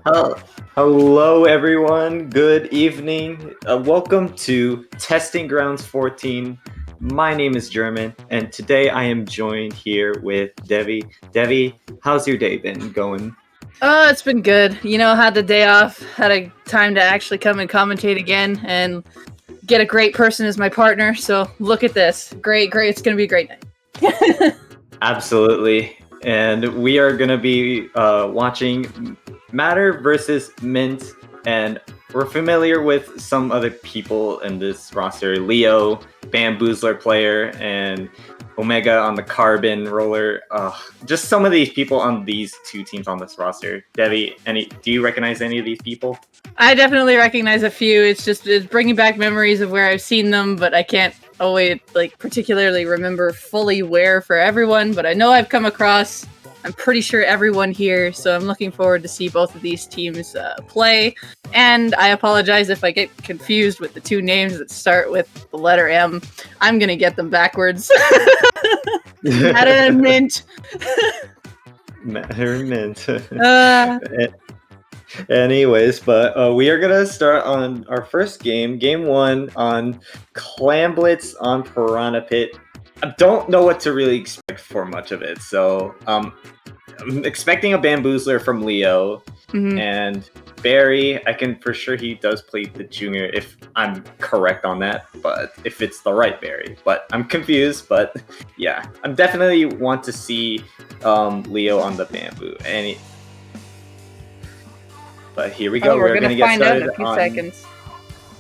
Hel- Hello, everyone. Good evening. Welcome to Testing Grounds 14. My name is German, and today I am joined here with Devi. Devi, how's your day been going? Oh, it's been good. Had the day off, had a time to actually come and commentate again, and get a great person as my partner. So look at this. Great. It's going to be a great night. Absolutely. And we are going to be watching Matr versus Mint, and we're familiar with some other people in this roster. Leo, Bamboozler player, and Omega on the Carbon roller. Just some of these people on these two teams on this roster. Devi, do you recognize any of these people? I definitely recognize a few. It's bringing back memories of where I've seen them, but I can't always particularly remember fully where for everyone. But I know I've come across. I'm pretty sure everyone here, so I'm looking forward to see both of these teams play. And I apologize if I get confused with the two names that start with the letter M. I'm gonna get them backwards. Matr and Mint. Matr Mint. Anyways, but we are gonna start on our first game, game one on Clamblitz on Piranha Pit. I don't know what to really expect for much of it, so I'm expecting a Bamboozler from Leo, and Barry. I can for sure he does play the junior if I'm correct on that, but if it's the right Barry, but I'm confused. But yeah, I definitely want to see Leo on the Bamboo. But here we go. We're gonna find out in a few seconds.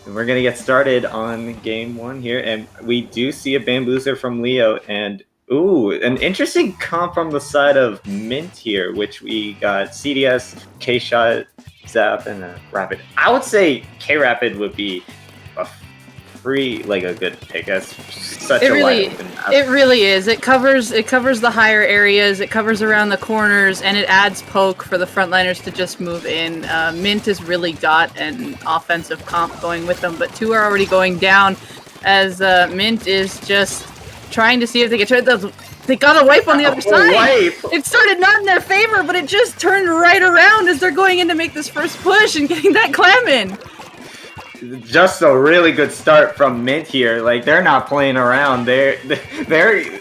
We're gonna get started on game one here, and we do see a Bamboozler from Leo, and an interesting comp from the side of Mint here, which we got CDS, K-Shot, Zap, and Rapid. I would say K-Rapid would be a good pick. That's such a wide open map. It really is. It covers the higher areas, it covers around the corners, and it adds poke for the frontliners to just move in. Mint has really got an offensive comp going with them, but two are already going down as Mint is just trying to see if they can turn those. They got a wipe on the other side. It started not in their favor, but it just turned right around as they're going in to make this first push and getting that clam in. Just a really good start from Mint here. Like, they're not playing around. They're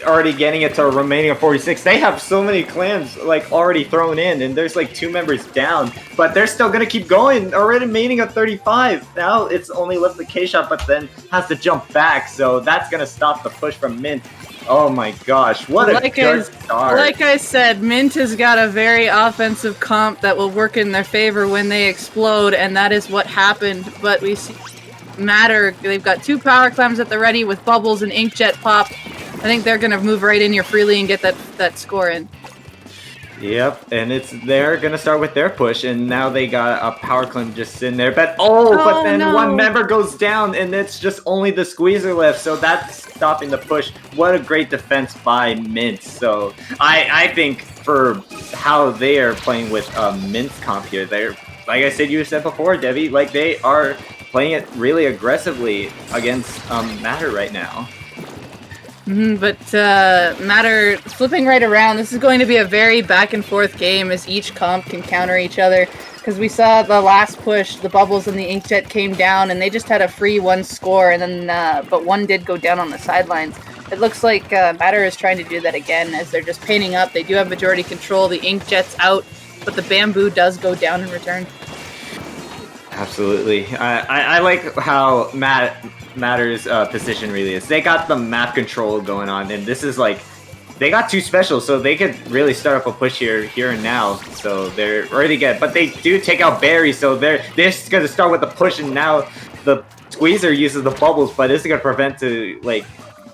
already getting it to a remaining of 46. They have so many clams already thrown in, and there's two members down, but they're still gonna keep going. Already remaining of 35. Now it's only left the K-Shot, but then has to jump back, so that's gonna stop the push from Mint. Oh my gosh, what a good start. Like I said, Mint has got a very offensive comp that will work in their favor when they explode, and that is what happened. But we see Matr, they've got two power clams at the ready with bubbles and inkjet pop. I think they're going to move right in here freely and get that score in. Yep, and they're gonna start with their push, and now they got a power climb just sitting there. But then one member goes down, and it's just only the squeezer left, so that's stopping the push. What a great defense by Mint. So I think for how they are playing with Mint's comp here, they're like I said, you said before, Devi, they are playing it really aggressively against Matr right now. But Matr flipping right around. This is going to be a very back and forth game as each comp can counter each other. Because we saw the last push, the bubbles and the inkjet came down, and they just had a free one score, and then but one did go down on the sidelines. It looks like Matr is trying to do that again as they're just painting up. They do have majority control. The inkjet's out, but the bamboo does go down in return. Absolutely. I like how Matr's position really is. They got the map control going on, and this is they got two specials, so they could really start up a push here and now. So they're ready to get, but they do take out Barry, so they're just gonna start with the push, and now the squeezer uses the bubbles, but it's gonna prevent to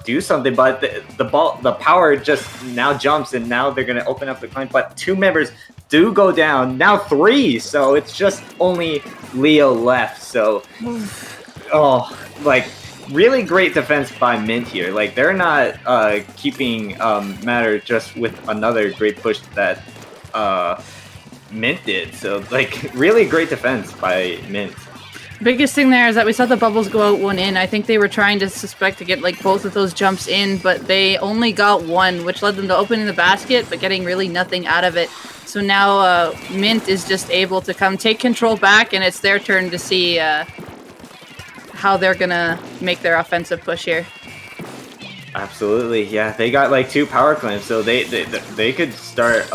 do something. But the power just now jumps, and now they're gonna open up the climb. But two members do go down, now three, so it's just only Leo left. So really great defense by Mint here. They're not keeping Matr just with another great push that Mint did. So really great defense by Mint. Biggest thing there is that we saw the bubbles go out, one in. I think they were trying to suspect to get like both of those jumps in, but they only got one, which led them to opening the basket, but getting really nothing out of it. So now Mint is just able to come take control back, and it's their turn to see how they're gonna make their offensive push here. Absolutely, yeah. They got like 2 power claims, so they could start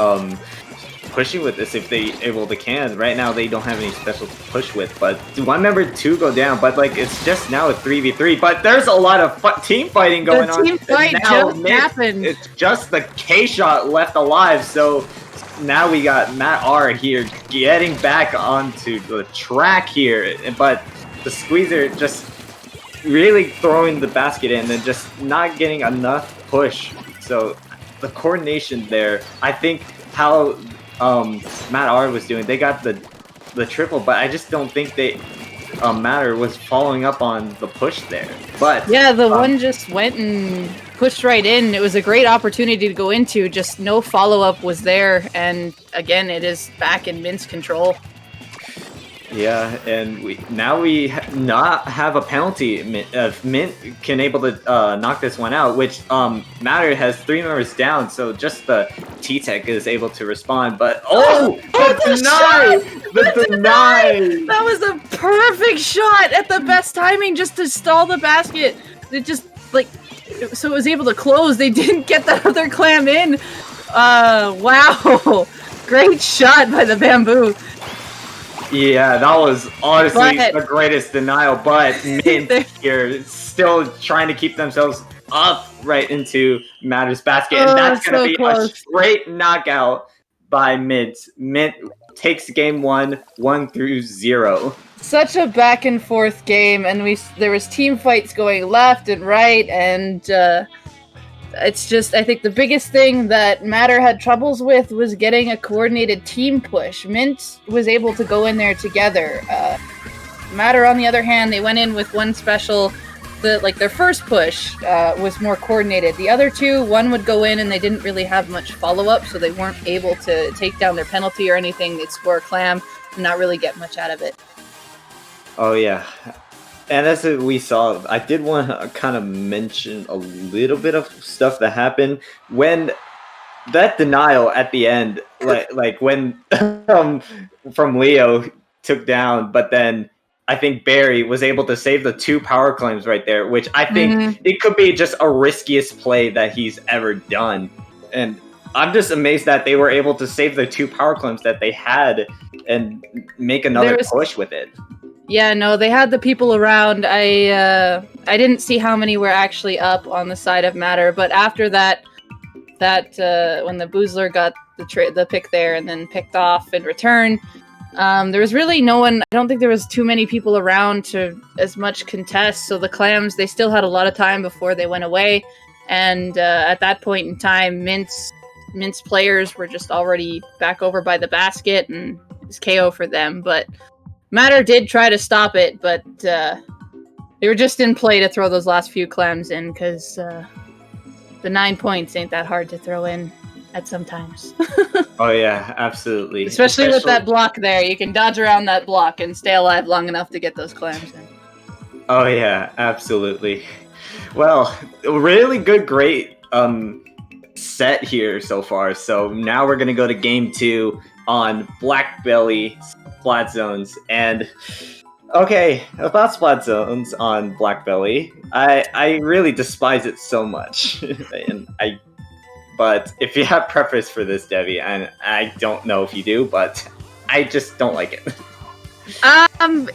pushing with this if they can. Right now they don't have any special to push with, but 1 member 2 go down, but like it's just now a 3v3, but there's a lot of team fighting going on. The team fight just happened. It's just the K-shot left alive, so now we got Matr here getting back onto the track here, but the Squeezer just really throwing the basket in and just not getting enough push. So the coordination there, I think how Matr was doing, they got the triple, but I just don't think they Matr was following up on the push there. But yeah, the one just went and pushed right in. It was a great opportunity to go into, just no follow-up was there, and again it is back in Mint's control. Yeah, and we not have a penalty if Mint can able to knock this one out, which Matr has 3 members down, so just the T-Tech is able to respond. But the deny! That was a perfect shot at the best timing, just to stall the basket. It just like so it was able to close. They didn't get that other clam in. Wow, great shot by the Bamboo. Yeah, that was honestly the greatest denial, but Mint here still trying to keep themselves up right into Matr's basket, and that's going to be close. A straight knockout by Mint. Mint takes game 1-0. Such a back and forth game, and there was team fights going left and right, and it's just, I think the biggest thing that Matr had troubles with was getting a coordinated team push. Mint was able to go in there together. Matr, on the other hand, they went in with one special. Their first push was more coordinated. The other 2, one would go in and they didn't really have much follow-up, so they weren't able to take down their penalty or anything. They'd score a clam and not really get much out of it. Oh, yeah. And as we saw, I did want to kind of mention a little bit of stuff that happened when that denial at the end, like when from Leo took down, but then I think Barry was able to save the 2 power claims right there, which I think it could be just a riskiest play that he's ever done. And I'm just amazed that they were able to save the 2 power claims that they had and make another push with it. Yeah, no, they had the people around. I didn't see how many were actually up on the side of Matr, but after that when the Boozler got the pick there and then picked off in return, there was really no one. I don't think there was too many people around to as much contest. So the clams, they still had a lot of time before they went away, and at that point in time, Mint's players were just already back over by the basket, and it was KO for them. But Matr did try to stop it, but they were just in play to throw those last few clams in, because the 9 points ain't that hard to throw in at sometimes. Oh yeah, absolutely. Especially with that block there. You can dodge around that block and stay alive long enough to get those clams in. Oh yeah, absolutely. Well, really great set here so far. So now we're going to go to game 2 on Black Belly Splat Zones. And okay, about Splat Zones on Black Belly, I really despise it so much. But if you have preference for this, Debbie, and I don't know if you do, but I just don't like it.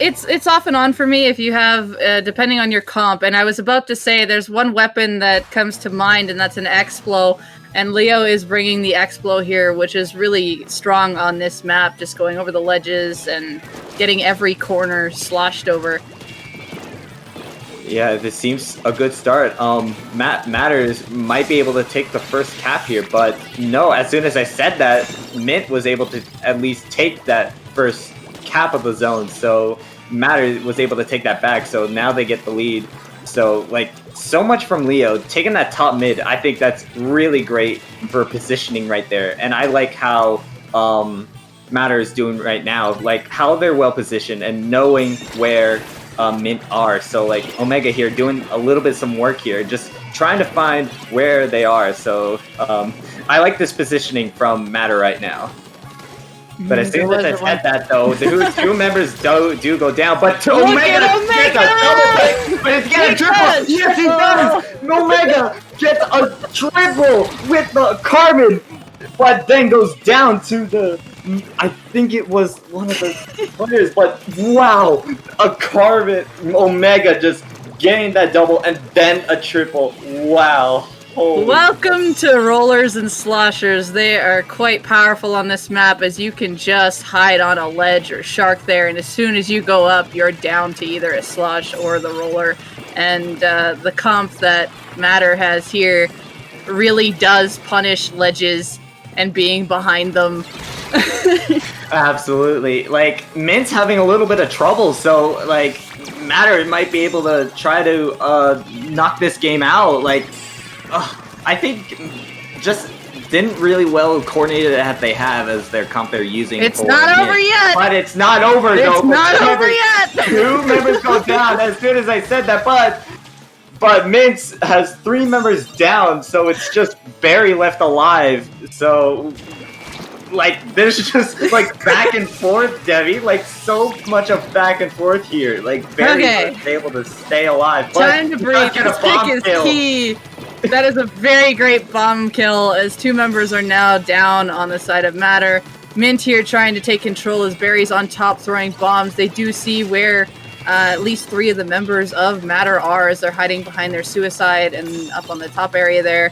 It's off and on for me if you have, depending on your comp. And I was about to say there's one weapon that comes to mind, and that's an X-Blow. And Leo is bringing the X-Blow here, which is really strong on this map, just going over the ledges and getting every corner sloshed over. Yeah, this seems a good start. Matters might be able to take the first cap here, but no, as soon as I said that, Mint was able to at least take that first cap of the zone, so Matr was able to take that back, so now they get the lead. So, like, so much from Leo. Taking that top mid, I think that's really great for positioning right there. And I like how Matter is doing right now, like how they're well positioned and knowing where Mint are. So like Omega here doing a little bit some work here, just trying to find where they are. So I like this positioning from Matter right now. But as soon as I said that, though, the two members do go down. But Omega gets a double pick, but it's getting a triple. Yes, he does. Omega gets a triple with the Carmen, but then goes down to the. I think it was one of the players, but wow, a Carmen Omega just getting that double and then a triple. Wow. Holy Welcome to Rollers and Sloshers. They are quite powerful on this map, as you can just hide on a ledge or shark there, and as soon as you go up, you're down to either a slosh or the roller. And the comp that Matter has here really does punish ledges and being behind them. Absolutely. Like, Mint's having a little bit of trouble, so, like, Matter might be able to try to knock this game out. Like, I think just didn't really well coordinated that they have as their comp they're using. It's not over yet! But it's not over, though. It's not over yet! Two members go down as soon as I said that, but Mint has 3 members down, so it's just Barry left alive. So, like, there's just, like, back and forth, Debbie. Like, so much of back and forth here. Like, Barry was able to stay alive. Time to breathe. This pick is key. That is a very great bomb kill, as 2 members are now down on the side of Matter. Mint here trying to take control as Barry's on top throwing bombs. They do see where at least 3 of the members of Matter are, as they're hiding behind their suicide and up on the top area there.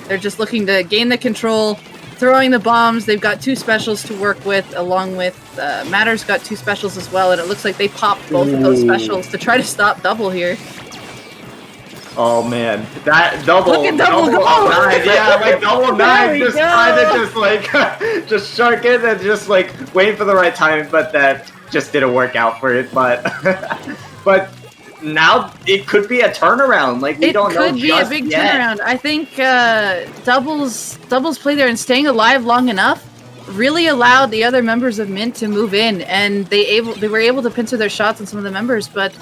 They're just looking to gain the control, throwing the bombs. They've got 2 specials to work with, along with Matter's got 2 specials as well, and it looks like they popped both of those specials to try to stop Double here. Oh man, that double 9, yeah, like double 9, just kind of just like, just shark it and just like waiting for the right time, but that just didn't work out for it. But, but now it could be a turnaround. Like we don't know. It could be a big turnaround. I think doubles play there and staying alive long enough really allowed the other members of Mint to move in, and they were able to pincer their shots on some of the members, but.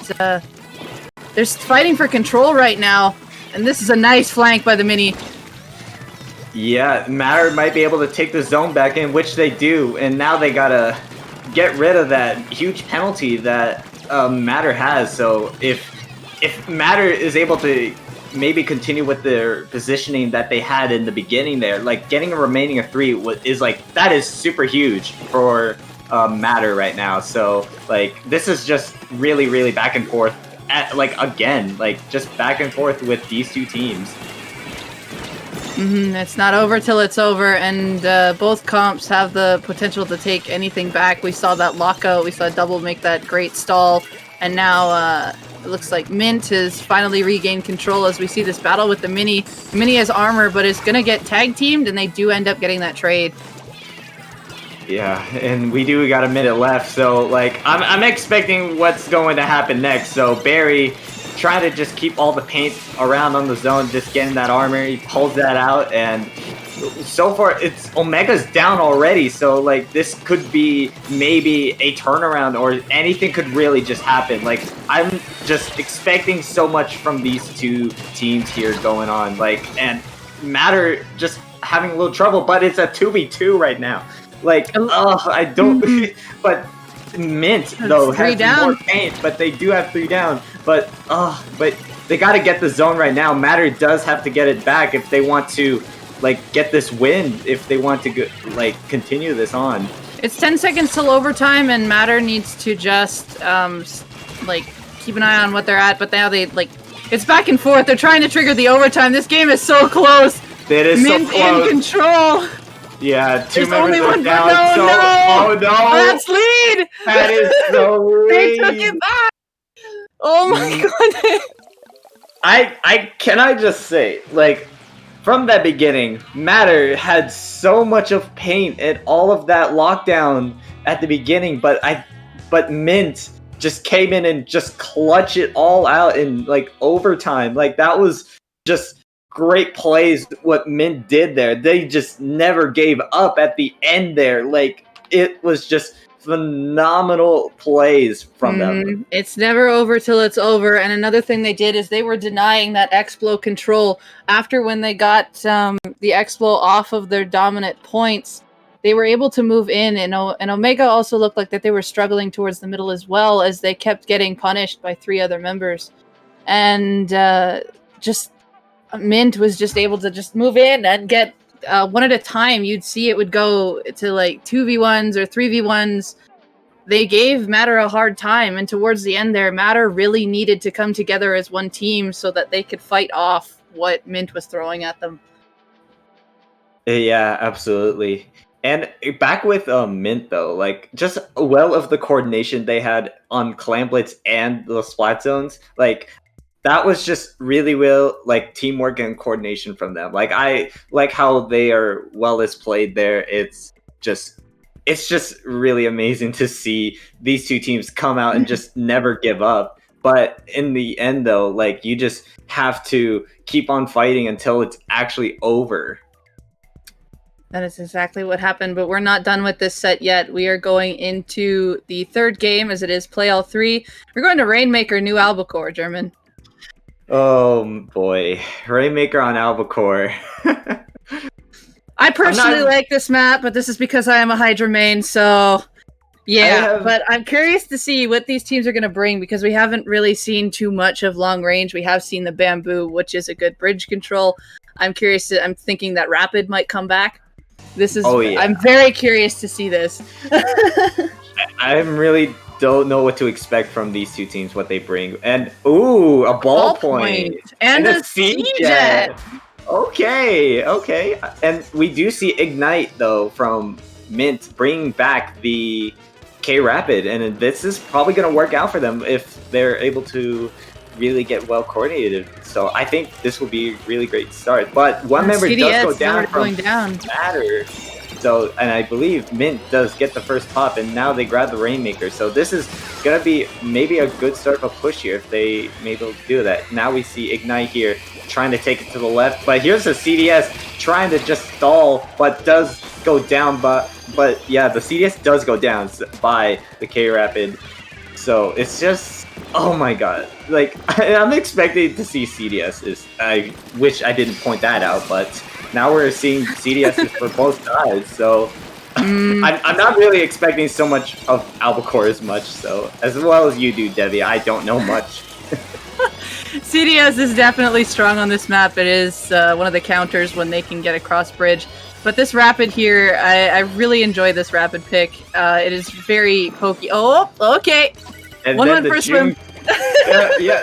They're fighting for control right now, and this is a nice flank by the Mini. Yeah, Matter might be able to take the zone back in, which they do, and now they gotta get rid of that huge penalty that Matter has. So if Matter is able to maybe continue with their positioning that they had in the beginning there, like getting a remaining of 3 is like, that is super huge for Matter right now. So like this is just really, really back and forth. Just back and forth with these 2 teams. It's not over till it's over, and both comps have the potential to take anything back. We saw that lockout, we saw Double make that great stall, and now it looks like Mint has finally regained control as we see this battle with the Mini. The Mini has armor, but is going to get tag teamed, and they do end up getting that trade. Yeah, and we got a minute left, so like I'm expecting what's going to happen next. So Barry trying to just keep all the paint around on the zone, just getting that armor. He pulls that out, and so far it's Omega's down already. So like this could be maybe a turnaround, or anything could really just happen. Like I'm just expecting so much from these 2 teams here going on. Like, and Matter just having a little trouble, but it's a 2v2 right now. Like, I don't. But Mint though has more paint, but they do have 3 down. But they got to get the zone right now. Matter does have to get it back if they want to, like, get this win. If they want to go, like, continue this on. It's 10 seconds till overtime, and Matter needs to just like keep an eye on what they're at. But now it's back and forth. They're trying to trigger the overtime. This game is so close. It is Mint so close. in control. Yeah, 2 There's members only are one, down. no. Oh no! That's lead. That is so They lead. took it back. Oh my goodness! Can I just say, like, from that beginning, Matter had so much of paint and all of that lockdown at the beginning, but Mint just came in and just clutched it all out in like overtime. Like that was just great plays what Mint did there. They just never gave up at the end there. Like it was just phenomenal plays from them. It's never over till it's over. And another thing they did is they were denying that X-Blow control after when they got the X-Blow off of their dominant points. They were able to move in, and Omega also looked like that they were struggling towards the middle as well, as they kept getting punished by 3 other members. And just Mint was just able to just move in and get one at a time. You'd see it would go to like 2v1s or 3v1s. They gave Matr a hard time, and towards the end there, Matr really needed to come together as one team so that they could fight off what Mint was throwing at them. Yeah, absolutely. And back with Mint though, like just well of the coordination they had on Clan Blitz and the splat zones, like that was just really well like teamwork and coordination from them. Like I like how they are well as played there. It's just really amazing to see these two teams come out and just never give up. But in the end though, like you just have to keep on fighting until it's actually over. That is exactly what happened, but we're not done with this set yet. We are going into the third game, as it is play all 3. We're going to Rainmaker New Albacore, German. Oh boy, Rainmaker on Albacore. I personally like this map, but this is because I am a Hydra main, so yeah. But I'm curious to see what these teams are going to bring, because we haven't really seen too much of long range. We have seen the Bamboo, which is a good bridge control. I'm thinking that Rapid might come back. I'm very curious to see this. I really don't know what to expect from these two teams, what they bring. And ooh, a ball point. And a C-Jet. Okay. And we do see Ignite though from Mint bringing back the K-Rapid, and this is probably going to work out for them if they're able to really get well coordinated. So I think this will be a really great start. But one member does go down from Matr. So, and I believe Mint does get the first pop, and now they grab the Rainmaker. So this is going to be maybe a good start of a push here if they maybe do that. Now we see Ignite here trying to take it to the left, but here's a CDS trying to just stall, but does go down. But yeah, the CDS does go down by the K-Rapid. So it's just, oh my god. Like, I'm expecting to see CDSs. I wish I didn't point that out, but now we're seeing CDSs for both sides. So I'm not really expecting so much of Albacore as much. So as well as you do, Debbie, I don't know much. CDS is definitely strong on this map. It is one of the counters when they can get across bridge. But this Rapid here, I really enjoy this Rapid pick. It is very pokey. Oh, okay. And one for swim. We're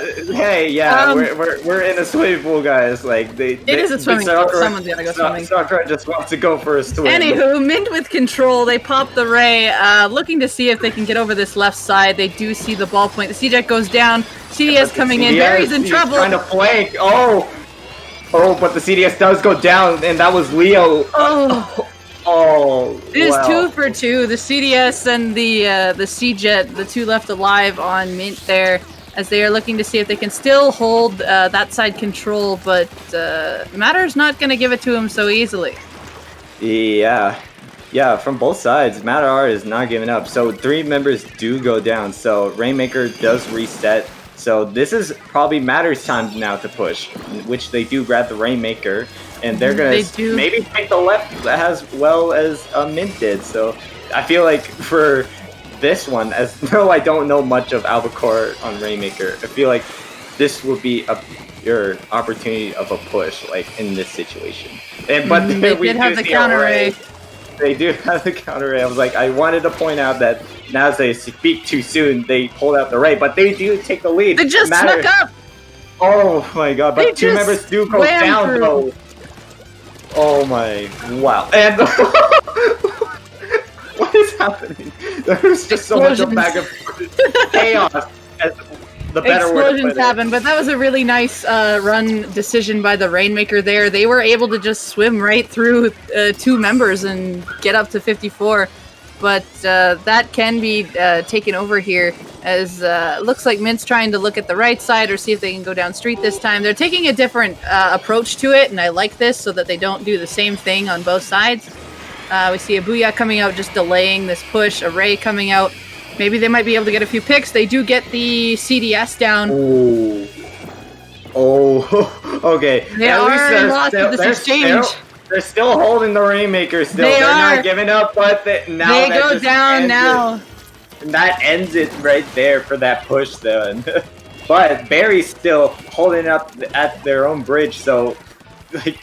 in a swimming pool, guys. Like it is a swimming pool. Someone's gotta go swimming. Sakura just wants to go for a swim. Anywho, Mint with control. They pop the Ray, looking to see if they can get over this left side. They do see the ball point. The C-Jet goes down. CDS coming in. Barry's in trouble. Trying to flank. Oh, but the CDS does go down, and that was Leo. It is 2 for 2. The CDS and the C-Jet, the 2 left alive on Mint there, as they are looking to see if they can still hold that side control, but Matr's not going to give it to him so easily. Yeah, from both sides, Matr is not giving up. So 3 members do go down, so Rainmaker does reset. So this is probably Matr's time now to push, which they do grab the Rainmaker, and they're going to maybe take the left as well as Mint did. So I feel like for this one, as though I don't know much of Albacore on Rainmaker, I feel like this will be your opportunity of a push, like in this situation. But they did have the counter ray. They do have the counter ray. I was like, I wanted to point out that now as they speak too soon, they pulled out the ray, but they do take the lead. They just snuck up. Oh my god! But 2 members do go down though. Oh my wow! And what is happening? There's just so much back of chaos. The better explosions happen, but that was a really nice run decision by the Rainmaker there. They were able to just swim right through 2 members and get up to 54, but that can be taken over here, as looks like Mint's trying to look at the right side or see if they can go down street this time. They're taking a different approach to it, and I like this so that they don't do the same thing on both sides. We see a Booyah coming out, just delaying this push. A Ray coming out. Maybe they might be able to get a few picks. They do get the CDS down. Oh. Oh, okay. They are lost with this exchange. They're still holding the Rainmaker still. They're not giving up, but now they go down now. And that ends it right there for that push then. But Barry's still holding up at their own bridge, so like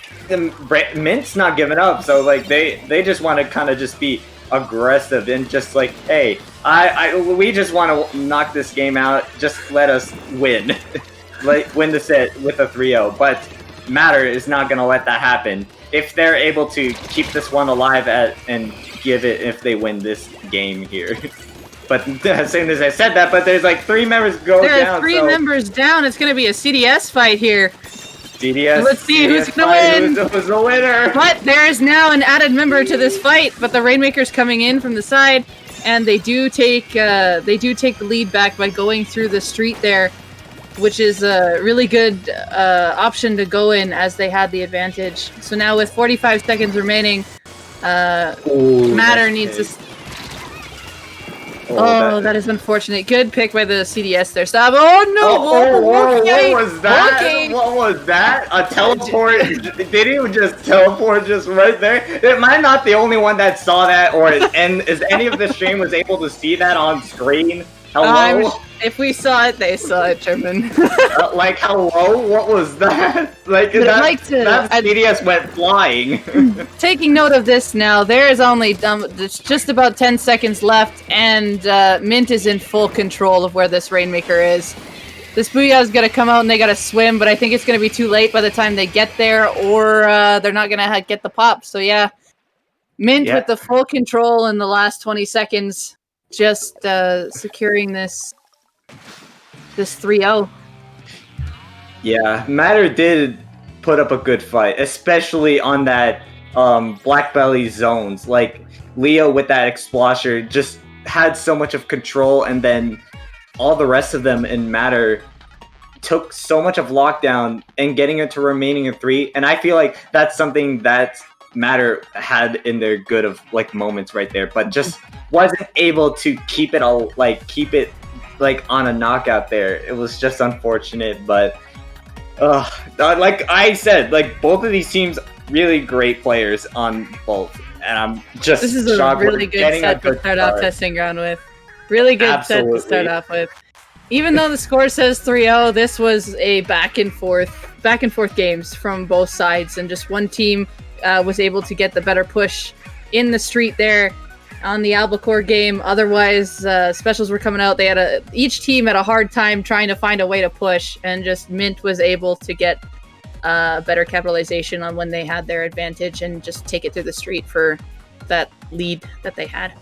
Mint's not giving up. So like they just want to kind of just be aggressive and just like, hey, we just want to knock this game out. Just let us win. Like win the set with a 3-0, but Matr is not gonna let that happen. If they're able to keep this one alive and give it if they win this game here. But as soon as I said that, but there's like 3 members down. There are 3 members down. It's gonna be a CDS fight here. CDS. Let's see who's gonna win. Who's the winner? But there is now an added member to this fight. But the Rainmaker's coming in from the side, and they do take the lead back by going through the street there, which is a really good option to go in as they had the advantage. So now with 45 seconds remaining, Matr needs to... Oh, that is unfortunate. Good pick by the CDS there. Stop. Oh, no! What was that? Okay. What was that? A teleport? Did he just teleport just right there? Am I not the only one that saw that? Or is any of the stream was able to see that on screen? Hello? If we saw it, they saw it, German. Like, hello? What was that? Like, that CDS went flying. Taking note of this now, there is only just about 10 seconds left, and Mint is in full control of where this Rainmaker is. This Booyah is going to come out and they got to swim, but I think it's going to be too late by the time they get there, or they're not going to get the pop. So yeah, Mint with the full control in the last 20 seconds, just securing this 3-0. Yeah, Matr did put up a good fight, especially on that Black Belly zones. Like, Leo with that Explosher just had so much of control, and then all the rest of them in Matr took so much of lockdown and getting it to remaining in 3. And I feel like that's something that Matr had in their good of like moments right there, but just wasn't able to keep it all like on a knockout there. It was just unfortunate, but like I said, like both of these teams really great players on both, and I'm just this is shocked a really good set to start off testing ground with. Really good set to start off with. Even though the score says 3-0, this was a back and forth games from both sides, and just one team was able to get the better push in the street there on the Albacore game. Otherwise, specials were coming out. Each team had a hard time trying to find a way to push, and just Mint was able to get better capitalization on when they had their advantage and just take it through the street for that lead that they had.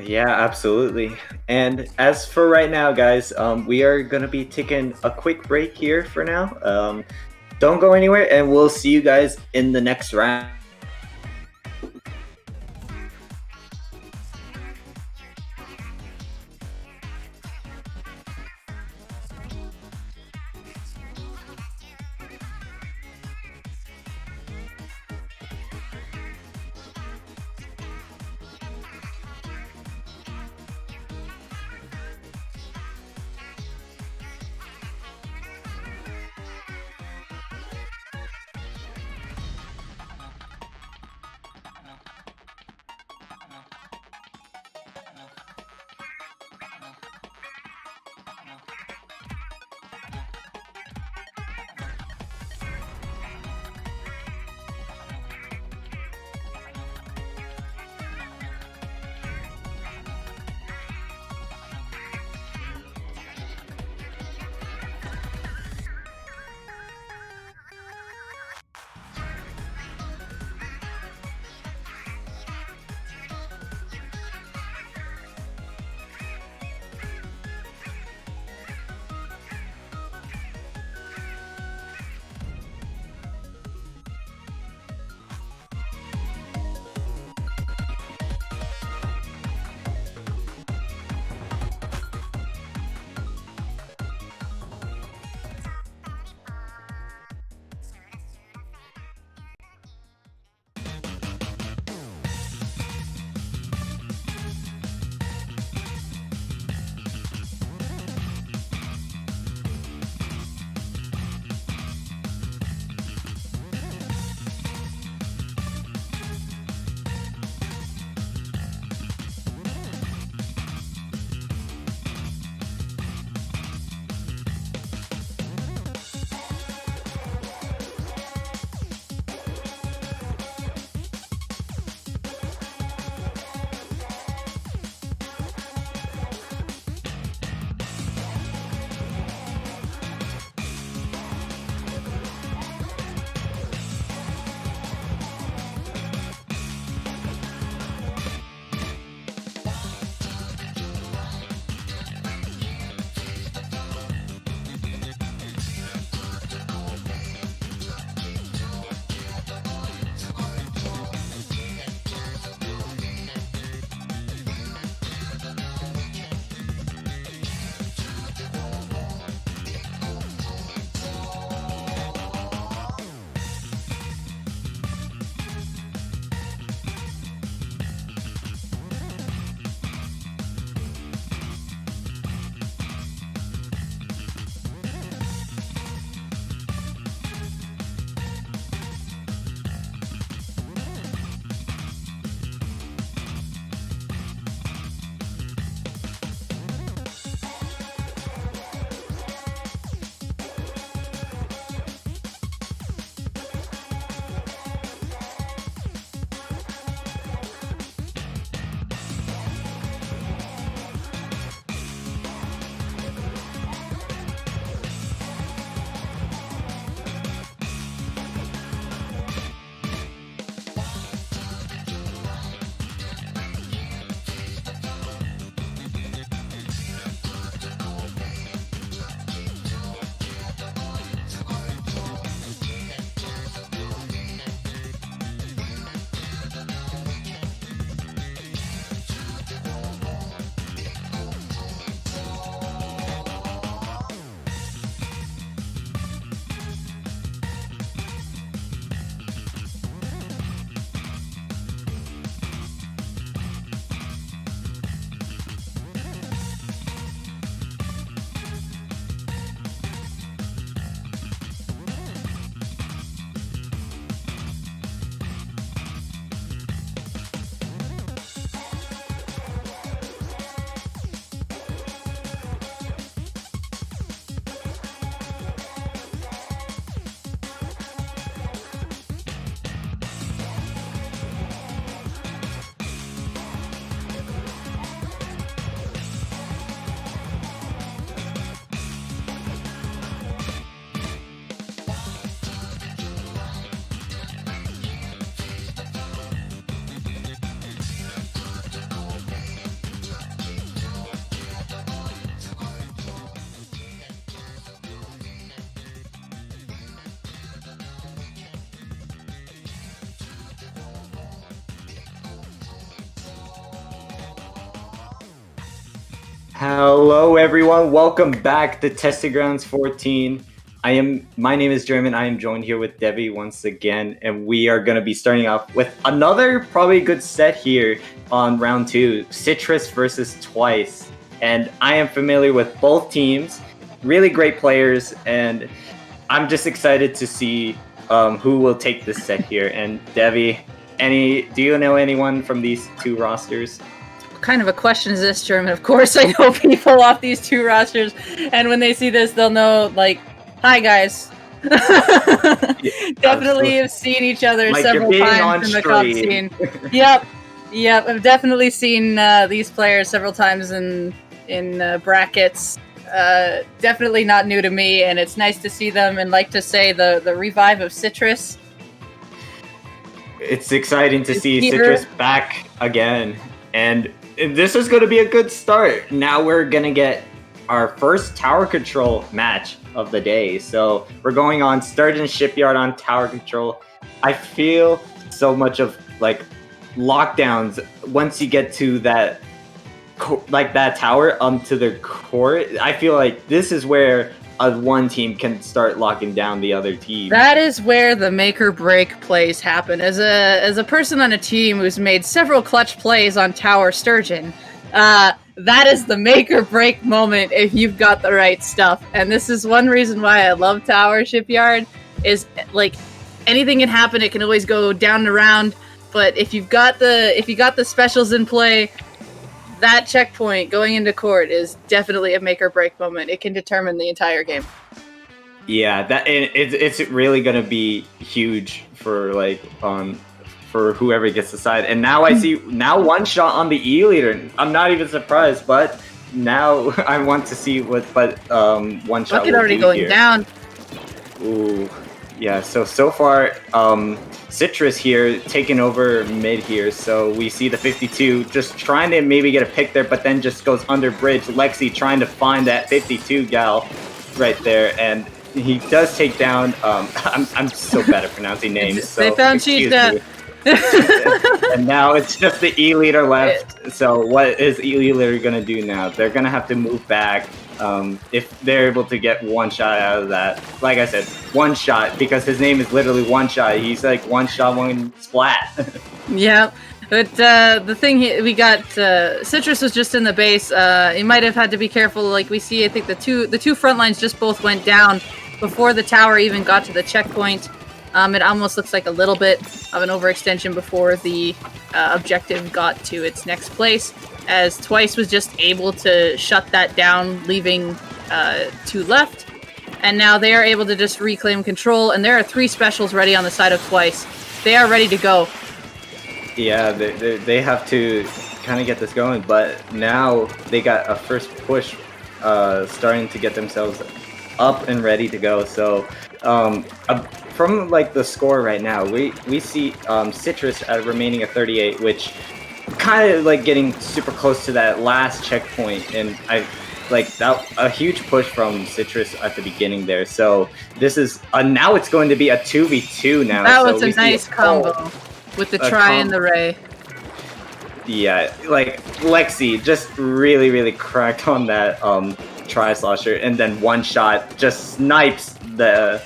Yeah, absolutely. And as for right now, guys, we are going to be taking a quick break here for now. Don't go anywhere, and we'll see you guys in the next round. Hello, everyone. Welcome back to Testing Grounds 14. My name is German. I am joined here with Debbie once again, and we are going to be starting off with another probably good set here on round 2, Citrus versus Twice. And I am familiar with both teams, really great players, and I'm just excited to see who will take this set here. And Debbie, do you know anyone from these two rosters? What kind of a question is this, German? Of course I know people off these two rosters, and when they see this, they'll know, like, hi guys. Definitely have seen each other several times in the comp scene. Yep, I've definitely seen these players several times in brackets. Definitely not new to me, and it's nice to see them, and like to say the revive of Citrus. It's exciting to see Citrus back again, and this is going to be a good start. Now we're going to get our first tower control match of the day. So we're going on Sturgeon Shipyard on tower control. I feel so much of like lockdowns once you get to that that tower to the court. I feel like this is where one team can start locking down the other team. That is where the make or break plays happen. As a person on a team who's made several clutch plays on Tower Sturgeon, that is the make or break moment if you've got the right stuff. And this is one reason why I love Tower Shipyard, is like anything can happen. It can always go down and around, but if you got the specials in play, that checkpoint going into court is definitely a make or break moment. It can determine the entire game. Yeah, it's really gonna be huge for for whoever gets the side. And now I see one shot on the E leader. I'm not even surprised, but now I want to see one shot. Bucket already going here. Down. Ooh, yeah. So far, Citrus here taking over mid here. So we see the 52 just trying to maybe get a pick there, but then just goes under bridge. Lexi trying to find that 52 gal right there, and he does take down. I'm so bad at pronouncing names. So they found Cheetah. And now it's just the E leader left. So what is E leader gonna do now? They're gonna have to move back. If they're able to get one shot out of that, like I said, one shot, because his name is literally one shot. He's like one shot, one splat. Yeah, but the thing we got, Citrus was just in the base. He might have had to be careful. Like we see, I think the two front lines just both went down before the tower even got to the checkpoint. It almost looks like a little bit of an overextension before the objective got to its next place, as Twice was just able to shut that down, leaving 2 left. And now they are able to just reclaim control, and there are 3 specials ready on the side of Twice. They are ready to go. Yeah, they have to kind of get this going, but now they got a first push starting to get themselves up and ready to go. So from like the score right now, we see Citrus at remaining at 38, which kind of like getting super close to that last checkpoint, and I like that a huge push from Citrus at the beginning there. So this is now it's going to be a 2v2 now. That was a nice combo with the try and the ray. Yeah, like Lexi just really cracked on that tri-slosher, and then one shot just snipes the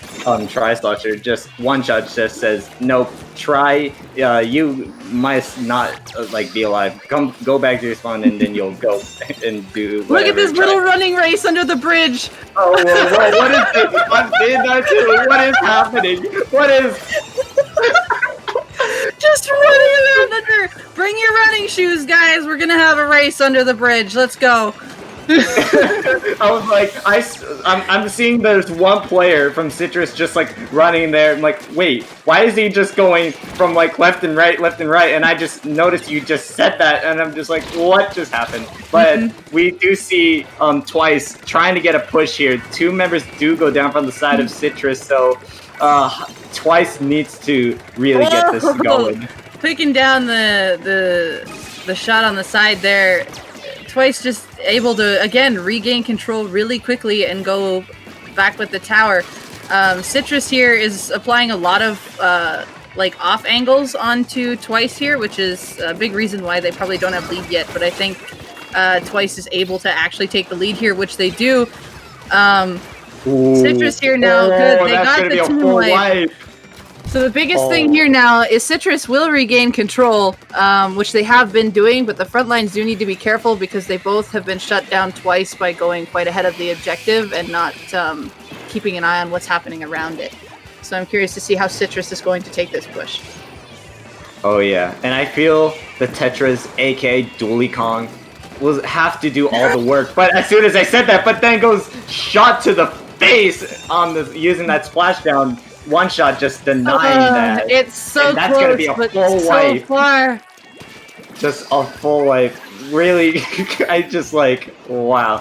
tri-slosher. Just one shot just says nope, try, you must not be alive, go back to your spawn, and then you'll go and do whatever. Look at this little running race under the bridge. Oh, what is it? I'm seeing that too. What is happening? What is just running around under. Bring your running shoes, guys. We're gonna have a race under the bridge. Let's go. I was like, I'm seeing there's one player from Citrus just like running there. I'm like, wait, why is he just going from like left and right? And I just noticed you just said that, and I'm just like, what just happened? But we do see Twice trying to get a push here. 2 members do go down from the side of Citrus, so Twice needs to really get this going. Picking down the shot on the side there. Twice just able to, again, regain control really quickly and go back with the tower. Citrus here is applying a lot of off angles onto Twice here, which is a big reason why they probably don't have lead yet. But I think Twice is able to actually take the lead here, which they do. Ooh. Citrus here now, good. They got the team wipe. So the biggest thing here now is Citrus will regain control, which they have been doing, but the front lines do need to be careful because they both have been shut down twice by going quite ahead of the objective and not keeping an eye on what's happening around it. So I'm curious to see how Citrus is going to take this push. Oh yeah, and I feel the Tetras, aka Dually Kong, will have to do all the work. But as soon as I said that, but then goes shot to the face on the using that splashdown. One shot just denying that. It's so and that's close, gonna be a full wipe. So far. Just a full wipe. Really, I just like wow.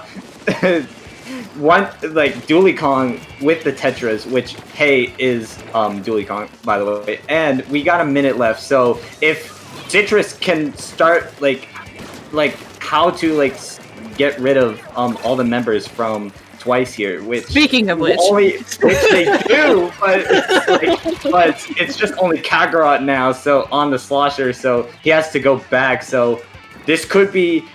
One like Dually Kong with the Tetras, which hey is Dually Kong by the way, and we got a minute left. So if Citrus can start like how to like get rid of all the members from Twice here, which speaking of which they do, but it's just only Kakarot now, so on the slosher, so he has to go back. So this could be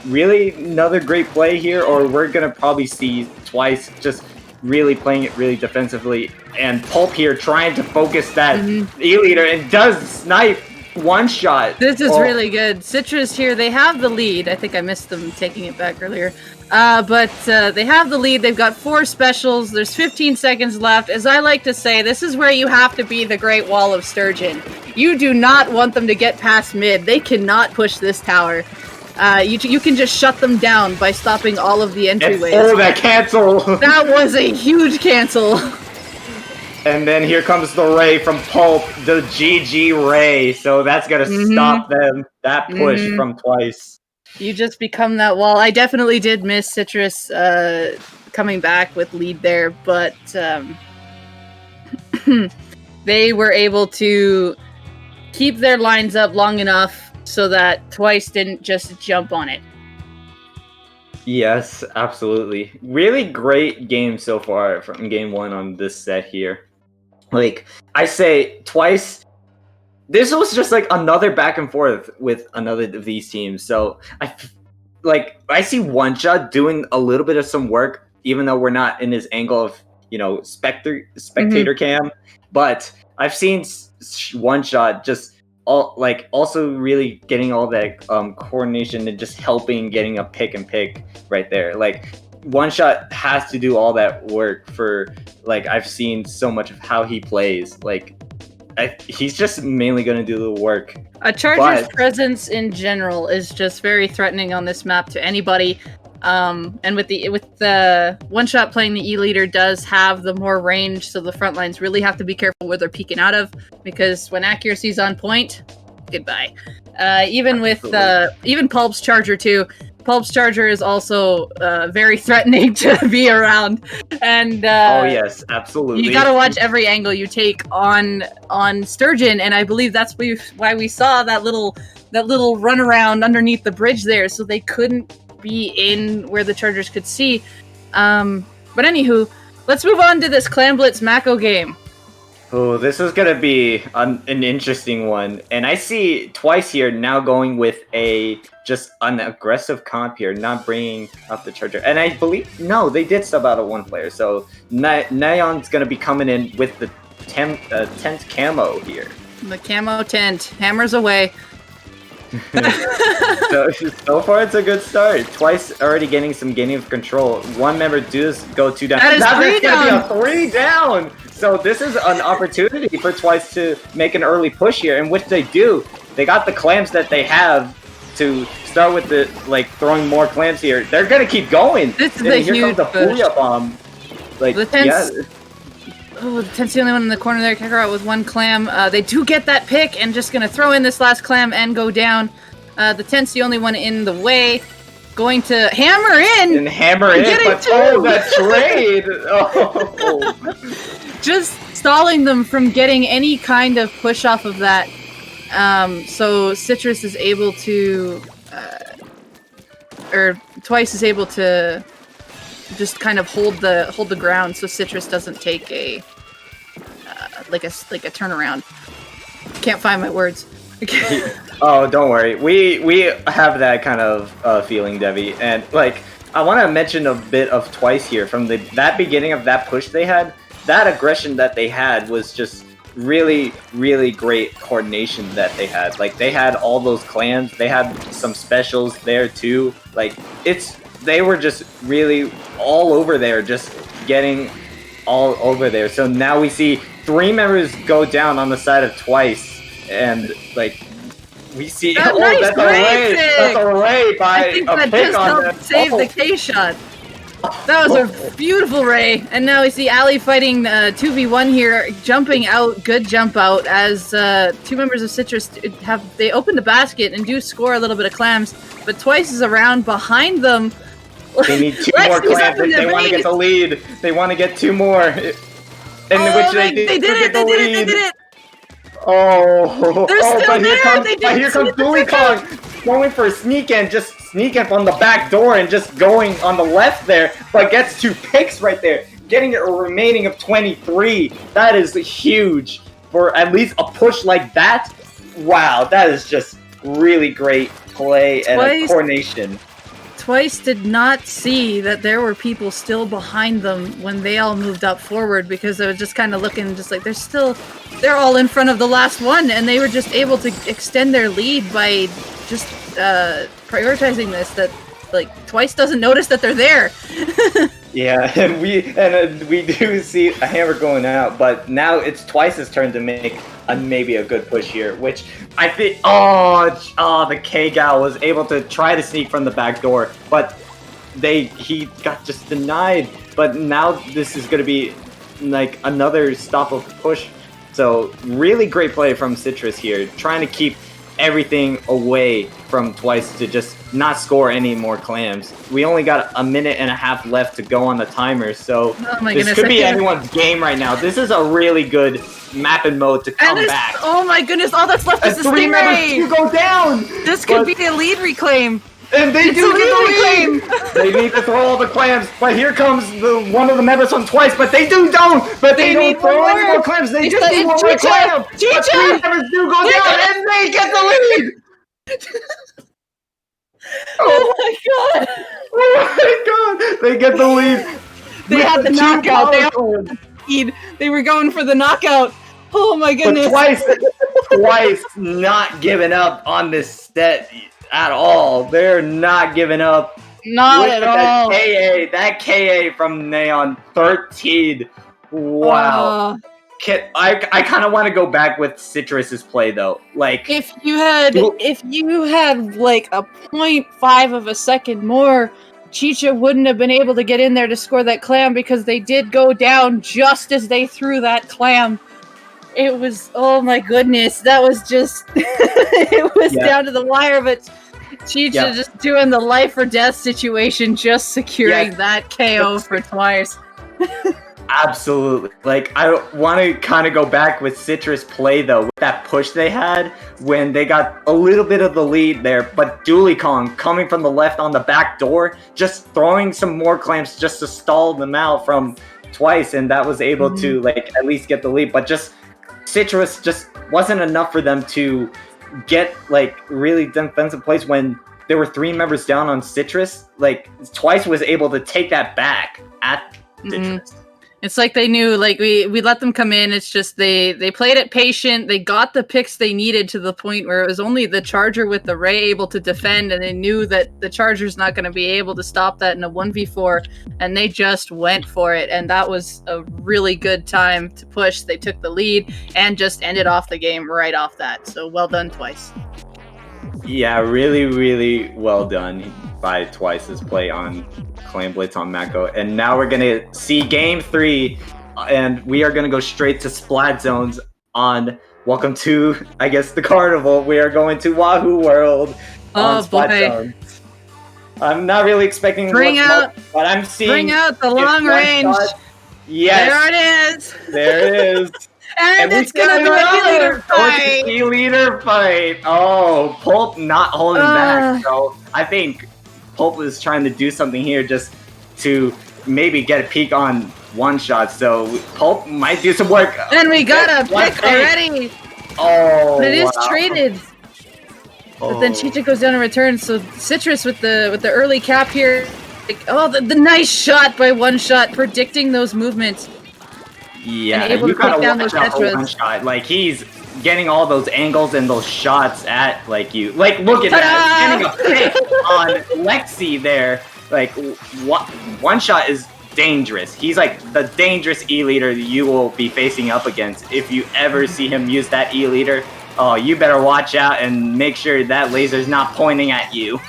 really another great play here, or we're gonna probably see Twice just really playing it really defensively, and Pulp here trying to focus that E-leader and does snipe one shot. This is really good. Citrus here, they have the lead. I think I missed them taking it back earlier. But they have the lead. They've got 4 specials. There's 15 seconds left. As I like to say, this is where you have to be the Great Wall of Sturgeon. You do not want them to get past mid. They cannot push this tower. You can just shut them down by stopping all of the entryways. Oh, that cancel! That was a huge cancel. And then here comes the Ray from Pulp, the GG Ray. So that's gonna stop them. That push from Twice. You just become that wall. I definitely did miss Citrus coming back with lead there, but they were able to keep their lines up long enough so that Twice didn't just jump on it. Yes, absolutely. Really great game so far from game 1 on this set here. Like, I say Twice, this was just like another back and forth with another of these teams. So I see One Shot doing a little bit of some work, even though we're not in his angle of, you know, spectator cam. But I've seen One Shot just also really getting all that coordination and just helping getting a pick and pick right there. Like, One Shot has to do all that work for, like, I've seen so much of how he plays. Like, he's just mainly going to do the work. A Charger's presence in general is just very threatening on this map to anybody. And with the One Shot playing the E-leader does have the more range, so the front lines really have to be careful where they're peeking out of, because when accuracy's on point, goodbye. Even with even Pulp's Charger too. Pulp's Charger is also very threatening to be around, and oh yes, absolutely. You gotta watch every angle you take on Sturgeon, and I believe that's why we saw that little run around underneath the bridge there, so they couldn't be in where the Chargers could see. But anywho, let's move on to this Clan Blitz Mako game. Oh, this is gonna be an interesting one, and I see Twice here now going with just an aggressive comp here, not bringing up the Charger. And I believe they did sub out a 1 player, so Neon's gonna be coming in with the tent camo here. The camo tent, hammers away. so far it's a good start. Twice already getting some gaining of control. One member does go 2 down. That's gonna be a 3 down. So this is an opportunity for Twice to make an early push here, in which they do. They got the clams that they have to start with the throwing more clams here. They're gonna keep going. This is a huge push. Booyah bomb. The tent's the tent's the only one in the corner there. Kakarot with 1 clam. They do get that pick and just gonna throw in this last clam and go down. The tent's the only one in the way. Going to hammer in! But that trade! Oh. Just stalling them from getting any kind of push off of that. So Citrus is able to, or Twice is able to just kind of hold the ground, so Citrus doesn't take a turnaround. Can't find my words. Oh, don't worry. We have that kind of feeling, Debbie. And like, I want to mention a bit of Twice here from that beginning of that push they had. That aggression that they had was just really, really great coordination that they had. Like, they had all those clans. They had some specials there too. Like, they were just really all over there, just getting all over there. So now we see 3 members go down on the side of Twice, and like we see That's nice, that's a ray! That's a ray by I think a that pick just on helped the save the K shot. That was a beautiful ray, and now we see Ali fighting 2v1 here, jumping out, good jump out, as 2 members of Citrus they open the basket and do score a little bit of clams, but Twice is around behind them. They need 2 more clams if they want to get the lead. They want to get 2 more. In which they did it. Oh, They're still there. Here comes Dooley Kong going for a sneak in, just sneak in from the back door and just going on the left there, but gets 2 picks right there, getting a remaining of 23. That is huge for at least a push like that. Wow, that is just really great play and coordination. Twice did not see that there were people still behind them when they all moved up forward, because they were just kind of looking just like they're all in front of the last one, and they were just able to extend their lead by just prioritizing this, that like Twice doesn't notice that they're there. Yeah, and we do see a hammer going out, but now it's Twice's turn to make maybe a good push here, which I think. Oh, the K-Gal was able to try to sneak from the back door, but he got just denied. But now this is going to be like another stop of push. So really great play from Citrus here, trying to keep everything away from Twice to just not score any more clams. We only got a minute and a half left to go on the timer, so this could be anyone's game right now. This is a really good map and mode to come back. Oh my goodness, all that's left is the 3 members to go down! This could be a lead reclaim. And they do get the lead! They need to throw all the clams, but here comes one of the members from Twice, but they don't! But they don't throw any more clams, they just need one more clam! But 3 members do go down, and they get the lead! Oh my god! Oh my god! They get the lead! They had the knockout, they had the lead. They were going for the knockout. Oh my goodness! But Twice not giving up on this set at all. They're not giving up. Not at all. That KA from Neon 13. Wow. I kind of want to go back with Citrus's play though. Like if you had like a 0.5 of a second more, Chicha wouldn't have been able to get in there to score that clam, because they did go down just as they threw that clam. It was, oh my goodness, that was just it was down to the wire, but Chicha just doing the life or death situation, just securing that KO for Twice. Absolutely. Like, I want to kind of go back with Citrus play, though, with that push they had when they got a little bit of the lead there, but Dooley Kong coming from the left on the back door, just throwing some more clams just to stall them out from Twice, and that was able to, like, at least get the lead, but just Citrus just wasn't enough for them to get, like, really defensive plays when there were 3 members down on Citrus. Like, Twice was able to take that back at Citrus. It's like they knew, like, we let them come in. It's just they played it patient. They got the picks they needed to the point where it was only the Charger with the Ray able to defend, and they knew that the Charger's not going to be able to stop that in a 1v4, and they just went for it, and that was a really good time to push. They took the lead and just ended off the game right off that. So well done, Twice. Yeah, really, really well done by Twice's play on Clam Blitz on Mako. And now we're going to see Game 3, and we are going to go straight to Splat Zones on Welcome to, I guess, the Carnival. We are going to Wahoo World on Splat Zones. I'm not really expecting but I'm seeing... Bring out the long range. Yes. There it is. There it is. And it's going to be a leader fight. A leader fight. Oh, Pulp not holding back. So I think Pulp was trying to do something here just to maybe get a peek on one shot. So Pulp might do some work. And we got a pick already. Oh, but it is traded. But then Chicha goes down and returns. So Citrus with the early cap here. Like, oh, the nice shot by One Shot, predicting those movements. Yeah, and able you to take gotta down watch those out for Tetras. One Shot. Like, he's getting all those angles and those shots at, like, you. Like, look at that. Getting a pick on Lexi there. Like, One Shot is dangerous. He's, like, the dangerous E-leader you will be facing up against. If you ever see him use that E-leader, oh, you better watch out and make sure that laser's not pointing at you.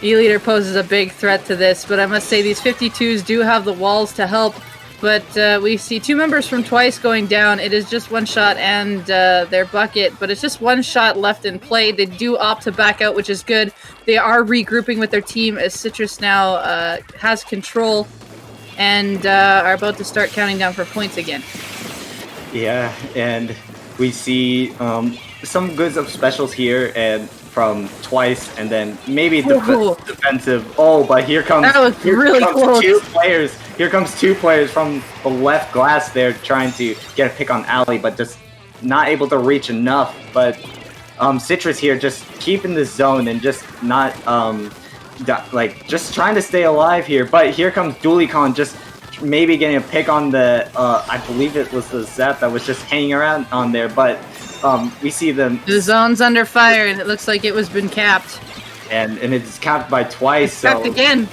E-leader poses a big threat to this, but I must say these 52s do have the walls to help. But we see two members from Twice going down. It is just One Shot and their bucket, but it's just One Shot left in play. They do opt to back out, which is good. They are regrouping with their team as Citrus now has control and are about to start counting down for points again. Yeah, and we see some goods of specials here and from Twice, and then maybe defensive. Oh, but here comes close. Two players. Here comes two players from the left glass there trying to get a pick on Ali, but just not able to reach enough. But Citrus here just keeping the zone and just not like just trying to stay alive here. But here comes Dualicon just maybe getting a pick on the I believe it was the Zap that was just hanging around on there, but we see them. The zone's under fire, and it looks like it was been capped. And it's capped by Twice. It's capped again.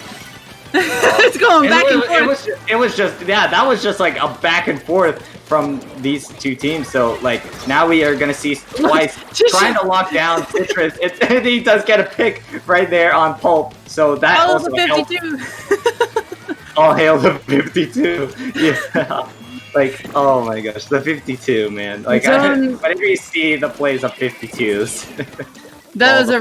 It's going back and forth. It was just that was just like a back and forth from these two teams. So like now we are gonna see Twice trying to lock down Citrus. And he does get a pick right there on Pulp. So that all also the 52. All hail the 52. Yeah. Like, oh my gosh, the 52, man. Like, whenever you see the plays of 52s. That was a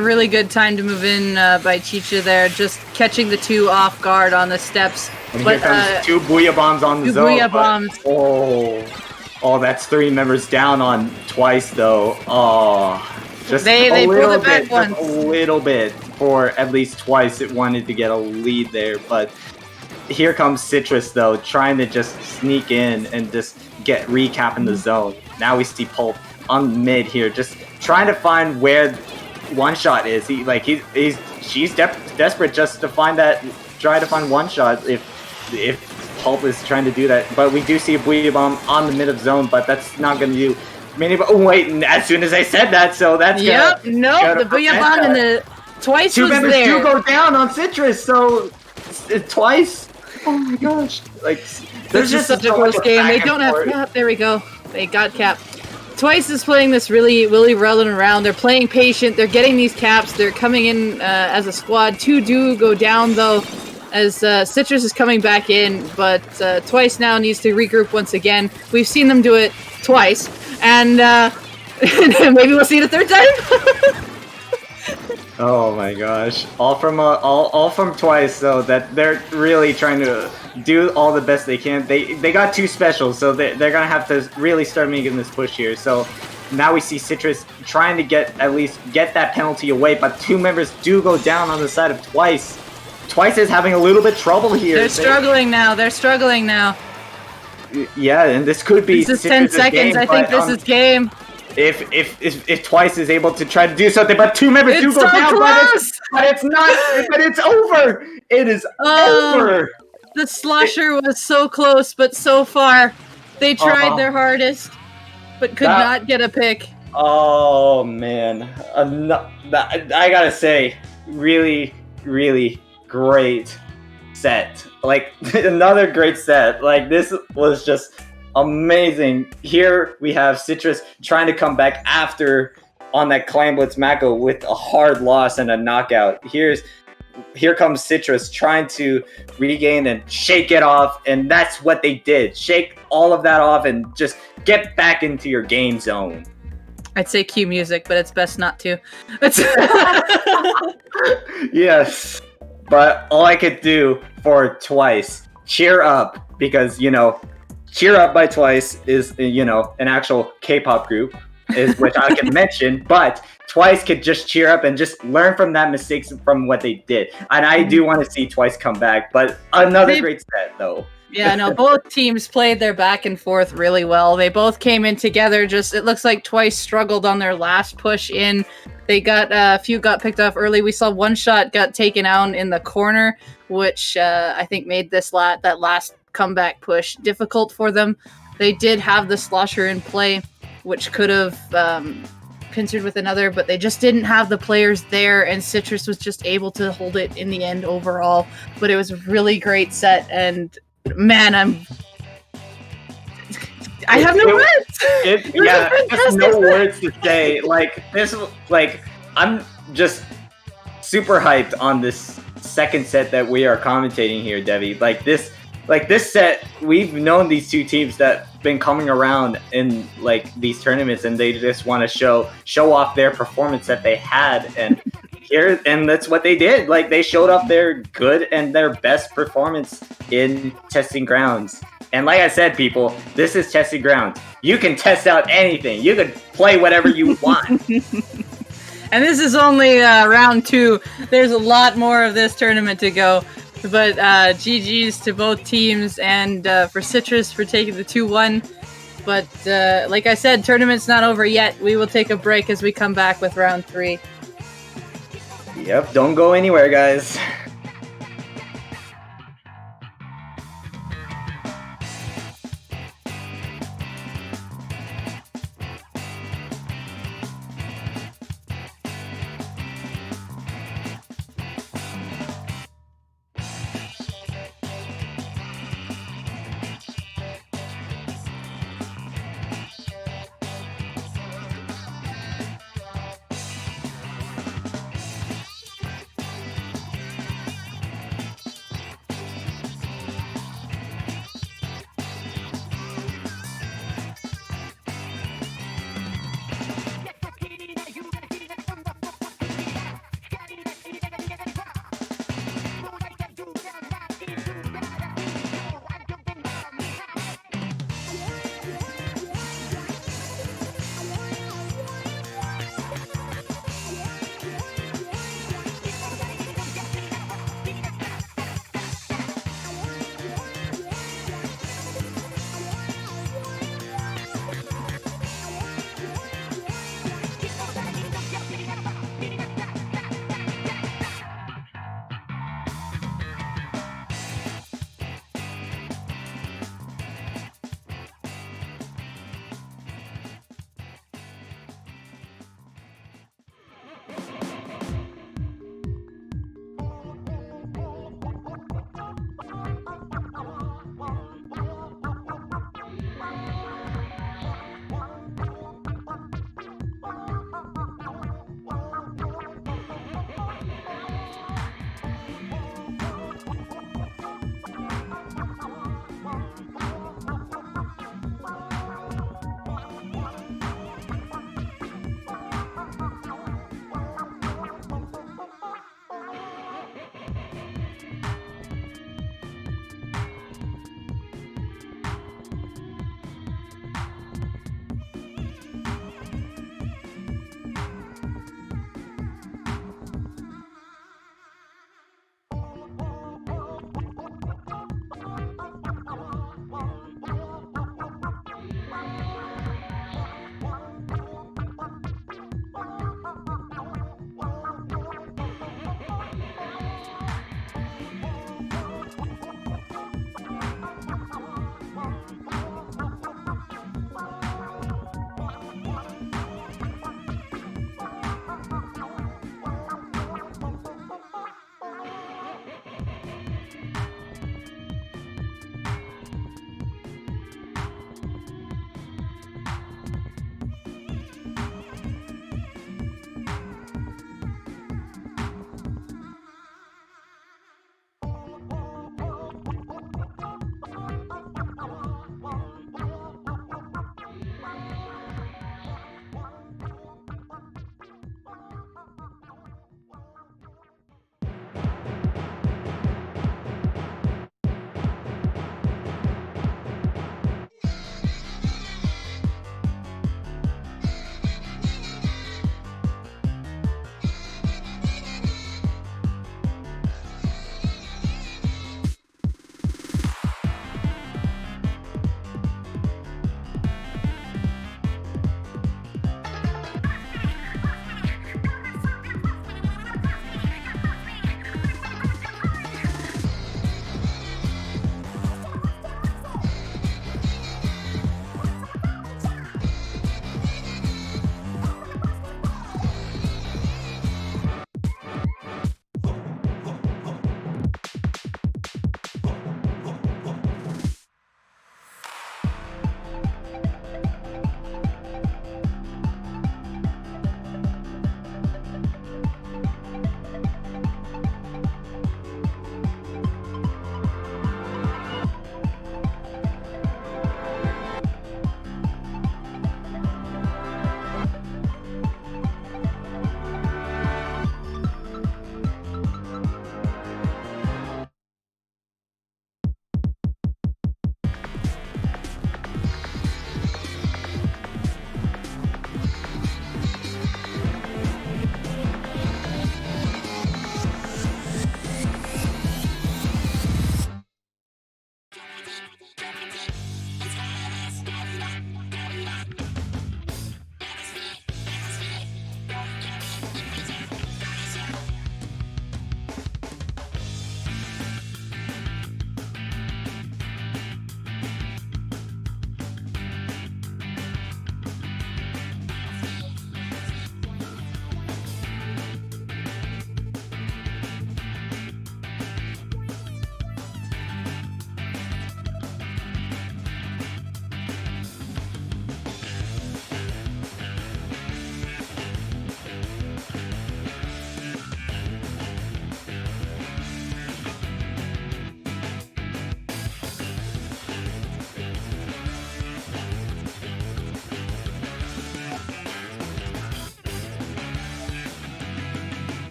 really good time to move in by Chicha there, just catching the two off guard on the steps. And here comes two Booyah Bombs on the zone. Booyah Bombs. Oh, that's three members down on Twice, though. Oh, just they a pulled little it back bit, once. just a little bit for at least Twice. It wanted to get a lead there, but here comes Citrus, though, trying to just sneak in and just get recapping the zone. Now we see Pulp on mid here, just trying to find where One Shot is. She's desperate just to find that, try to find One Shot if Pulp is trying to do that. But we do see a Booyah Bomb on the mid of zone, but that's not going to do many. Oh wait, and as soon as I said that, so that's the Booyah Bomb and the Twice two was members there. do go down on Citrus, so Twice. Oh my gosh! Like, there's just such a close game. They don't have cap. There we go. They got cap. Twice is playing this really rolling around. They're playing patient. They're getting these caps. They're coming in as a squad. Two do go down though, as Citrus is coming back in. But Twice now needs to regroup once again. We've seen them do it twice, and maybe we'll see it a third time. Oh my gosh! All from Twice, so that they're really trying to do all the best they can. They got two specials, so they're gonna have to really start making this push here. So now we see Citrus trying to at least get that penalty away, but two members do go down on the side of Twice. Twice is having a little bit trouble here. They're struggling now. Yeah, and this could be. This is 10 seconds. I think this is game. If Twice is able to try to do something, but two members do go down, but it's not. But it's over. It is over. The slosher was so close, but so far, they tried their hardest, but could not get a pick. Oh man, I gotta say, really, really great set. Like another great set. Like this was just amazing. Here we have Citrus trying to come back after on that Clan Blitz Mako with a hard loss and a knockout. Here comes Citrus trying to regain and shake it off, and that's what they did. Shake all of that off and just get back into your game zone. I'd say cue music, but it's best not to. Yes, but all I could do for Twice, cheer up, because Cheer Up by Twice is, an actual K-pop group, is which I can mention, but Twice could just cheer up and just learn from that mistakes from what they did. And I do want to see Twice come back, but another great set, though. Yeah, no, both teams played their back and forth really well. They both came in together. It looks like Twice struggled on their last push in. They got a few got picked off early. We saw one shot got taken out in the corner, which I think made that last comeback push difficult for them. They did have the slosher in play, which could have pincered with another, but they just didn't have the players there, and Citrus was just able to hold it in the end overall. But it was a really great set, and man, I have no words. Yeah, there's no words to say. I'm just super hyped on this second set that we are commentating here, Debbie. This set, we've known these two teams that been coming around in these tournaments, and they just want to show off their performance that they had, and that's what they did. They showed off their good and their best performance in testing grounds. And like I said, people, this is testing grounds. You can test out anything. You can play whatever you want. And this is only round 2. There's a lot more of this tournament to go. But GG's to both teams, and for Citrus for taking the 2-1. But like I said, tournament's not over yet. We will take a break as we come back with round 3. Yep, don't go anywhere, guys.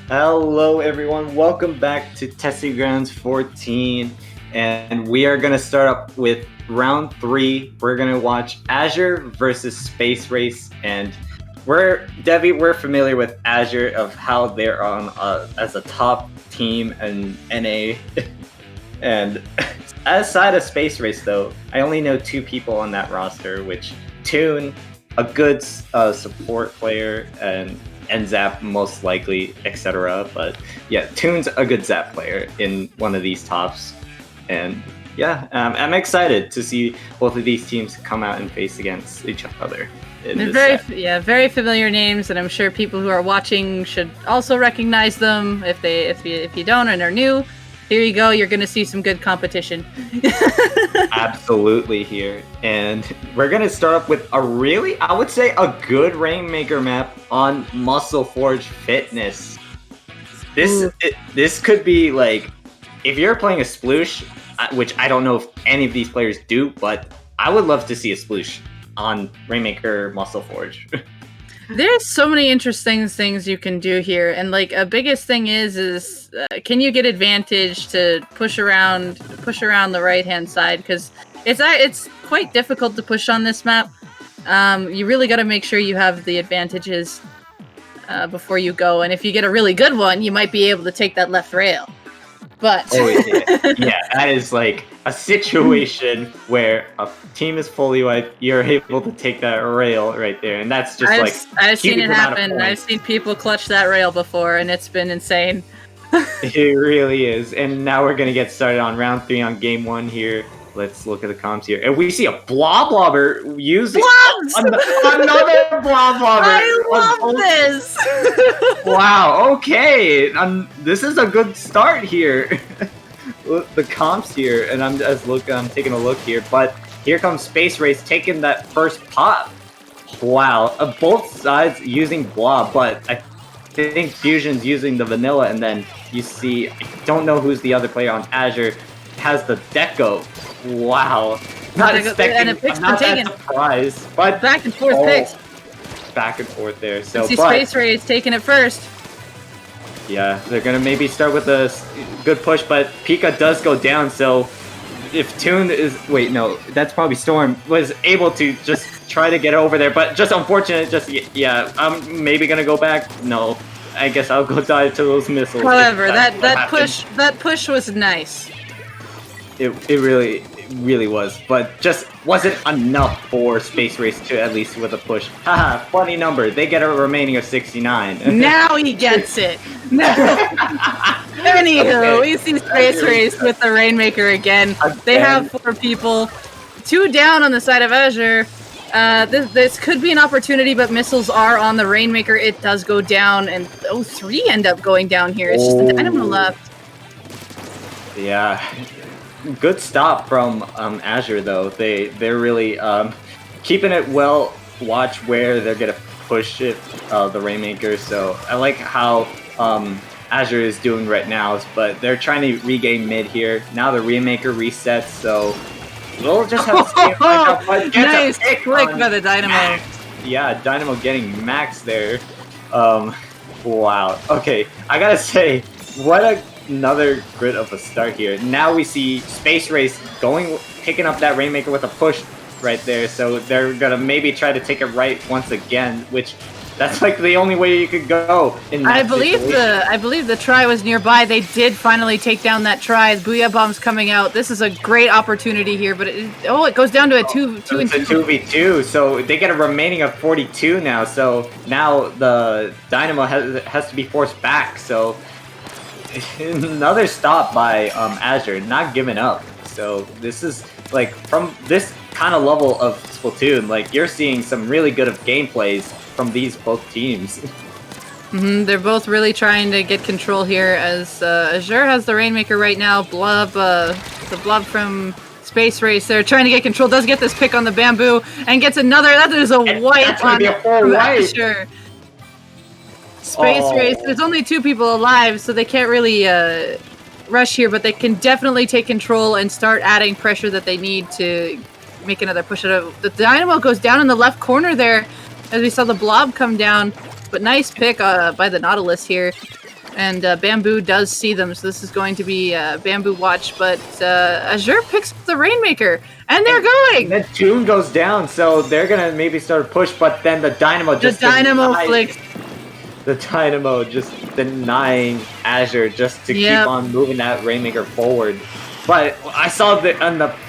Hello, everyone. Welcome back to Testing Grounds 14. And we are going to start up with round 3. We're going to watch Azure versus Space Race. And we're familiar with Azure of how they're on as a top team in NA. And aside of Space Race, though, I only know 2 people on that roster, which Toon, a good support player, and Zap most likely, etc. But yeah, Toon's a good Zap player in one of these tops, and yeah, I'm excited to see both of these teams come out and face against each other. Very familiar names, and I'm sure people who are watching should also recognize them. If you don't and are new, here you go. You're going to see some good competition. Absolutely here. And we're going to start up with I would say a good Rainmaker map on Muscle Forge Fitness. This could be like, if you're playing a sploosh, which I don't know if any of these players do, but I would love to see a sploosh on Rainmaker Muscle Forge. There's so many interesting things you can do here, and like a biggest thing is can you get advantage to push around the right hand side, because it's quite difficult to push on this map. You really got to make sure you have the advantages before you go, and if you get a really good one, you might be able to take that left rail. But yeah, that is like a situation where a team is fully wiped, you're able to take that rail right there, and that's just I've seen it happen. I've seen people clutch that rail before, and it's been insane. It really is. And now we're gonna get started on round 3 on game 1 here. Let's look at the comps here, and we see a blobber using another blobber. I love this. Wow. Okay, this is a good start here. The comps here, and I'm taking a look here, but here comes Space Race taking that first pop. Wow, both sides using blob, but I think Fusion's using the vanilla, and then you see, I don't know who's the other player on Azure, has the deco. Wow, not expecting, I'm not that surprised, but back and forth picks. Back and forth there. So, Space Race taking it first. Yeah, they're gonna maybe start with a good push, but Pika does go down, so if Toon that's probably Storm, was able to just try to get over there, but just unfortunate, I'm maybe gonna go back. No, I guess I'll go dive to those missiles. However, that push was nice. It really was, but just wasn't enough for Space Race to at least with a push. Haha, funny number. They get a remaining of 69. Now he gets it. Anywho, we see Space Race with the Rainmaker again. They have 4 people. 2 down on the side of Azure. This could be an opportunity, but missiles are on the Rainmaker. It does go down, and 3 end up going down here. It's just the Dynamo left. Yeah. Good stop from Azure, though. They're really keeping it well. Watch where they're gonna push it, the Rainmaker. So I like how Azure is doing right now, but they're trying to regain mid here. Now the Rainmaker resets, so we'll just have to see. Nice click by the Dynamo. Max. Yeah, Dynamo getting max there. Wow. Okay, I gotta say, another grid of a start here. Now we see Space Race picking up that Rainmaker with a push right there, so they're gonna maybe try to take it right once again, which that's like the only way you could go in that situation. I believe the try was nearby. They did finally take down that try. Booyah Bomb's coming out. This is a great opportunity here, but it goes down to a 2v2. It's a 2v2, so they get a remaining of 42 now, so now the Dynamo has to be forced back, so another stop by Azure, not giving up. So this is like, from this kind of level of Splatoon, like you're seeing some really good gameplays from these both teams. They're both really trying to get control here, as Azure has the Rainmaker right now. The blob from Space Race, they're trying to get control, does get this pick on the bamboo, and gets another, that is a white on Azure. Space Race, there's only 2 people alive, so they can't really rush here, but they can definitely take control and start adding pressure that they need to make another push. The Dynamo goes down in the left corner there, as we saw the blob come down, but nice pick by the Nautilus here. And Bamboo does see them, so this is going to be Bamboo watch. But Azure picks up the Rainmaker, and they're going! And then Toon goes down, so they're going to maybe start a push, but then the Dynamo just flicks. The Dynamo just denying Azure just to keep on moving that Rainmaker forward. But I saw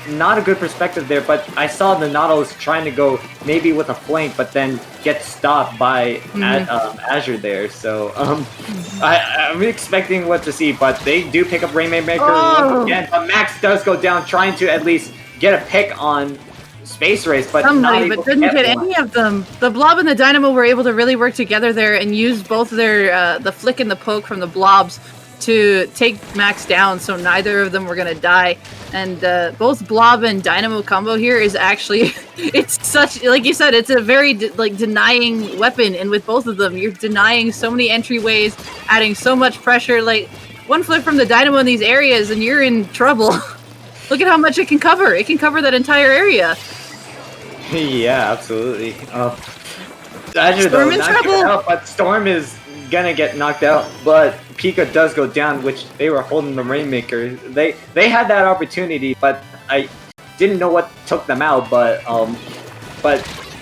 not a good perspective there, but I saw the Nautilus trying to go maybe with a flank, but then get stopped by Azure there. So I'm expecting what to see, but they do pick up Rainmaker once again. But Max does go down, trying to at least get a pick on Space Race, but didn't get any of them. The Blob and the Dynamo were able to really work together there and use both their the flick and the poke from the Blobs to take Max down, so neither of them were gonna die. And both Blob and Dynamo combo here is actually, it's such, like you said, it's a very denying weapon, and with both of them, you're denying so many entryways, adding so much pressure. Like, one flick from the Dynamo in these areas and you're in trouble. Look at how much it can cover. It can cover that entire area. Yeah, absolutely. Azure, Storm in trouble. But Storm is gonna get knocked out, but Pika does go down, which they were holding the Rainmaker. They had that opportunity, but I didn't know what took them out. But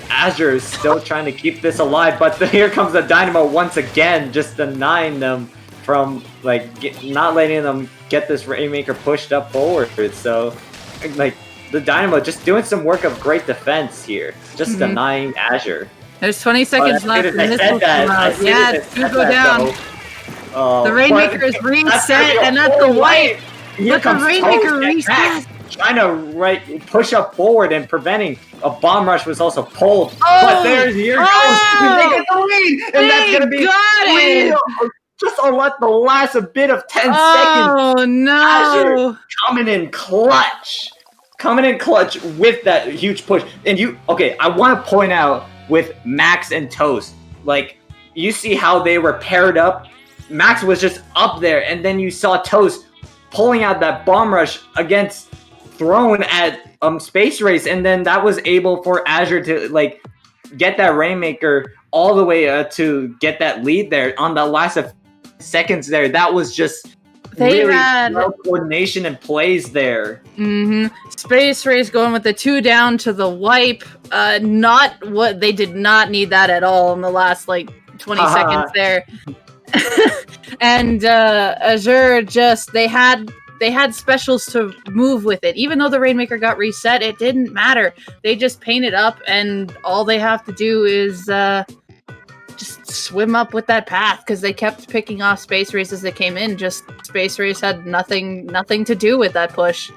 Azure is still trying to keep this alive. But here comes the Dynamo once again, just denying them from not letting them get this Rainmaker pushed up forward. So the Dynamo just doing some work of great defense here, just denying Azure. There's 20 seconds left, and this will come out. Yeah, it's gonna go down. The Rainmaker is reset, and that's the white. But the Rainmaker reset. Trying to push up forward and preventing a bomb rush was also pulled. But here goes. They get the lead, and that's gonna be just on the last bit of 10 seconds. Oh no! Azure coming in clutch with that huge push. And I want to point out with Max and Toast, you see how they were paired up. Max was just up there, and then you saw Toast pulling out that bomb rush against Throne at Space Race, and then that was able for Azure to get that Rainmaker all the way to get that lead there on the last of seconds there. That was just really well coordination and plays there. Space Race going with the 2 down to the wipe. They did not need that at all in the last 20 seconds there. And Azure they had specials to move with it. Even though the Rainmaker got reset, it didn't matter. They just painted up, and all they have to do is just swim up with that path, because they kept picking off Space Race as they came in. Just Space Race had nothing to do with that push.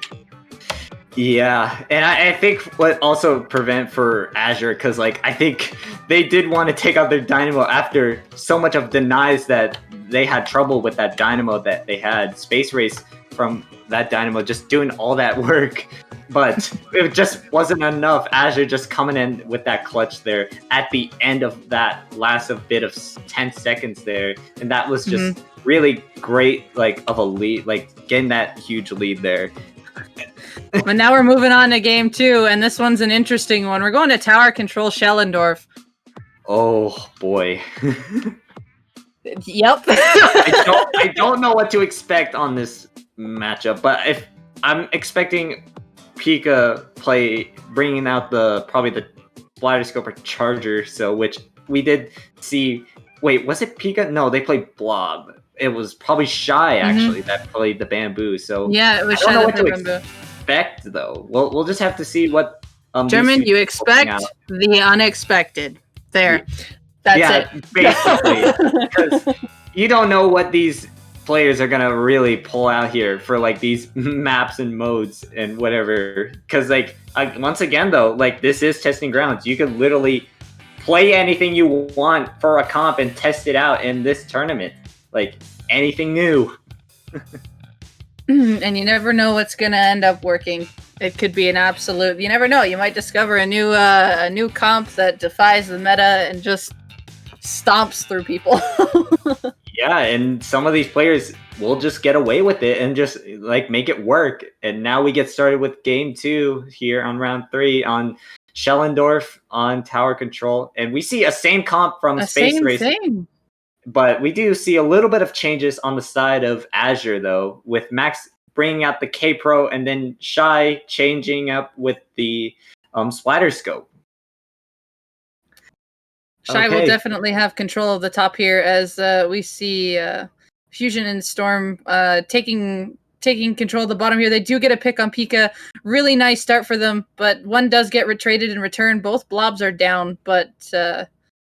Yeah, and I think what also prevent for Azure, because I think they did want to take out their Dynamo after so much of denies that they had trouble with that Dynamo that they had. Space Race from that Dynamo just doing all that work, but it just wasn't enough. Azure just coming in with that clutch there at the end of that last bit of 10 seconds there, and that was just really great, of a lead, getting that huge lead there. But now we're moving on to game 2, and this one's an interesting one. We're going to tower control Schellendorf. Oh boy. Yep. I don't know what to expect on this matchup, but if I'm expecting Pika bringing out probably the Kaleidoscope or Charger, so which we did see. Wait, was it Pika? No, they played Blob. It was probably Shy actually that played the Bamboo. So yeah, it was Shy. I don't know what to expect though. We'll just have to see what. German, you expect the unexpected. There, that's it. Basically, because you don't know what these players are gonna really pull out here for these maps and modes and whatever. Because once again though, this is testing grounds. You could literally play anything you want for a comp and test it out in this tournament. Anything new. And you never know what's gonna end up working. It could be an absolute. You never know. You might discover a new comp that defies the meta and just stomps through people. Yeah, and some of these players will just get away with it and just make it work. And now we get started with game 2 here on round 3 on Schellendorf on tower control, and we see a same comp from Space Race. But we do see a little bit of changes on the side of Azure, though, with Max bringing out the K Pro and then Shy changing up with the splatter scope. Shy will definitely have control of the top here as we see Fusion and Storm taking control of the bottom here. They do get a pick on Pika. Really nice start for them, but one does get traded in return. Both blobs are down, but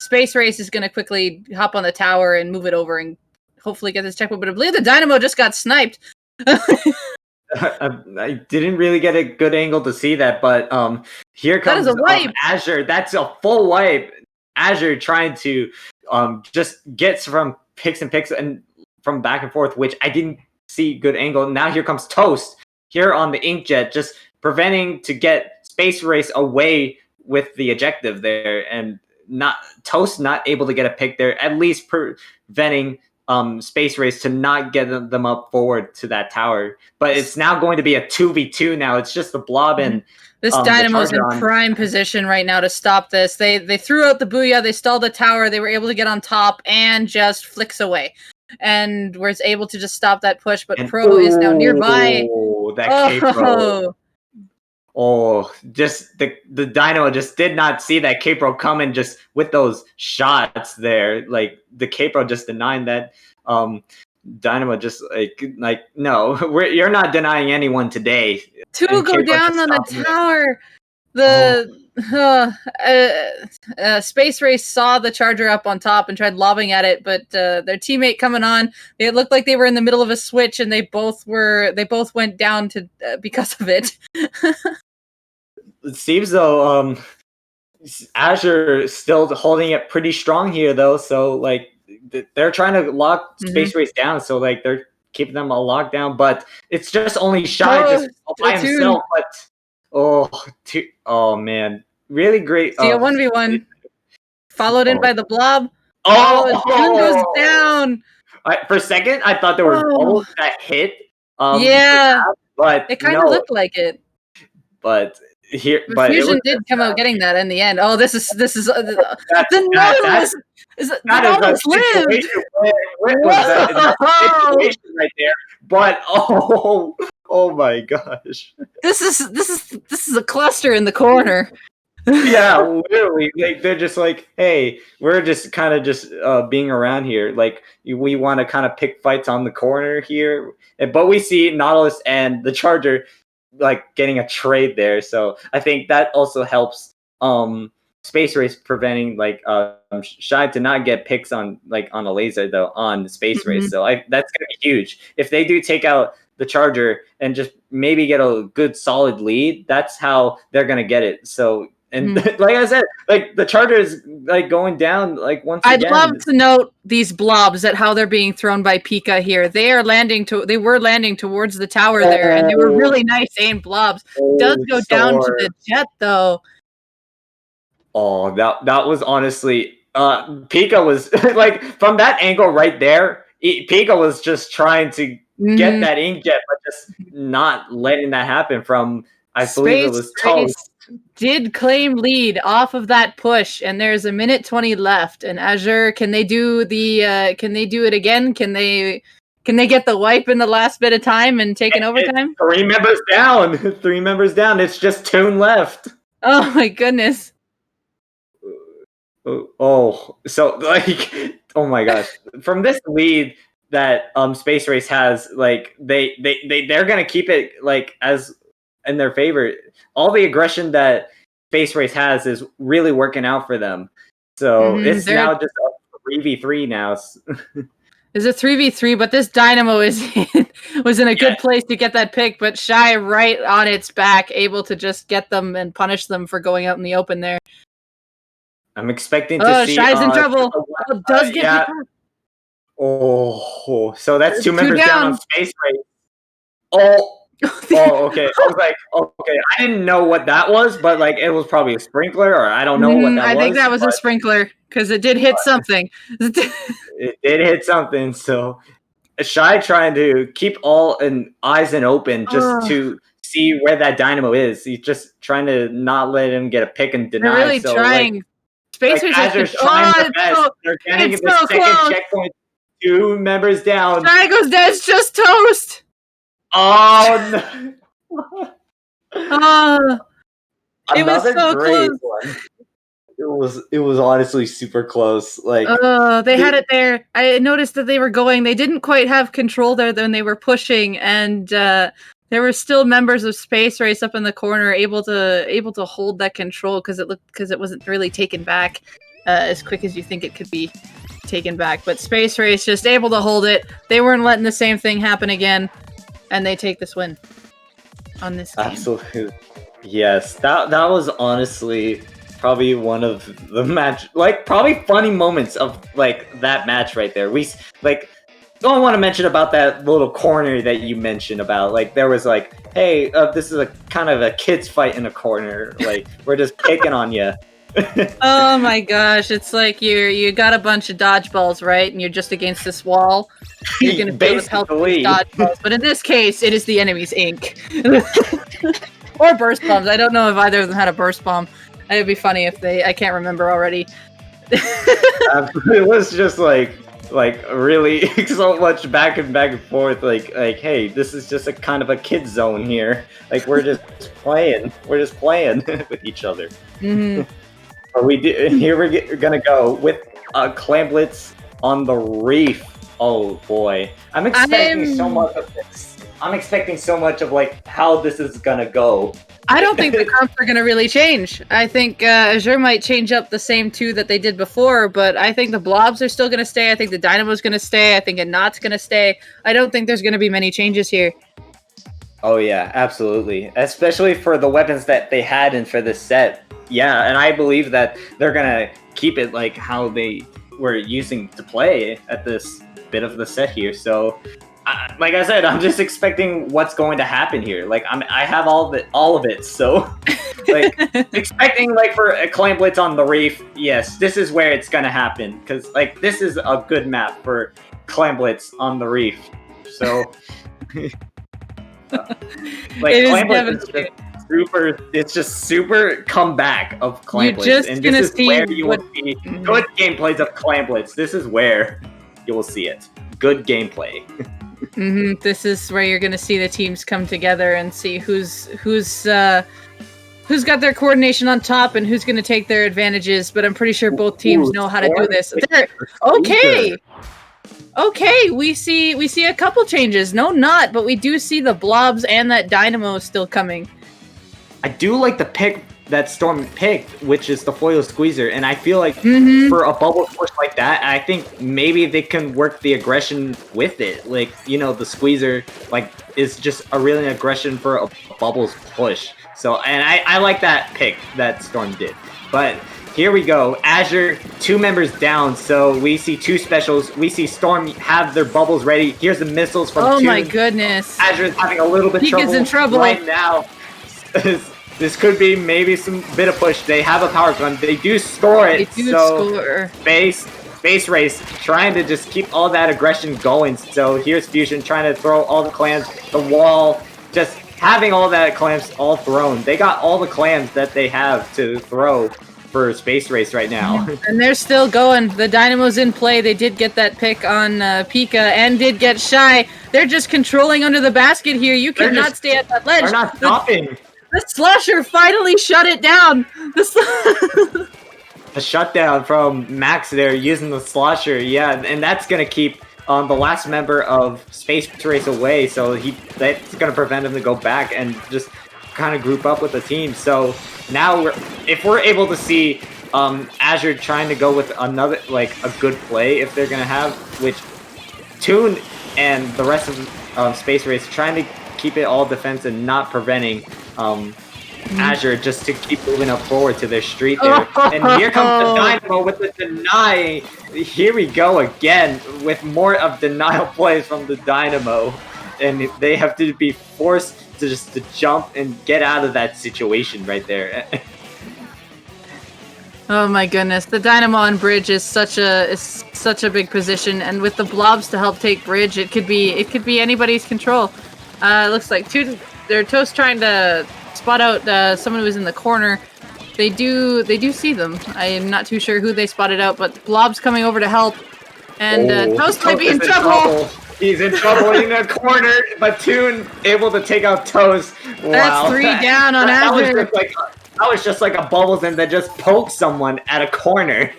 Space Race is going to quickly hop on the tower and move it over and hopefully get this checkpoint. But I believe the Dynamo just got sniped. I didn't really get a good angle to see that, but here comes that is a wipe. Azure. That's a full wipe. Azure trying to just get from picks and from back and forth, which I didn't see good angle. Now here comes Toast here on the Inkjet, just preventing to get Space Race away with the objective there, and Toast not able to get a pick there, at least preventing Space Race to not get them up forward to that tower. But it's now going to be a 2v2 now. It's just the blob and this Dynamo's in prime position right now to stop this. They threw out the Booyah, they stalled the tower, they were able to get on top and just flicks away. And was able to just stop that push, but Pro is now nearby. Oh, that K-Pro. Oh, just the Dynamo just did not see that K-Pro coming just with those shots there. Like the K-Pro just denying that. Dynamo just like no, you're not denying anyone today. Two go down on the tower. The Space Race saw the charger up on top and tried lobbing at it, but their teammate coming on, it looked like they were in the middle of a switch, and they both went down to because of it. It seems though Azure still holding it pretty strong here though, so like they're trying to lock Space Race down, so like they're keeping them all locked down, but it's just only Shy just by himself. But oh man, really great. See a 1v1 followed in by the blob. June goes down. For a second, I thought there were bubbles that hit. Yeah, but it kind of looked like it. But Fusion did come out getting that in the end. Oh, this is the Nautilus. The Nautilus lived. Situation right there. But oh my gosh, this is a cluster in the corner. Yeah, literally. Like they're just like, hey, we're just kind of just being around here. Like we want to kind of pick fights on the corner here, but we see Nautilus and the Charger like getting a trade there. So I think that also helps Space Race preventing like Shy to not get picks on like on a laser though on the Space Race. So that's gonna be huge if they do take out the Charger and just maybe get a good solid lead. That's how they're gonna get it. So. And like I said, like the Charger is like going down like once again. I'd love to note these blobs at how they're being thrown by Pika here. They were landing towards the tower there, and they were really nice aimed blobs. Does go down to the jet though. Oh, that was honestly Pika was like from that angle right there. Pika was just trying to get that inkjet, but just not letting that happen from believe it was Toast. Did claim lead off of that push, and there's a minute 20 left. And Azure, can they do it again? Can they get the wipe in the last bit of time and take an overtime? 3 members down. 3 members down. It's just Toon left. Oh my goodness. Oh, so like, oh my gosh. From this lead that Space Race has, like they're gonna keep it like as in their favor. All the aggression that Space Race has is really working out for them. So it's now just a 3v3 now. It's a 3v3, but this Dynamo was in a good place to get that pick, but Shy right on its back, able to just get them and punish them for going out in the open there. I'm expecting to see... Shy's in trouble. Does get so that's 2 members down on Space Race. Okay. I was like, okay, I didn't know what that was, but like it was probably a sprinkler, or I don't know what that was. I think that was a sprinkler because it did hit something. It did hit something. So Shy trying to keep all eyes and open just to see where that Dynamo is. He's just trying to not let him get a pick and deny. They're really trying. Space Race has Azure's control. trying Oh, their best. They're getting it's the so second close. checkpoint. 2 members down. Triangle's Dead's just toast. Oh no! It was Another so great close. one. It was honestly super close. Like They had it there. I noticed that they were going. They didn't quite have control there when they were pushing, and there were still members of Space Race up in the corner able to hold that control because it wasn't really taken back as quick as you think it could be taken back. But Space Race just able to hold it. They weren't letting the same thing happen again, and they take this win on this game. absolutely, yes. That was honestly probably one of the probably funny moments of like that match right there. We don't want to mention about that little corner that you mentioned about. Like there was like, hey, this is a kind of a kids fight in a corner. Like we're just picking on you. Oh my gosh, it's like you got a bunch of dodgeballs, right? And you're just against this wall. You're gonna deal with health dodgeballs. But in this case, it is the enemy's ink. Or burst bombs. I don't know if either of them had a burst bomb. It'd be funny if I can't remember already. It was just like really so much back and forth. Like, hey, this is just a kind of a kid zone here. Like we're just playing. We're just playing with each other. Mm-hmm. Here we're gonna go with Clamblitz on the reef. Oh boy, I'm expecting so much of this. I'm expecting so much of like how this is gonna go. I don't think the comps are gonna really change. I think Azure might change up the same two that they did before, but I think the blobs are still gonna stay. I think the Dynamo's gonna stay. I think a Knot's gonna stay. I don't think there's gonna be many changes here. Oh yeah, absolutely. Especially for the weapons that they had and for this set. Yeah, and I believe that they're gonna keep it like how they were using to play at this bit of the set here. So, like I said, I'm just expecting what's going to happen here. Like I have all of it. So, like expecting like for a Clamblitz on the reef. Yes, this is where it's gonna happen because like this is a good map for Clamblitz on the reef. So. Like Clamblitz is just super. It's just super comeback of Clamblitz, and this is where you will see good gameplays of Clamblitz. This is where you will see it. Good gameplay. This is where you're going to see the teams come together and see who's got their coordination on top and who's going to take their advantages. But I'm pretty sure both teams know how to do this. Okay, we see a couple changes. No, not, but we do see the blobs and that Dynamo still coming. I do like the pick that Storm picked, which is the foil squeezer, and I feel like for a bubble push like that, I think maybe they can work the aggression with it. Like, you know, the squeezer like is just a really aggression for a bubbles push. So, and I like that pick that Storm did. But here we go. Azure, 2 members down, so we see 2 specials. We see Storm have their bubbles ready. Here's the missiles from Oh Toon. My goodness. Azure's having a little bit He is in trouble right now. This could be maybe some bit of push. They have a power gun. They do score it. They do score. Space Race trying to just keep all that aggression going. So here's Fusion trying to throw all the clams, the wall, just having all that clams all thrown. They got all the clams that they have to throw for Space Race right now. And they're still going. The Dynamo's in play. They did get that pick on Pika and did get Shy. They're just controlling under the basket here. You cannot stay at that ledge. They're not stopping. The slasher finally shut it down. A shutdown from Max there using the slosher. Yeah, and that's going to keep the last member of Space Race away. So that's going to prevent him to go back and just kind of group up with the team. So now if we're able to see Azure trying to go with another, like a good play if they're going to have, which Toon and the rest of Space Race trying to keep it all defense and not preventing Azure just to keep moving up forward to their street there. And here comes the Dynamo with the deny. Here we go again with more of denial plays from the Dynamo. And they have to be forced to jump and get out of that situation right there. Oh my goodness, the Dynamo on bridge is such a big position, and with the blobs to help take bridge, it could be anybody's control. It looks like they're Toast trying to spot out someone who was in the corner. they do see them. I am not too sure who they spotted out, but Blob's coming over to help, and Toast might be in trouble. He's in trouble in a corner, but Toon able to take out Toast. Wow. That's 3 down on Azure. That was just like a bubbles and then just poke someone at a corner.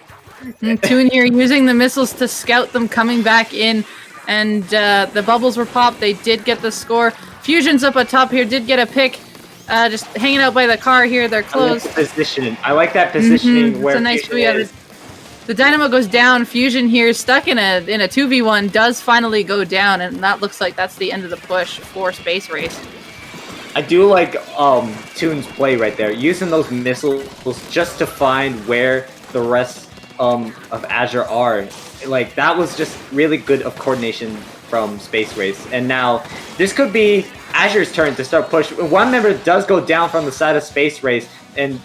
And Toon here using the missiles to scout them coming back in, and the bubbles were popped. They did get the score. Fusion's up atop here, did get a pick. Just hanging out by the car here. They're close. I like that positioning where it's a nice is. The Dynamo goes down. Fusion here, stuck in a 2v1, does finally go down, and that looks like that's the end of the push for Space Race. I do like Toon's play right there, using those missiles just to find where the rest of Azure are. Like, that was just really good of coordination from Space Race. And now this could be Azure's turn to start push. One member does go down from the side of Space Race, and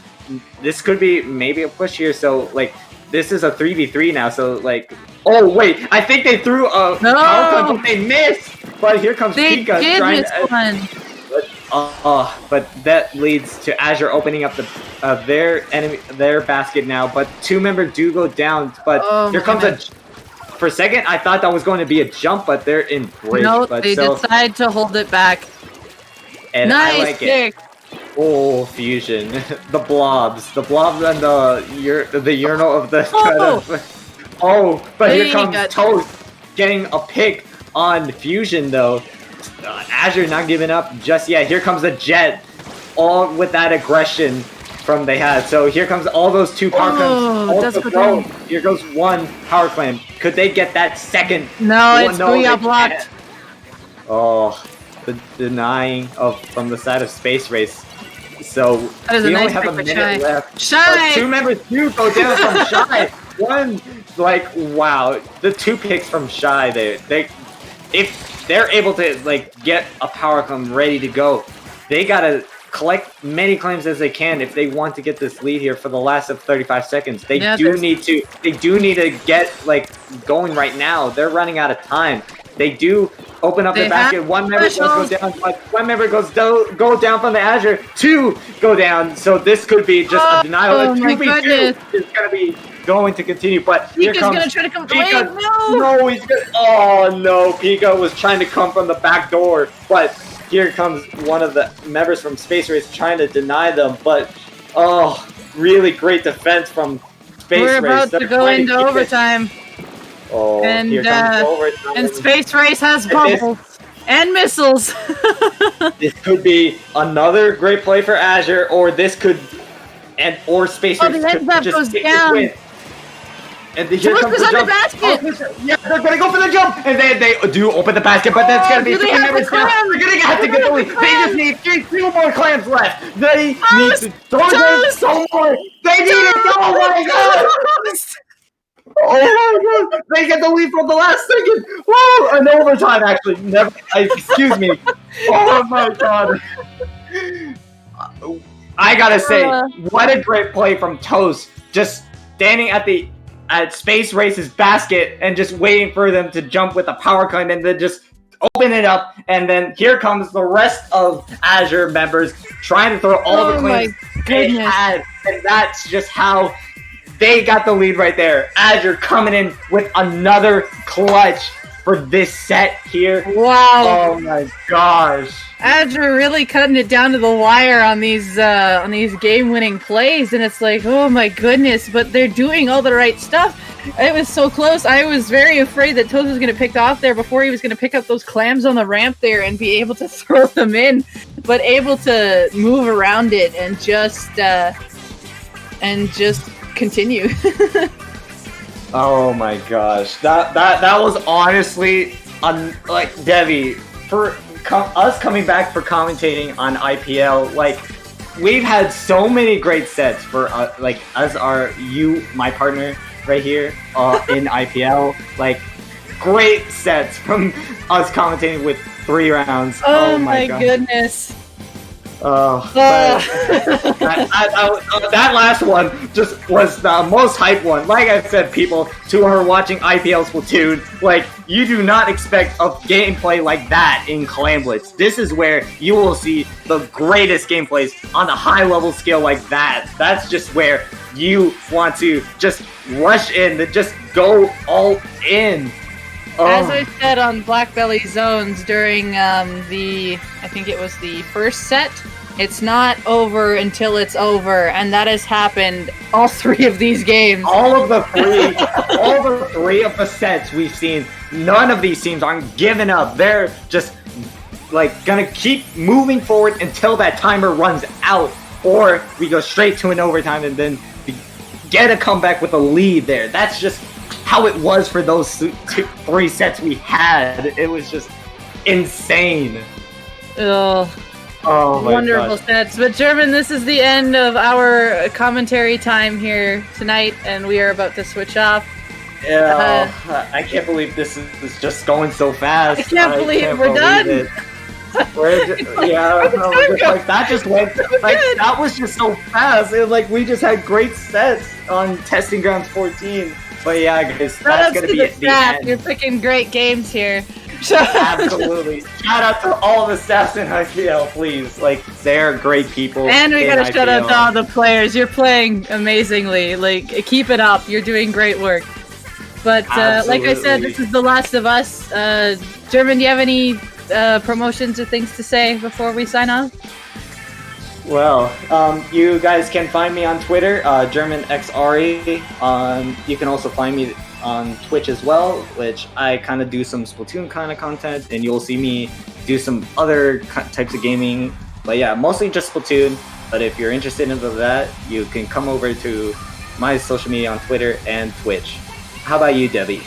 this could be maybe a push here. So like, this is a 3v3 now. So like, oh wait, I think they threw a power cut, but they missed. But here comes Pika trying to. But that leads to Azure opening up their basket now. But 2 members do go down. But here comes for a second, I thought that was going to be a jump, but they're in break. No, they decide to hold it back. And nice I like pick. Oh, Fusion. the blobs and the urinal of the but here comes Toast getting a pick on Fusion though. Azure not giving up just yet. Here comes the Jet, all with that aggression from they had. So here comes all those 2 power claims. Here goes 1 power claim. Could they get that second? No, it's Booyah blocked. Oh, the denying from the side of Space Race. So we only have a minute left. Shy! 2 members do go down from Shy. One, like, wow, the 2 picks from Shy there. If they're able to like get a power claim ready to go, they gotta collect many claims as they can if they want to get this lead here for the last of 35 seconds. They do need to get like going right now. They're running out of time. They do open up the basket. 1 member does go down, but 1 member go down from the Azure. 2 go down. So this could be just a denial. Oh my goodness! Is gonna be going to continue, but here comes gonna try to come. Wait, no, he's gonna. Oh no, Pika was trying to come from the back door, but here comes one of the members from Space Race trying to deny them. But really great defense from Space Race. We're about to go into overtime. Oh, and here comes overtime. And Space Race has bubbles and missiles. This could be another great play for Azure, or this could, or Space Race could just take this win. And here comes the jump. Basket. Yeah, they're gonna go for the jump, and they do open the basket, but that's gonna be 3 members down. They're gonna have to get the lead. They just need 3 more clams left. They need to so more. They need it. Oh my god! Oh my god! They get the lead from the last second. Whoa! An overtime, actually. Never. Excuse me. Oh my god! I gotta say, what a great play from Toast. Just standing at Space Race's basket and just waiting for them to jump with a power claim and then just open it up. And then here comes the rest of Azure members trying to throw all the claims they had. And that's just how they got the lead right there. Azure coming in with another clutch for this set here. Wow. Oh my gosh. Azure really cutting it down to the wire on these game-winning plays, and it's like, oh my goodness, but they're doing all the right stuff. It was so close. I was very afraid that Toast was going to pick off there before he was going to pick up those clams on the ramp there and be able to throw them in, but able to move around it and just continue. Oh my gosh, that was honestly like Devi for us coming back for commentating on IPL. Like, we've had so many great sets for like as my partner right here in IPL. Like, great sets from us commentating with 3 rounds. Oh my goodness. But that last one just was the most hype one. Like I said, people who are watching IPL Splatoon, like, you do not expect a gameplay like that in Clam Blitz. This is where you will see the greatest gameplays on a high-level scale like that. That's just where you want to just rush in, to just go all in. As I said on Black Belly Zones during I think it was the first set, it's not over until it's over, and that has happened all 3 of these games. All the 3 of the sets we've seen, none of these teams aren't giving up. They're just like gonna keep moving forward until that timer runs out, or we go straight to an overtime and then get a comeback with a lead there. That's just how it was for those 3 sets we had. It was just insane. Oh, my wonderful God. sets. But German, this is the end of our commentary time here tonight, and we are about to switch off. Yeah, I can't believe this is just going so fast. I can't believe we're done. It. We're just, like that just went like that was just so fast. It, like we just had great sets on Testing Grounds 14. But yeah, guys, that's gonna be the end. You're picking great games here. Absolutely. Shout out to all the staffs in IPL, please. Like, they're great people. And we gotta shout out IPL. to all the players. You're playing amazingly. Like, keep it up. You're doing great work. But like I said, this is The Last of Us. German, do you have any promotions or things to say before we sign off? Well, you guys can find me on Twitter, GermanXRE. You can also find me on Twitch as well, which I kind of do some Splatoon kind of content, and you'll see me do some other types of gaming. But yeah, mostly just Splatoon. But if you're interested in that, you can come over to my social media on Twitter and Twitch. How about you, Debbie?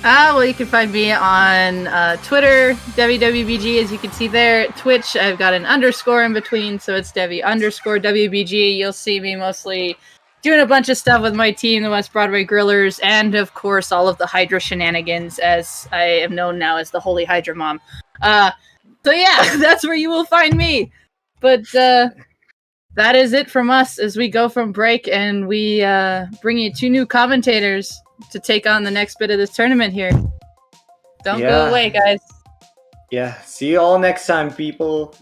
Well, you can find me on Twitter, DebbieWBG, as you can see there. Twitch, I've got an underscore in between, so it's Debbie_WBG. You'll see me mostly doing a bunch of stuff with my team, the West Broadway Grillers, and of course all of the Hydra shenanigans, as I am known now as the Holy Hydra Mom. So yeah, that's where you will find me. But that is it from us as we go from break, and we bring you 2 new commentators to take on the next bit of this tournament here. Don't go away, guys. Yeah, see you all next time, people.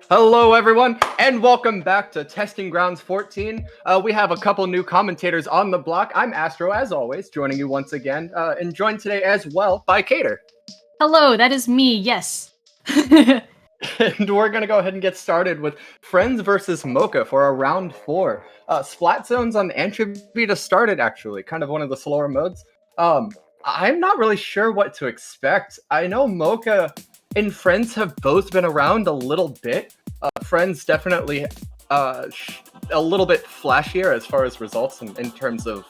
Hello everyone, and welcome back to Testing Grounds 14. We have a couple new commentators on the block. I'm Astro, as always, joining you once again, and joined today as well by Cater. Hello, that is me, yes. And we're going to go ahead and get started with Friends versus Mocha for a round 4. Splat zones on entry to start it, actually, kind of one of the slower modes. I'm not really sure what to expect. I know Mocha and Friends have both been around a little bit. Friends definitely a little bit flashier as far as results in terms of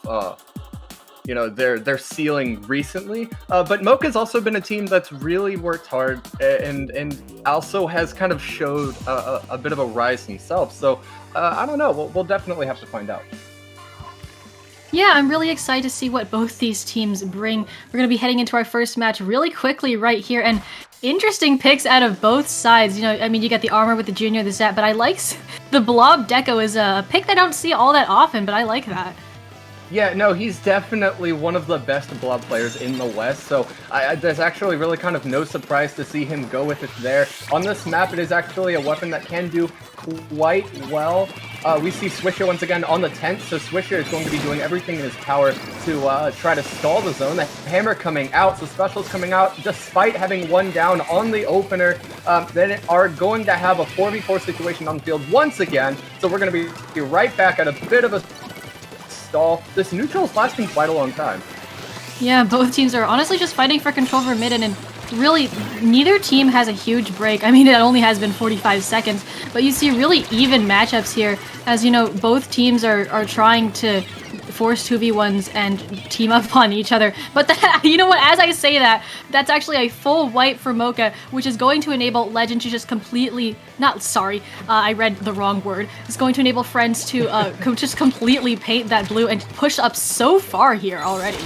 their ceiling recently. But Mocha's also been a team that's really worked hard and also has kind of showed a bit of a rise themselves. So I don't know. We'll definitely have to find out. Yeah, I'm really excited to see what both these teams bring. We're going to be heading into our first match really quickly right here, and interesting picks out of both sides. You know, I mean, you get the armor with the junior, the Zap, but I like the Blob Deco is a pick that I don't see all that often, but I like that. Yeah, no, he's definitely one of the best Blob players in the West, so there's actually really kind of no surprise to see him go with it there. On this map, it is actually a weapon that can do quite well. We see Swisher once again on the 10th, so Swisher is going to be doing everything in his power to try to stall the zone. The hammer coming out, so Special's coming out despite having one down on the opener. Then are going to have a 4v4 situation on the field once again, so we're going to be right back at a bit of a stall. This neutral is lasting quite a long time. Yeah, both teams are honestly just fighting for control for mid, and really, neither team has a huge break. I mean, it only has been 45 seconds, but you see really even matchups here, as you know, both teams are trying to force 2v1s and team up on each other. But you know what, as I say that, that's actually a full wipe for Mocha, which is going to enable Legend to just completely, I read the wrong word. It's going to enable Friends to just completely paint that blue and push up so far here already.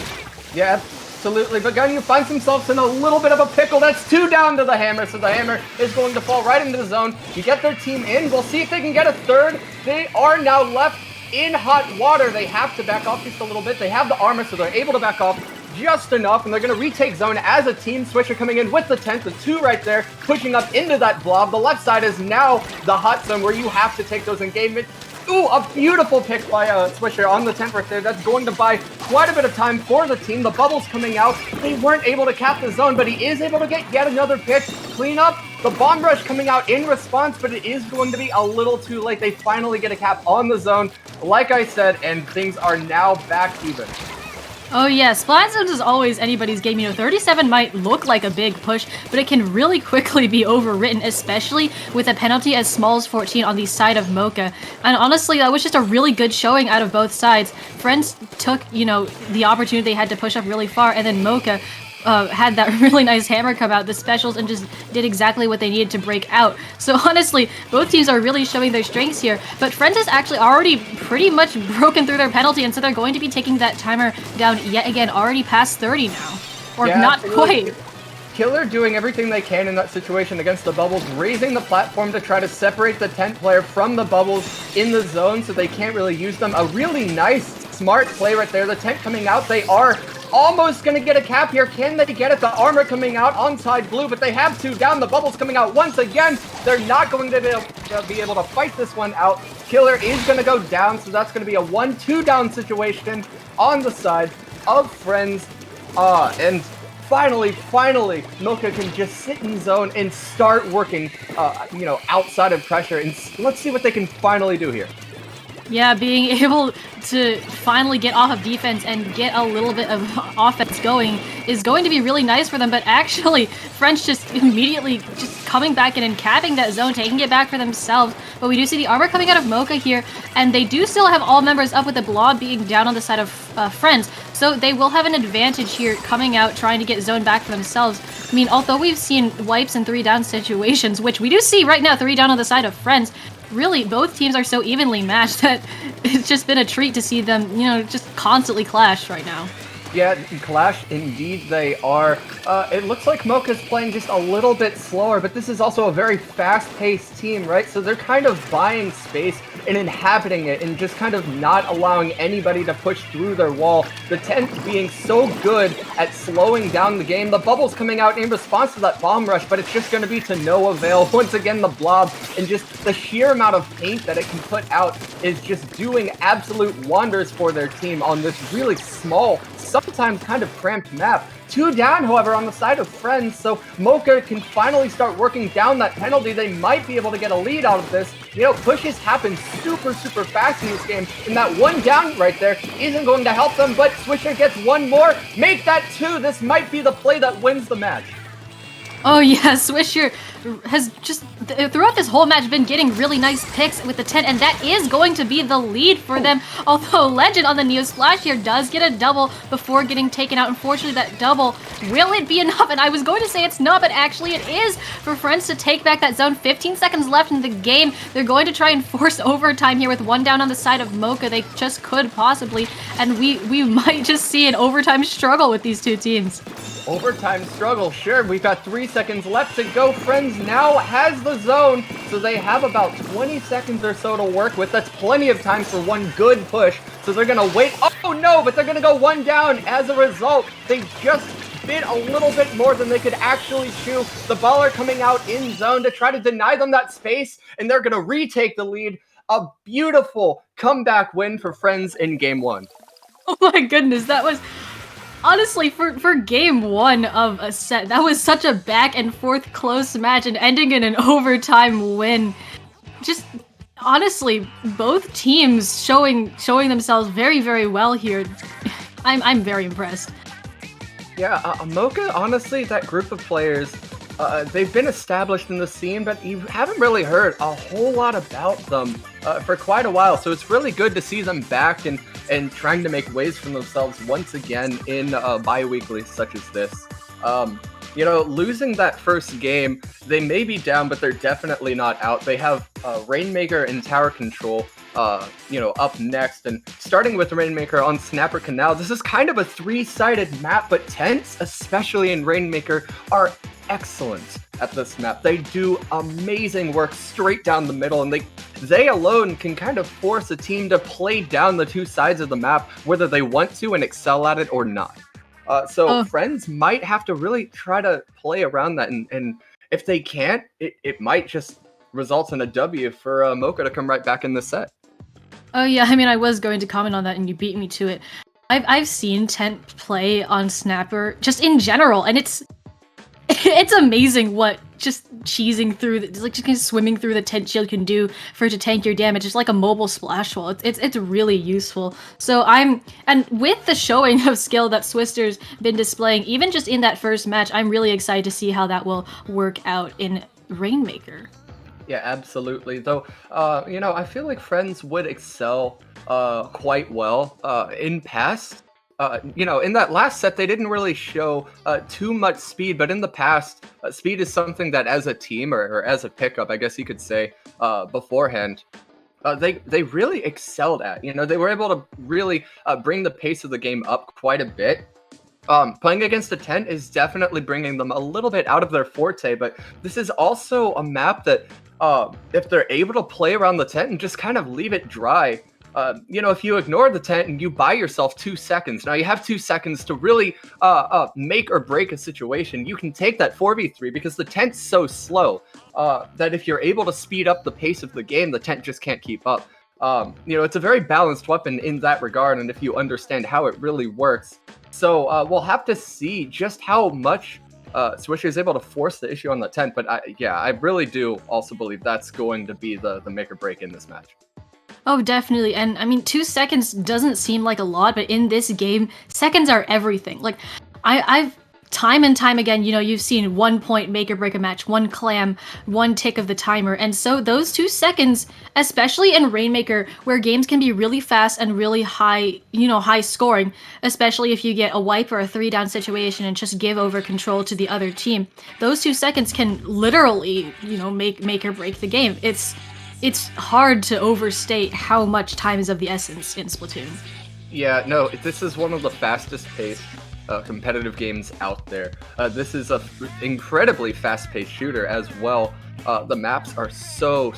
Yeah, absolutely. But Gunyu finds themselves in a little bit of a pickle. That's 2 down to the hammer, so the hammer is going to fall right into the zone. You get their team in. We'll see if they can get a third. They are now left in hot water. They have to back off just a little bit. They have the armor, so they're able to back off just enough, and they're going to retake zone as a team. Swisher coming in with the 10th, the 2 right there, pushing up into that blob. The left side is now the hot zone where you have to take those engagements. Ooh, a beautiful pick by Swisher on the 10th right there. That's going to buy quite a bit of time for the team. The bubbles coming out. They weren't able to cap the zone, but he is able to get yet another pick. Clean up. The bomb rush coming out in response, but it is going to be a little too late. They finally get a cap on the zone, like I said, and things are now back even. Oh yeah, Splat zones is always anybody's game. You know, 37 might look like a big push, but it can really quickly be overwritten, especially with a penalty as small as 14 on the side of Mocha. And honestly, that was just a really good showing out of both sides. Friends took, you know, the opportunity they had to push up really far, and then Mocha had that really nice hammer come out, the specials, and just did exactly what they needed to break out. So honestly, both teams are really showing their strengths here, but Friends has actually already pretty much broken through their penalty, and so they're going to be taking that timer down yet again, already past 30 now. Or yeah, not quite. Killer doing everything they can in that situation against the bubbles, raising the platform to try to separate the 10th player from the bubbles in the zone so they can't really use them. A really nice, smart play right there. The 10th coming out, they are almost going to get a cap here. Can they get it? The armor coming out on side blue, but they have 2 down. The bubbles coming out once again. They're not going to be able to fight this one out. Killer is going to go down, so that's going to be a 1-2 down situation on the side of Friends. And finally, Mocha can just sit in zone and start working, outside of pressure. And let's see what they can finally do here. Yeah, being able to finally get off of defense and get a little bit of offense going is going to be really nice for them, but actually, French just immediately just coming back in and capping that zone, taking it back for themselves. But we do see the armor coming out of Mocha here, and they do still have all members up with the blob being down on the side of Friends, so they will have an advantage here coming out, trying to get zone back for themselves. I mean, although we've seen wipes in 3 down situations, which we do see right now, 3 down on the side of Friends, really, both teams are so evenly matched that it's just been a treat to see them, just constantly clash right now. Yeah, Clash, indeed they are. It looks like Mocha's playing just a little bit slower, but this is also a very fast-paced team, right? So they're kind of buying space and inhabiting it and just kind of not allowing anybody to push through their wall. The tent being so good at slowing down the game. The bubble's coming out in response to that bomb rush, but it's just going to be to no avail. Once again, the blob and just the sheer amount of paint that it can put out is just doing absolute wonders for their team on this really small, sometimes kind of cramped map. 2 down, however, on the side of Friends, so Mocha can finally start working down that penalty. They might be able to get a lead out of this. You know, pushes happen super fast in this game, and that 1 down right there isn't going to help them, but Swisher gets 1 more. Make that 2. This might be the play that wins the match. Oh yeah, Swisher has just throughout this whole match been getting really nice picks with the 10, and that is going to be the lead for them. Although Legend on the Neo Splash here does get a double before getting taken out. Unfortunately, that double, will it be enough? And I was going to say it's not, but actually it is for Friends to take back that zone. 15 seconds left in the game. They're going to try and force overtime here with 1 down on the side of Mocha. They just could possibly, and we might just see an overtime struggle with these two teams. Overtime struggle, sure. We've got 3 seconds left to go. Friends now has the zone, so they have about 20 seconds or so to work with. That's plenty of time for 1 good push, so they're gonna wait. Oh no, but they're gonna go 1 down. As a result, they just bit a little bit more than they could actually chew. The baller coming out in zone to try to deny them that space, and they're gonna retake the lead. A beautiful comeback win for Friends in game 1. Oh my goodness, that was... Honestly, for game 1 of a set, that was such a back and forth close match and ending in an overtime win. Just honestly, both teams showing themselves very well here. I'm very impressed. Yeah, Mocha, honestly, that group of players, they've been established in the scene, but you haven't really heard a whole lot about them for quite a while. So it's really good to see them back and trying to make waves for themselves once again in bi-weekly such as this. You know, losing that first game, they may be down, but they're definitely not out. They have Rainmaker and Tower Control, you know, up next. And starting with Rainmaker on Snapper Canal, this is kind of a 3-sided map, but tents, especially in Rainmaker, are excellent at this map. They do amazing work straight down the middle, and they alone can kind of force a team to play down the 2 sides of the map, whether they want to and excel at it or not. So Friends might have to really try to play around that, and if they can't, it might just result in a W for Mocha to come right back in the set. Oh yeah, I mean, I was going to comment on that and you beat me to it. I've seen Tent play on Snapper just in general, and it's amazing what just cheesing through, like just kind of swimming through the tent shield can do for it to tank your damage. It's like a mobile splash wall. It's really useful. So and with the showing of skill that Swister's been displaying, even just in that first match, I'm really excited to see how that will work out in Rainmaker. Yeah, absolutely. Though, you know, I feel like Friends would excel quite well in past. You know, in that last set, they didn't really show too much speed, but in the past, speed is something that as a team or as a pickup, I guess you could say, beforehand, they really excelled at. You know, they were able to really bring the pace of the game up quite a bit. Playing against a tent is definitely bringing them a little bit out of their forte, but this is also a map that if they're able to play around the tent and just kind of leave it dry, you know, if you ignore the tent and you buy yourself 2 seconds, now you have 2 seconds to really make or break a situation. You can take that 4v3 because the tent's so slow that if you're able to speed up the pace of the game, the tent just can't keep up. You know, it's a very balanced weapon in that regard, and if you understand how it really works. So we'll have to see just how much Swisher is able to force the issue on the tent, but I really do also believe that's going to be the make or break in this match. Oh, definitely. And I mean, 2 seconds doesn't seem like a lot, but in this game, seconds are everything. Like, I've time and time again, you know, you've seen 1 point make or break a match, 1 clam, 1 tick of the timer. And so those 2 seconds, especially in Rainmaker, where games can be really fast and really high, you know, high scoring, especially if you get a wipe or a 3-down situation and just give over control to the other team, those 2 seconds can literally, you know, make or break the game. It's hard to overstate how much time is of the essence in Splatoon. Yeah, no, this is one of the fastest paced competitive games out there. This is a incredibly fast-paced shooter as well. The maps are so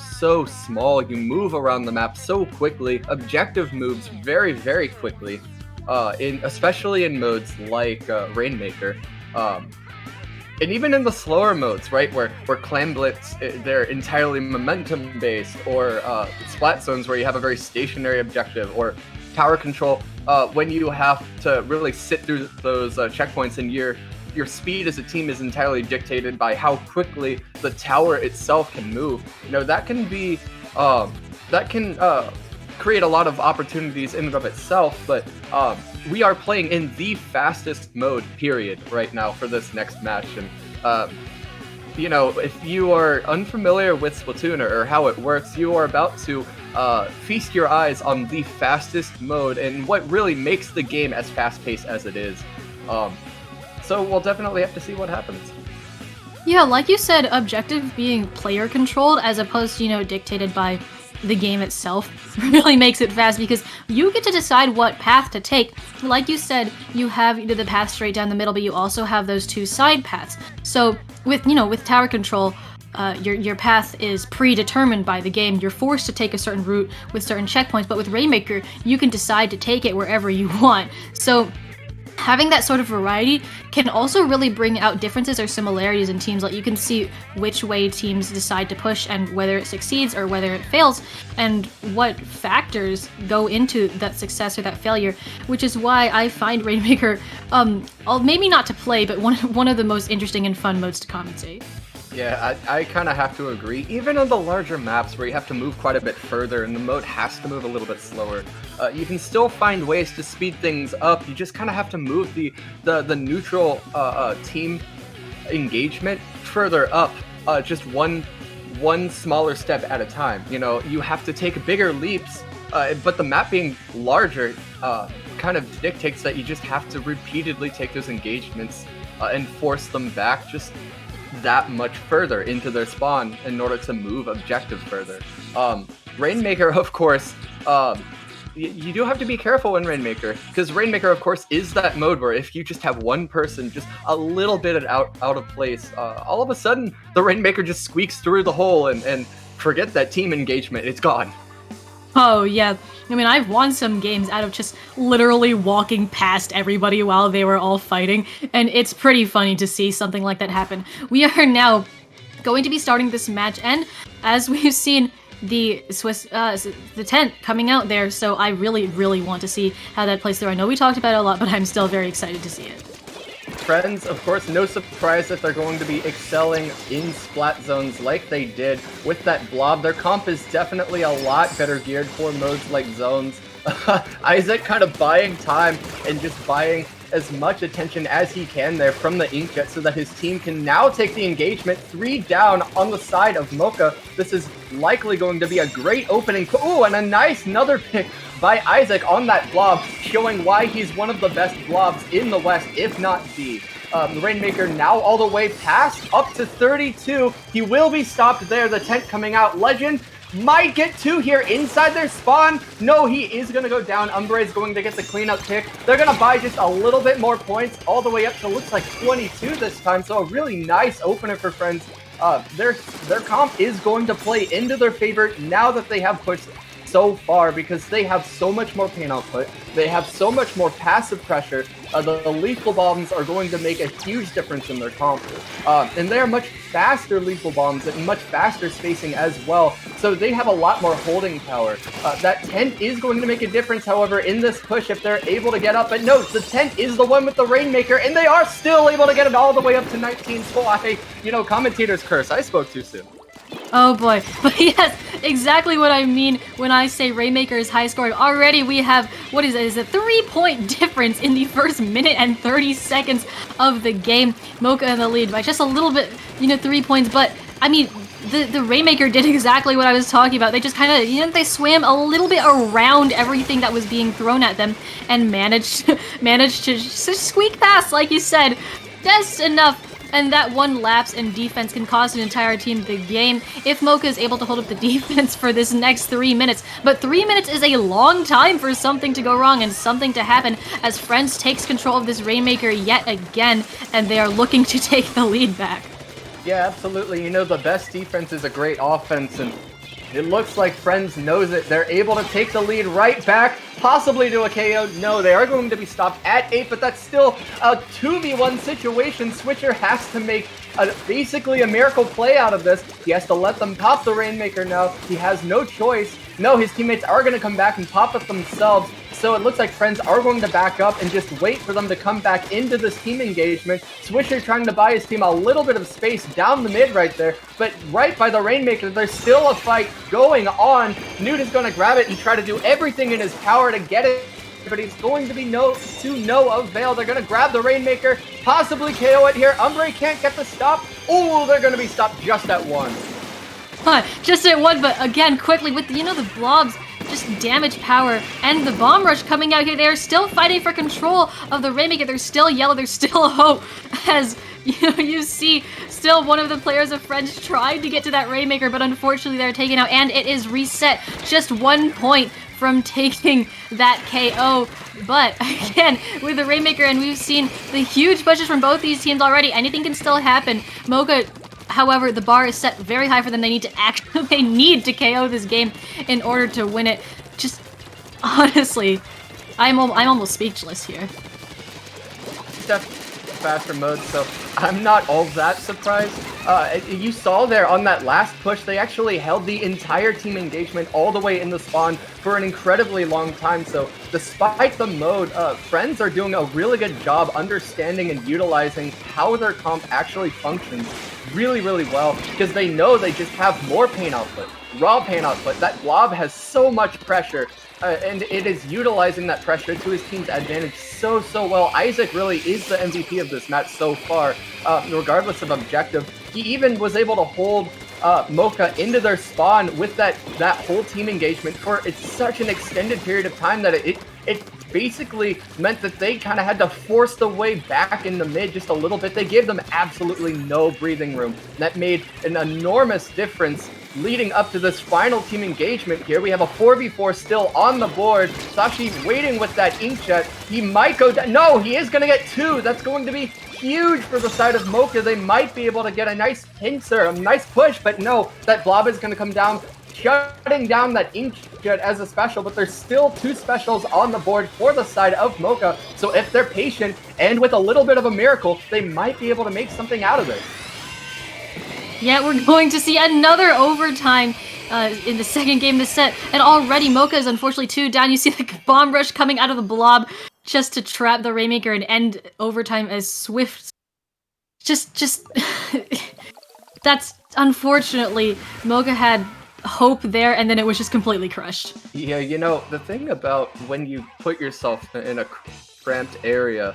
small. You move around the map so quickly. Objective moves very, very quickly. Especially in modes like Rainmaker. And even in the slower modes, right, where Clam Blitz, they're entirely momentum-based, or Splat Zones where you have a very stationary objective, or Tower Control, when you have to really sit through those checkpoints, and your speed as a team is entirely dictated by how quickly the tower itself can move. You know, that can be, create a lot of opportunities in and of itself, but we are playing in the fastest mode, period, right now for this next match. And, you know, if you are unfamiliar with Splatoon or how it works, you are about to feast your eyes on the fastest mode and what really makes the game as fast-paced as it is. So we'll definitely have to see what happens. Yeah, like you said, objective being player-controlled as opposed to, you know, dictated by the game itself really makes it fast, because you get to decide what path to take. Like you said, you have the path straight down the middle, but you also have those two side paths. So with, you know, with tower control, your path is predetermined by the game. You're forced to take a certain route with certain checkpoints, but with Rainmaker, you can decide to take it wherever you want. So having that sort of variety can also really bring out differences or similarities in teams. Like, you can see which way teams decide to push and whether it succeeds or whether it fails, and what factors go into that success or that failure, which is why I find Rainmaker, maybe not to play, but one of the most interesting and fun modes to commentate. Yeah, I kind of have to agree. Even on the larger maps where you have to move quite a bit further and the mode has to move a little bit slower, you can still find ways to speed things up. You just kind of have to move the neutral team engagement further up, just one smaller step at a time. You know, you have to take bigger leaps, but the map being larger kind of dictates that you just have to repeatedly take those engagements and force them back just that much further into their spawn in order to move objective further. Rainmaker, of course, you do have to be careful in Rainmaker, because Rainmaker, of course, is that mode where if you just have one person just a little bit out of place, all of a sudden the Rainmaker just squeaks through the hole and forget that team engagement, it's gone. Oh, yeah. I mean, I've won some games out of just literally walking past everybody while they were all fighting, and it's pretty funny to see something like that happen. We are now going to be starting this match, and as we've seen, the tent coming out there, so I really want to see how that plays through. I know we talked about it a lot, but I'm still very excited to see it. Friends, of course, no surprise that they're going to be excelling in splat zones like they did with that blob. Their comp is definitely a lot better geared for modes like zones. Isaac kind of buying time and just buying as much attention as he can there from the Inkjet so that his team can now take the engagement 3 down on the side of Mocha. This is likely going to be a great opening. Ooh, and a nice another pick by Isaac on that blob, showing why he's one of the best blobs in the West, if not the. Rainmaker now all the way past, up to 32. He will be stopped there. The tent coming out. Legend might get 2 here inside their spawn. No, he is going to go down. Umbre is going to get the cleanup pick. They're going to buy just a little bit more points, all the way up to looks like 22 this time. So a really nice opener for Friends. Their comp is going to play into their favor now that they have pushed so far, because they have so much more pain output, they have so much more passive pressure. The lethal bombs are going to make a huge difference in their comp, and they are much faster lethal bombs and much faster spacing as well, so they have a lot more holding power. That tent is going to make a difference, however, in this push if they're able to get up, but no, the tent is the one with the Rainmaker, and they are still able to get it all the way up to 19, so commentator's curse, I spoke too soon. Oh boy, but yes, exactly what I mean when I say Rainmaker is high scoring. Already we have, what is it, is a 3-point difference in the first minute and 30 seconds of the game. Mocha in the lead by just a little bit, 3 points, but I mean, the Rainmaker did exactly what I was talking about. They just kind of, they swam a little bit around everything that was being thrown at them and managed to squeak past, like you said, just enough and that one lapse in defense can cost an entire team the game if Mocha is able to hold up the defense for this next 3 minutes. But 3 minutes is a long time for something to go wrong and something to happen as Friends takes control of this Rainmaker yet again, and they are looking to take the lead back. Yeah, absolutely. You know, the best defense is a great offense, and it looks like Friends knows it. They're able to take the lead right back, possibly to a KO. No, they are going to be stopped at 8, but that's still a 2v1 situation. Switcher has to make basically a miracle play out of this. He has to let them pop the Rainmaker now. He has no choice. No, his teammates are going to come back and pop it themselves. So it looks like Friends are going to back up and just wait for them to come back into this team engagement. Swisher trying to buy his team a little bit of space down the mid right there, but right by the Rainmaker, there's still a fight going on. Newt is going to grab it and try to do everything in his power to get it, but he's going to be to no avail. They're going to grab the Rainmaker, possibly KO it here. Umbre can't get the stop. Oh, they're going to be stopped just at 1. Just at 1, but again, quickly with the, the blobs, just damage power, and the bomb rush coming out here. They're still fighting for control of the Rainmaker. There's still yellow, there's still hope, as you see still one of the players of Friends tried to get to that Rainmaker, but unfortunately they're taken out, and it is reset. Just 1 point from taking that KO. But again, with the Rainmaker, and we've seen the huge pushes from both these teams already, anything can still happen. Mocha, however, the bar is set very high for them. They need to KO this game in order to win it. Just honestly, I'm almost speechless here. Faster mode, so I'm not all that surprised. You saw there on that last push, they actually held the entire team engagement all the way in the spawn for an incredibly long time. So despite the mode, Friends are doing a really good job understanding and utilizing how their comp actually functions really, really well, because they know they just have more pain output, raw pain output. That blob has so much pressure, and it is utilizing that pressure to his team's advantage so well. Isaac really is the MVP of this match so far, regardless of objective. He even was able to hold Mocha into their spawn with that whole team engagement for such an extended period of time that it basically meant that they kind of had to force the way back in the mid just a little bit. They gave them absolutely no breathing room. That made an enormous difference leading up to this final team engagement here. We have a 4v4 still on the board. Sashi waiting with that inkjet. He might go down. No, he is going to get 2. That's going to be huge for the side of Mocha. They might be able to get a nice pincer, a nice push, but no, that blob is going to come down, shutting down that inkjet as a special, but there's still 2 specials on the board for the side of Mocha. So if they're patient and with a little bit of a miracle, they might be able to make something out of it. Yeah, we're going to see another overtime in the second game of the set, and already Mocha is unfortunately 2 down. You see the bomb rush coming out of the blob just to trap the Rainmaker and end overtime as swift. Just that's unfortunately, Mocha had hope there, and then it was just completely crushed. Yeah, the thing about when you put yourself in a cramped area,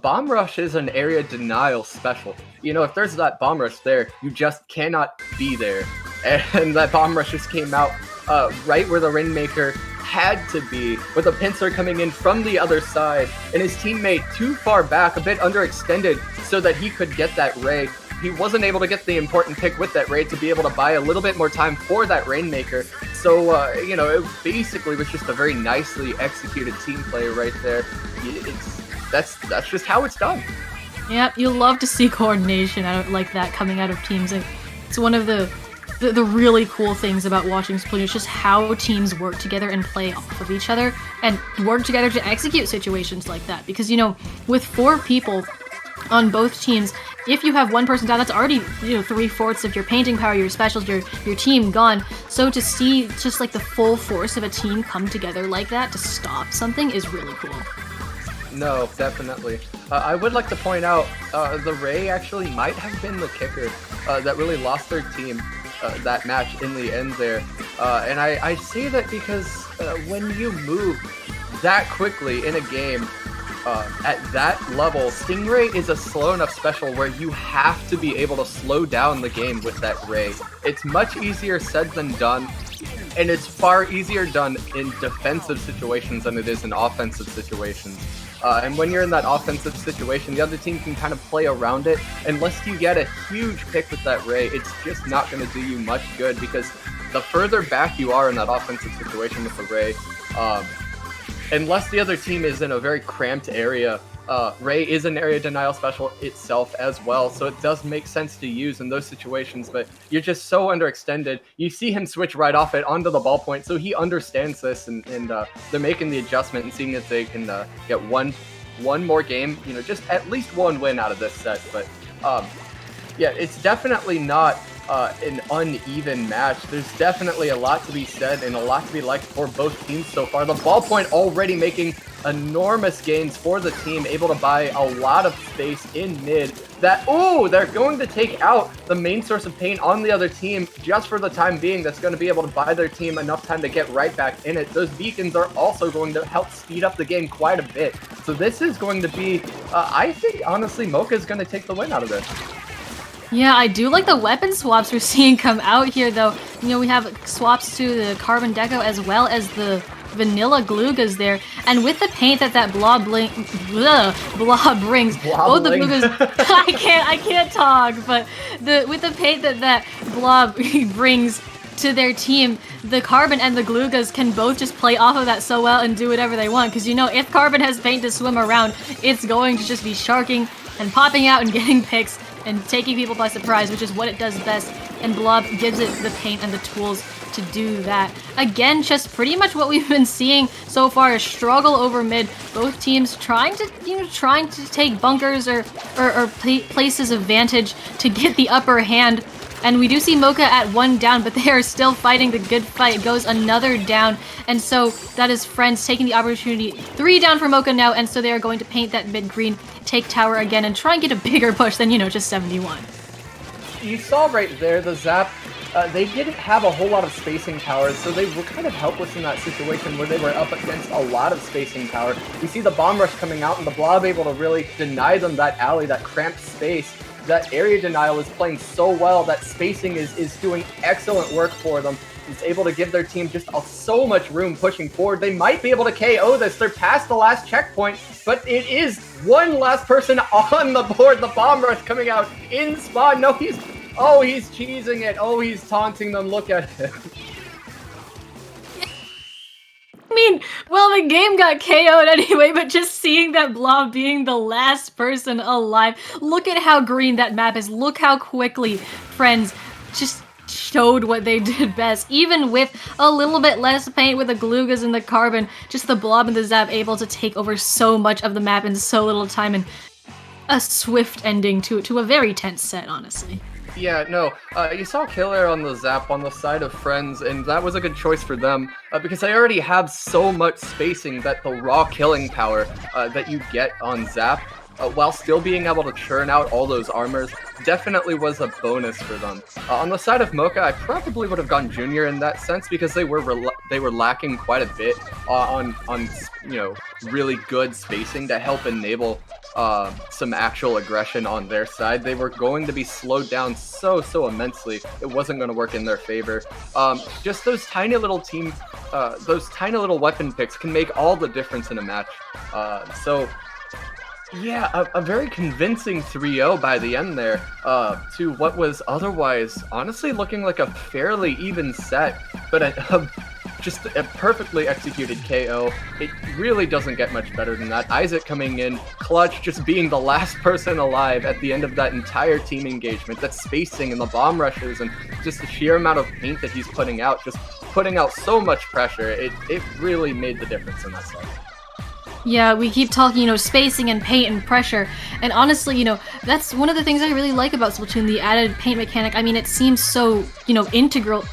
bomb rush is an area denial special. If there's that bomb rush there, you just cannot be there. And that bomb rush just came out right where the Rainmaker had to be, with a pincer coming in from the other side, and his teammate too far back, a bit underextended, so that he could get that Ray. He wasn't able to get the important pick with that Ray to be able to buy a little bit more time for that Rainmaker. So, it basically was just a very nicely executed team play right there. That's just how it's done. Yep, you love to see coordination like that coming out of teams. It's one of the really cool things about watching Splatoon. It's just how teams work together and play off of each other and work together to execute situations like that. Because, with 4 people on both teams, if you have one person down, that's already 3/4 of your painting power, your specials, your team gone. So to see just like the full force of a team come together like that to stop something is really cool. No, definitely. I would like to point out the Ray actually might have been the kicker that really lost their team that match in the end there. And I say that because when you move that quickly in a game, at that level, Stingray is a slow enough special where you have to be able to slow down the game with that Ray. It's much easier said than done, and it's far easier done in defensive situations than it is in offensive situations. And when you're in that offensive situation, the other team can kind of play around it. Unless you get a huge pick with that Ray, it's just not going to do you much good, because the further back you are in that offensive situation with the Ray, unless the other team is in a very cramped area, Ray is an area denial special itself as well, so it does make sense to use in those situations, but you're just so underextended. You see him switch right off it onto the ball point, so he understands this, and they're making the adjustment and seeing if they can get one more game, just at least one win out of this set. But yeah, it's definitely not an uneven match. There's definitely a lot to be said and a lot to be liked for both teams so far. The ballpoint already making enormous gains for the team, able to buy a lot of space in mid. They're going to take out the main source of pain on the other team just for the time being. That's going to be able to buy their team enough time to get right back in it. Those beacons are also going to help speed up the game quite a bit. So this is going to be, I think, honestly, Mocha is going to take the win out of this. Yeah, I do like the weapon swaps we're seeing come out here, though. We have swaps to the Carbon Deco as well as the Vanilla Glugas there. And with the paint that blob brings, both the Glugas, I can't talk, but with the paint that blob brings to their team, the Carbon and the Glugas can both just play off of that so well and do whatever they want. Because if Carbon has paint to swim around, it's going to just be sharking and popping out and getting picks and taking people by surprise, which is what it does best, and Blob gives it the paint and the tools to do that. Again, just pretty much what we've been seeing so far, a struggle over mid. Both teams trying to take bunkers or places of vantage to get the upper hand. And we do see Mocha at 1 down, but they are still fighting the good fight. It goes another down, and so that is Friends taking the opportunity. 3 down for Mocha now, and so they are going to paint that mid-green, take tower again, and try and get a bigger push than, just 71. You saw right there, the Zap, they didn't have a whole lot of spacing towers, so they were kind of helpless in that situation where they were up against a lot of spacing power. We see the bomb rush coming out, and the Blob able to really deny them that alley, that cramped space. That area denial is playing so well. That spacing is doing excellent work for them. It's able to give their team just so much room pushing forward. They might be able to KO this. They're past the last checkpoint, but it is one last person on the board. The bomb rush coming out in spawn. No, he's cheesing it. Oh, he's taunting them. Look at him. I mean, well, the game got KO'd anyway, but just seeing that Blob being the last person alive, look at how green that map is. Look how quickly Friends just showed what they did best. Even with a little bit less paint with the Glugas and the Carbon, just the Blob and the Zap able to take over so much of the map in so little time, and a swift ending to a very tense set, honestly. Yeah, no, you saw Killer on the Zap on the side of Friends, and that was a good choice for them, because they already have so much spacing that the raw killing power that you get on Zap, while still being able to churn out all those armors, definitely was a bonus for them. On the side of Mocha, I probably would have gone Junior in that sense, because they were lacking quite a bit on really good spacing to help enable some actual aggression on their side. They were going to be slowed down so immensely. It wasn't going to work in their favor. Just those tiny little weapon picks can make all the difference in a match. Yeah, a very convincing 3-0 by the end there, to what was otherwise honestly looking like a fairly even set, but just a perfectly executed KO. It really doesn't get much better than that. Isaac coming in, clutch, just being the last person alive at the end of that entire team engagement. That spacing and the bomb rushes and just the sheer amount of paint that he's putting out, just putting out so much pressure. It really made the difference in that set. Yeah, we keep talking, spacing and paint and pressure, and honestly, that's one of the things I really like about Splatoon, the added paint mechanic. I mean, it seems so, integral,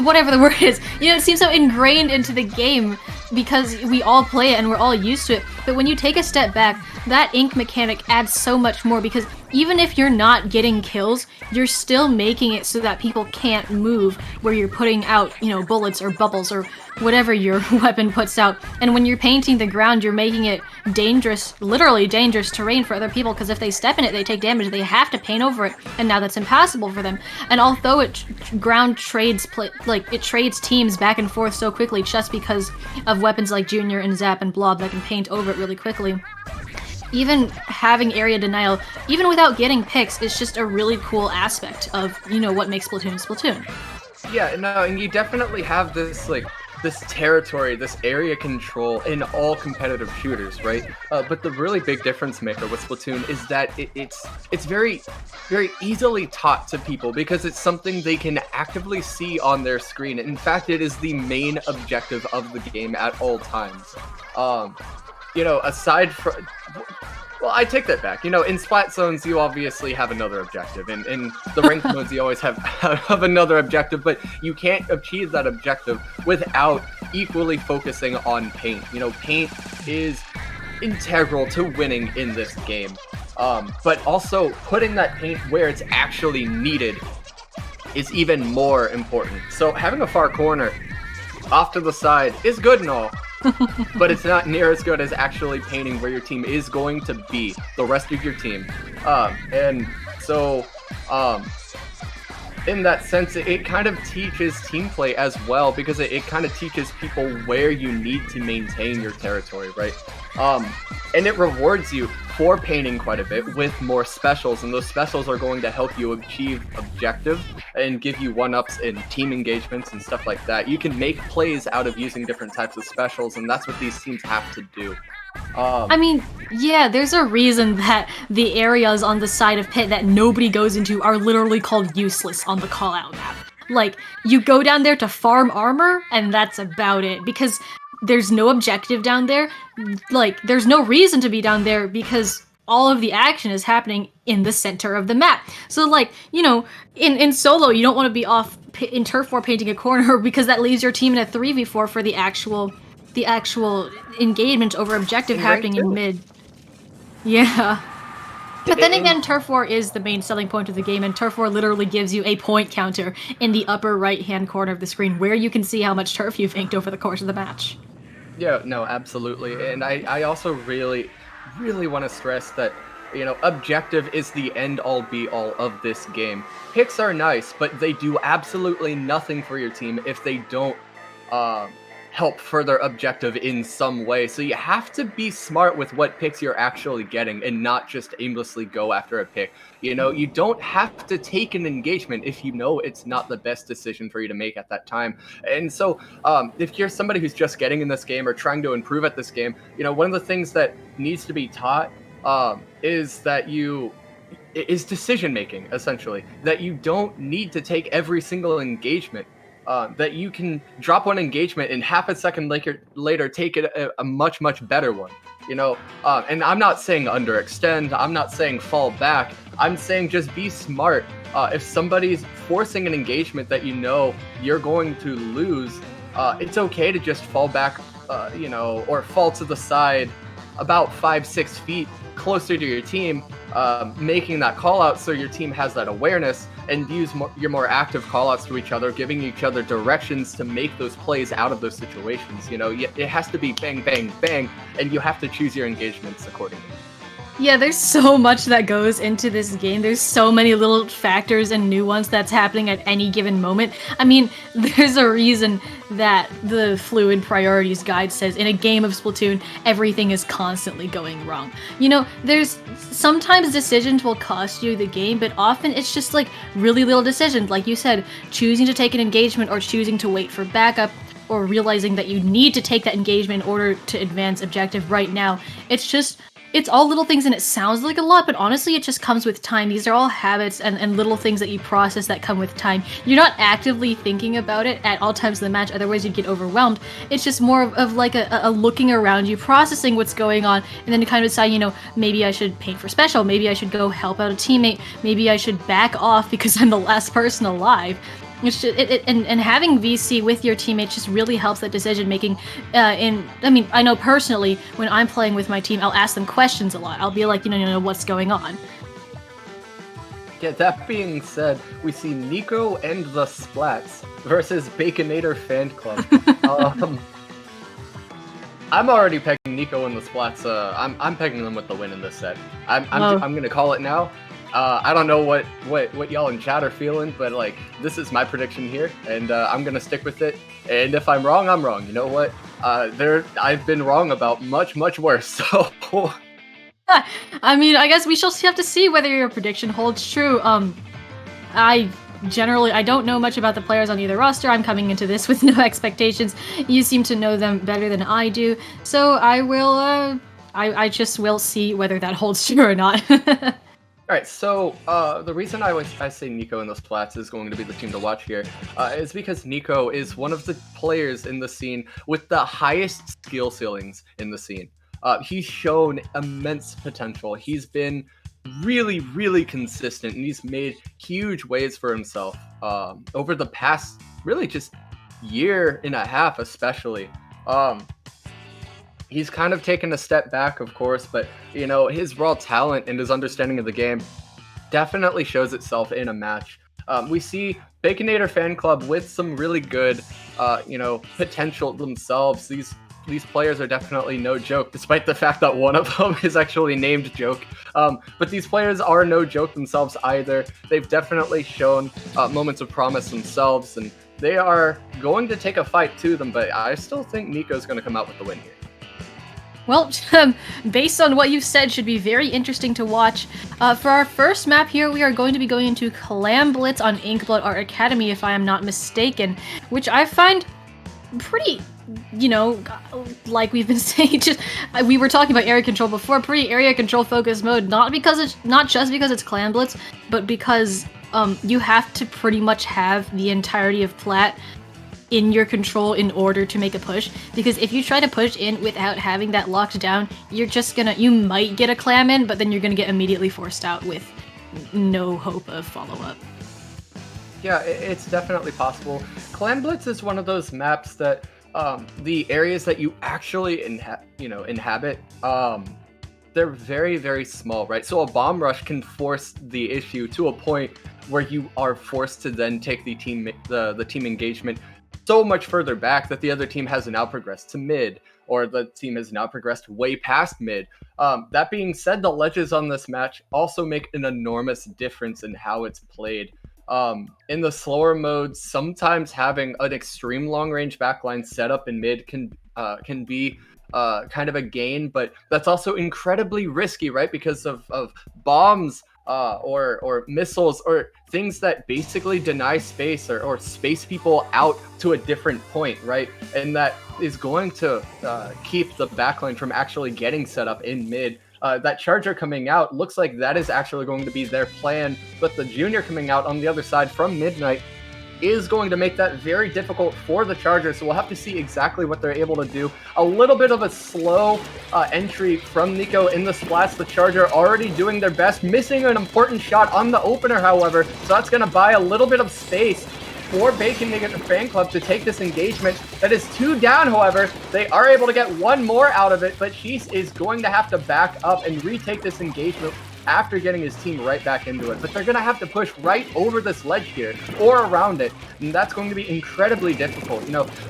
whatever the word is, it seems so ingrained into the game because we all play it and we're all used to it. But when you take a step back, that ink mechanic adds so much more, because even if you're not getting kills, you're still making it so that people can't move where you're putting out, bullets or bubbles or whatever your weapon puts out. And when you're painting the ground, you're making it dangerous, literally dangerous terrain for other people, because if they step in it, they take damage. They have to paint over it, and now that's impassable for them. And although ground trades it trades teams back and forth so quickly just because of weapons like Junior and Zap and Blob that can paint over it really quickly, even having area denial, even without getting picks, is just a really cool aspect of, what makes Splatoon Splatoon. Yeah, no, and you definitely have this, this territory, this area control in all competitive shooters, right? But the really big difference maker with Splatoon is that it's very, very easily taught to people because it's something they can actively see on their screen. In fact, it is the main objective of the game at all times. Aside from... Well, I take that back. In Splat Zones, you obviously have another objective. In the ranked modes, you always have another objective, but you can't achieve that objective without equally focusing on paint. Paint is integral to winning in this game. But also, putting that paint where it's actually needed is even more important. So having a far corner off to the side is good and all, but it's not near as good as actually painting where your team is going to be, the rest of your team. And so, in that sense, it kind of teaches team play as well, because it kind of teaches people where you need to maintain your territory, right? And it rewards you for painting quite a bit with more specials, and those specials are going to help you achieve objective and give you one-ups in team engagements and stuff like that. You can make plays out of using different types of specials, and that's what these teams have to do. There's a reason that the areas on the side of pit that nobody goes into are literally called useless on the call-out map. You go down there to farm armor, and that's about it, because there's no objective down there. There's no reason to be down there because all of the action is happening in the center of the map. So, in solo, you don't want to be off in turf war painting a corner because that leaves your team in a 3v4 for the actual engagement over objective happening in mid. Yeah. But then again, Turf War is the main selling point of the game, and Turf War literally gives you a point counter in the upper right-hand corner of the screen where you can see how much turf you've inked over the course of the match. Yeah, no, absolutely. And I also really, really want to stress that, objective is the end-all be-all of this game. Picks are nice, but they do absolutely nothing for your team if they don't help further objective in some way. So you have to be smart with what picks you're actually getting and not just aimlessly go after a pick. You don't have to take an engagement if you know it's not the best decision for you to make at that time. And so if you're somebody who's just getting in this game or trying to improve at this game, one of the things that needs to be taught is decision making, essentially. That you don't need to take every single engagement. That you can drop one engagement and half a second later take it a much, much better one, and I'm not saying underextend, I'm not saying fall back, I'm saying just be smart. If somebody's forcing an engagement that you're going to lose, it's okay to just fall back, or fall to the side about 5-6 feet closer to your team, making that call out so your team has that awareness, and use your more active call-outs to each other, giving each other directions to make those plays out of those situations. It has to be bang, bang, bang, and you have to choose your engagements accordingly. Yeah, there's so much that goes into this game. There's so many little factors and nuance that's happening at any given moment. There's a reason that the Fluid Priorities Guide says in a game of Splatoon, everything is constantly going wrong. There's sometimes decisions will cost you the game, but often it's just really little decisions. Like you said, choosing to take an engagement or choosing to wait for backup, or realizing that you need to take that engagement in order to advance objective right now. It's all little things, and it sounds like a lot, but honestly, it just comes with time. These are all habits and little things that you process that come with time. You're not actively thinking about it at all times in the match, otherwise you'd get overwhelmed. It's just more of a looking around you, processing what's going on, and then to kind of decide, maybe I should paint for special, maybe I should go help out a teammate, maybe I should back off because I'm the last person alive. And having VC with your teammates just really helps that decision making. I know personally when I'm playing with my team, I'll ask them questions a lot. I'll be like, what's going on. Yeah, that being said, we see Nico and the Splats versus Baconator Fanclub. I'm already pegging Nico and the Splats. I'm pegging them with the win in this set. I'm gonna call it now. I don't know what y'all in chat are feeling, but like this is my prediction here, and I'm gonna stick with it. And if I'm wrong, I'm wrong. You know what? I've been wrong about much worse. So. I mean, I guess we shall have to see whether your prediction holds true. I don't know much about the players on either roster. I'm coming into this with no expectations. You seem to know them better than I do, so I will. I just will see whether that holds true or not. Alright, so the reason I say Nico and the Splats is going to be the team to watch here is because Nico is one of the players in the scene with the highest skill ceilings in the scene. He's shown immense potential. He's been really consistent, and he's made huge waves for himself over the past really just year and a half especially. He's kind of taken a step back, of course, but his raw talent and his understanding of the game definitely shows itself in a match. We see Baconator Fanclub with some really good potential themselves. These players are definitely no joke, despite the fact that one of them is actually named Joke. But these players are no joke themselves either. They've definitely shown moments of promise themselves, and they are going to take a fight to them, but I still think Nico's going to come out with the win here. Well, based on what you've said, should be very interesting to watch. For our first map here, we are going to be going into Clam Blitz on Inkblood Art Academy, if I am not mistaken, which I find pretty... like we've been saying, we were talking about area control before, pretty area control focused mode, not just because it's Clan Blitz, but because you have to pretty much have the entirety of Plat in your control in order to make a push, because if you try to push in without having that locked down, you might get a clam in, but then you're gonna get immediately forced out with no hope of follow-up. Yeah, it's definitely possible. Clan Blitz is one of those maps that the areas that you actually inhabit, they're very small, right? So a bomb rush can force the issue to a point where you are forced to then take the team engagement so much further back that the other team has now progressed to mid, or the team has now progressed way past mid. That being said, the ledges on this match also make an enormous difference in how it's played. In the slower modes, sometimes having an extreme long-range backline set up in mid can be kind of a gain, but that's also incredibly risky, right? Because of bombs or missiles or things that basically deny space or space people out to a different point, right? And that is going to keep the backline from actually getting set up in mid. That Charger coming out looks like that is actually going to be their plan, but the Junior coming out on the other side from Midnight is going to make that very difficult for the Charger, so we'll have to see exactly what they're able to do. A little bit of a slow entry from Nico in the splats. The Charger already doing their best, missing an important shot on the opener, however, so that's going to buy a little bit of space for Baconator Fanclub to take this engagement. That is 2 down, however. They are able to get 1 more out of it, but Cheese is going to have to back up and retake this engagement after getting his team right back into it. But they're going to have to push right over this ledge here, or around it, and that's going to be incredibly difficult.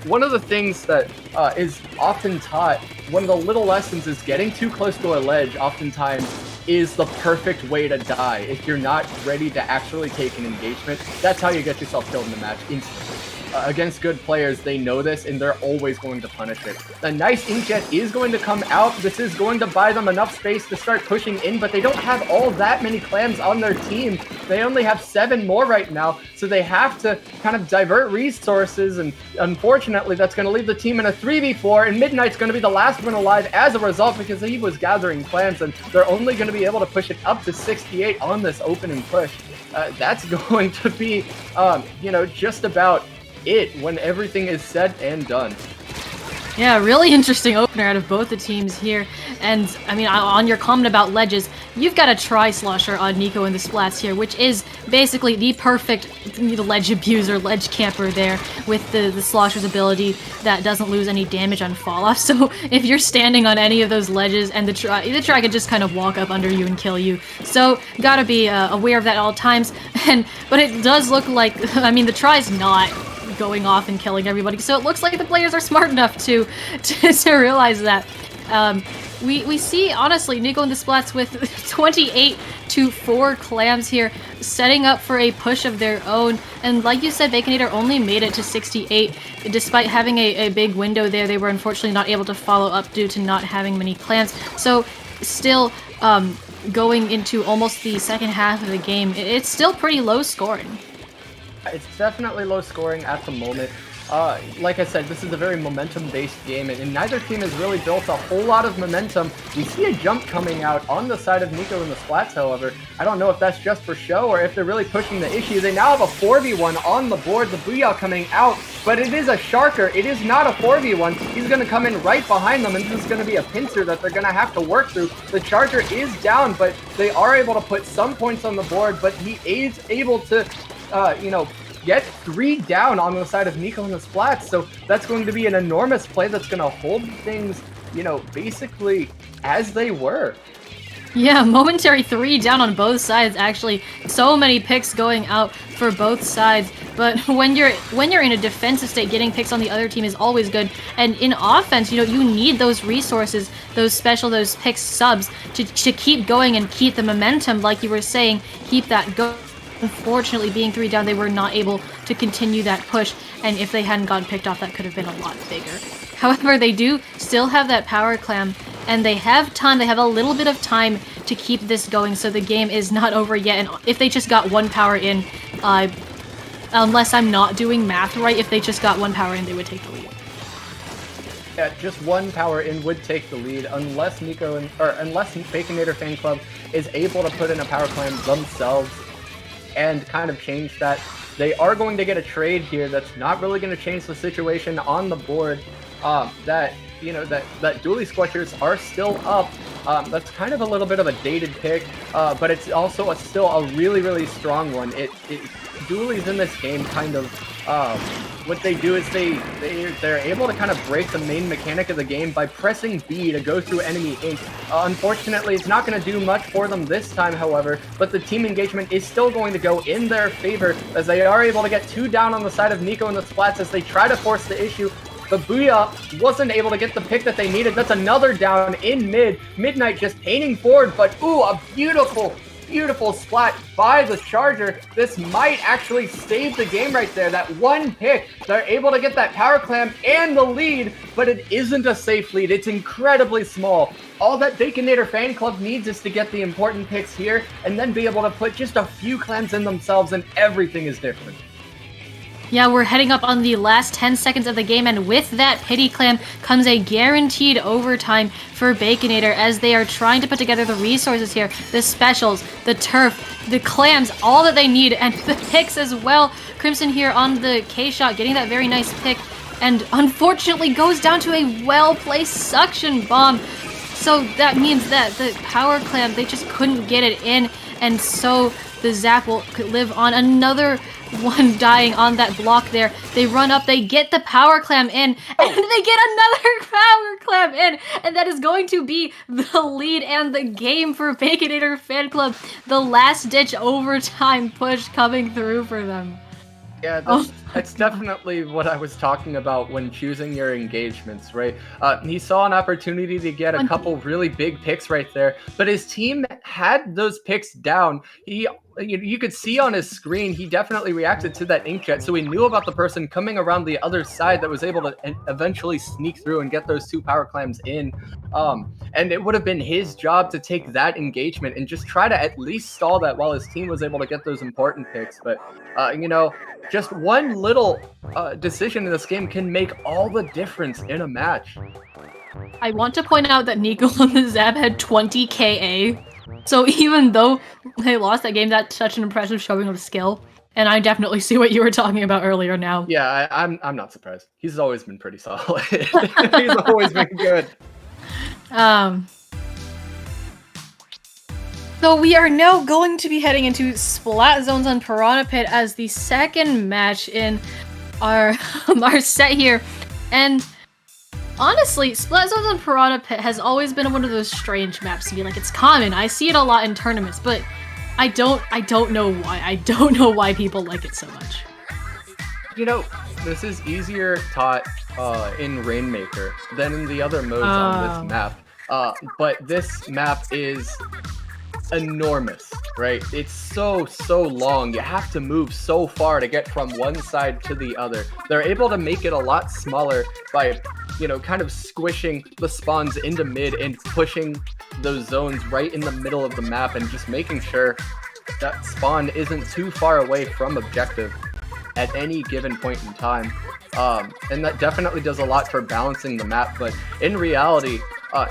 One of the things that is often taught, one of the little lessons is getting too close to a ledge oftentimes is the perfect way to die. If you're not ready to actually take an engagement, that's how you get yourself killed in the match instantly. Against good players, they know this, and they're always going to punish it. A nice inkjet is going to come out. This is going to buy them enough space to start pushing in, but they don't have all that many clams on their team. They only have 7 more right now, so they have to kind of divert resources, and unfortunately, that's going to leave the team in a 3v4, and Midnight's going to be the last one alive as a result because he was gathering clams, and they're only going to be able to push it up to 68 on this opening push. That's going to be, just about it when everything is said and done. Yeah, really interesting opener out of both the teams here. And, I mean, on your comment about ledges, you've got a Tri-Slosher on Nico and the Splats here, which is basically the perfect ledge abuser, ledge camper there, with the Slosher's ability that doesn't lose any damage on fall-off. So if you're standing on any of those ledges, and the Tri could just kind of walk up under you and kill you. So, gotta be aware of that at all times. But it does look like, I mean, the Tri's not going off and killing everybody, so it looks like the players are smart enough to realize that. We see, honestly, Nico and the Splats with 28-4 clams here, setting up for a push of their own. And like you said, Baconator only made it to 68. Despite having a big window there, they were unfortunately not able to follow up due to not having many clams. So still going into almost the second half of the game, it's still pretty low scoring. It's definitely low scoring at the moment. Like I said, this is a very momentum-based game, and neither team has really built a whole lot of momentum. We see a jump coming out on the side of Nico and the Splats, however. I don't know if that's just for show or if they're really pushing the issue. They now have a 4v1 on the board, the Booyah coming out, but it is a Sharker. It is not a 4v1. He's going to come in right behind them, and this is going to be a pincer that they're going to have to work through. The Charger is down, but they are able to put some points on the board, but he is able to get 3 down on the side of Nico and the Splats, so that's going to be an enormous play that's going to hold things, basically as they were. Yeah, momentary 3 down on both sides, actually. So many picks going out for both sides, but when you're in a defensive state, getting picks on the other team is always good, and in offense, you need those resources, those pick subs to keep going and keep the momentum, like you were saying, keep that going. Unfortunately, being 3 down, they were not able to continue that push, and if they hadn't gotten picked off, that could have been a lot bigger. However, they do still have that power clam, and they have time, they have a little bit of time to keep this going, so the game is not over yet, and if they just got 1 power in, unless I'm not doing math right, if they just got 1 power in, they would take the lead. Yeah, just 1 power in would take the lead, unless unless Baconator Fanclub is able to put in a power clam themselves and kind of change that. They are going to get a trade here that's not really going to change the situation on the board. That Dually Squatchers are still up. That's kind of a little bit of a dated pick, but it's also still a really, really strong one. Dualies in this game kind of, what they do is they're able to kind of break the main mechanic of the game by pressing B to go through enemy ink. Unfortunately, it's not going to do much for them this time, however, but the team engagement is still going to go in their favor as they are able to get 2 down on the side of Nico and the Splats as they try to force the issue. The Booyah wasn't able to get the pick that they needed. That's another down in mid. Midnight just painting forward, but ooh, a beautiful splat by the Charger. This might actually save the game right there. That 1 pick, they're able to get that power clam and the lead, but it isn't a safe lead. It's incredibly small. All that Baconator Fanclub needs is to get the important picks here and then be able to put just a few clams in themselves, and everything is different. Yeah, we're heading up on the last 10 seconds of the game, and with that pity clam comes a guaranteed overtime for Baconator as they are trying to put together the resources here, the specials, the turf, the clams, all that they need, and the picks as well. Crimson here on the K-shot, getting that very nice pick, and unfortunately goes down to a well-placed suction bomb. So that means that the power clam, they just couldn't get it in, and so the Zap will live on. Another one dying on that block there. They run up, they get the power clam in, and they get another power clam in, and that is going to be the lead and the game for Baconator Fanclub. The last-ditch overtime push coming through for them. Yeah, that's definitely what I was talking about when choosing your engagements, right? He saw an opportunity to get a couple really big picks right there, but his team had those picks down. You could see on his screen, he definitely reacted to that inkjet, so he knew about the person coming around the other side that was able to eventually sneak through and get those 2 power clams in. And it would have been his job to take that engagement and just try to at least stall that while his team was able to get those important picks. But, just one little decision in this game can make all the difference in a match. I want to point out that Nico on the Zap had 20 KA. So even though they lost that game, that's such an impressive showing of skill. And I definitely see what you were talking about earlier now. Yeah, I'm not surprised. He's always been pretty solid. He's always been good. So we are now going to be heading into Splat Zones on Piranha Pit as the second match in our our set here. And honestly, Splat Zones on Piranha Pit has always been one of those strange maps to me. Like, it's common. I see it a lot in tournaments, but I don't know why. I don't know why people like it so much. You know, this is easier taught in Rainmaker than in the other modes on this map. But this map is enormous, right? It's so long. You have to move so far to get from one side to the other. They're able to make it a lot smaller by, you know, kind of squishing the spawns into mid and pushing those zones right in the middle of the map and just making sure that spawn isn't too far away from objective at any given point in time. And that definitely does a lot for balancing the map, but in reality,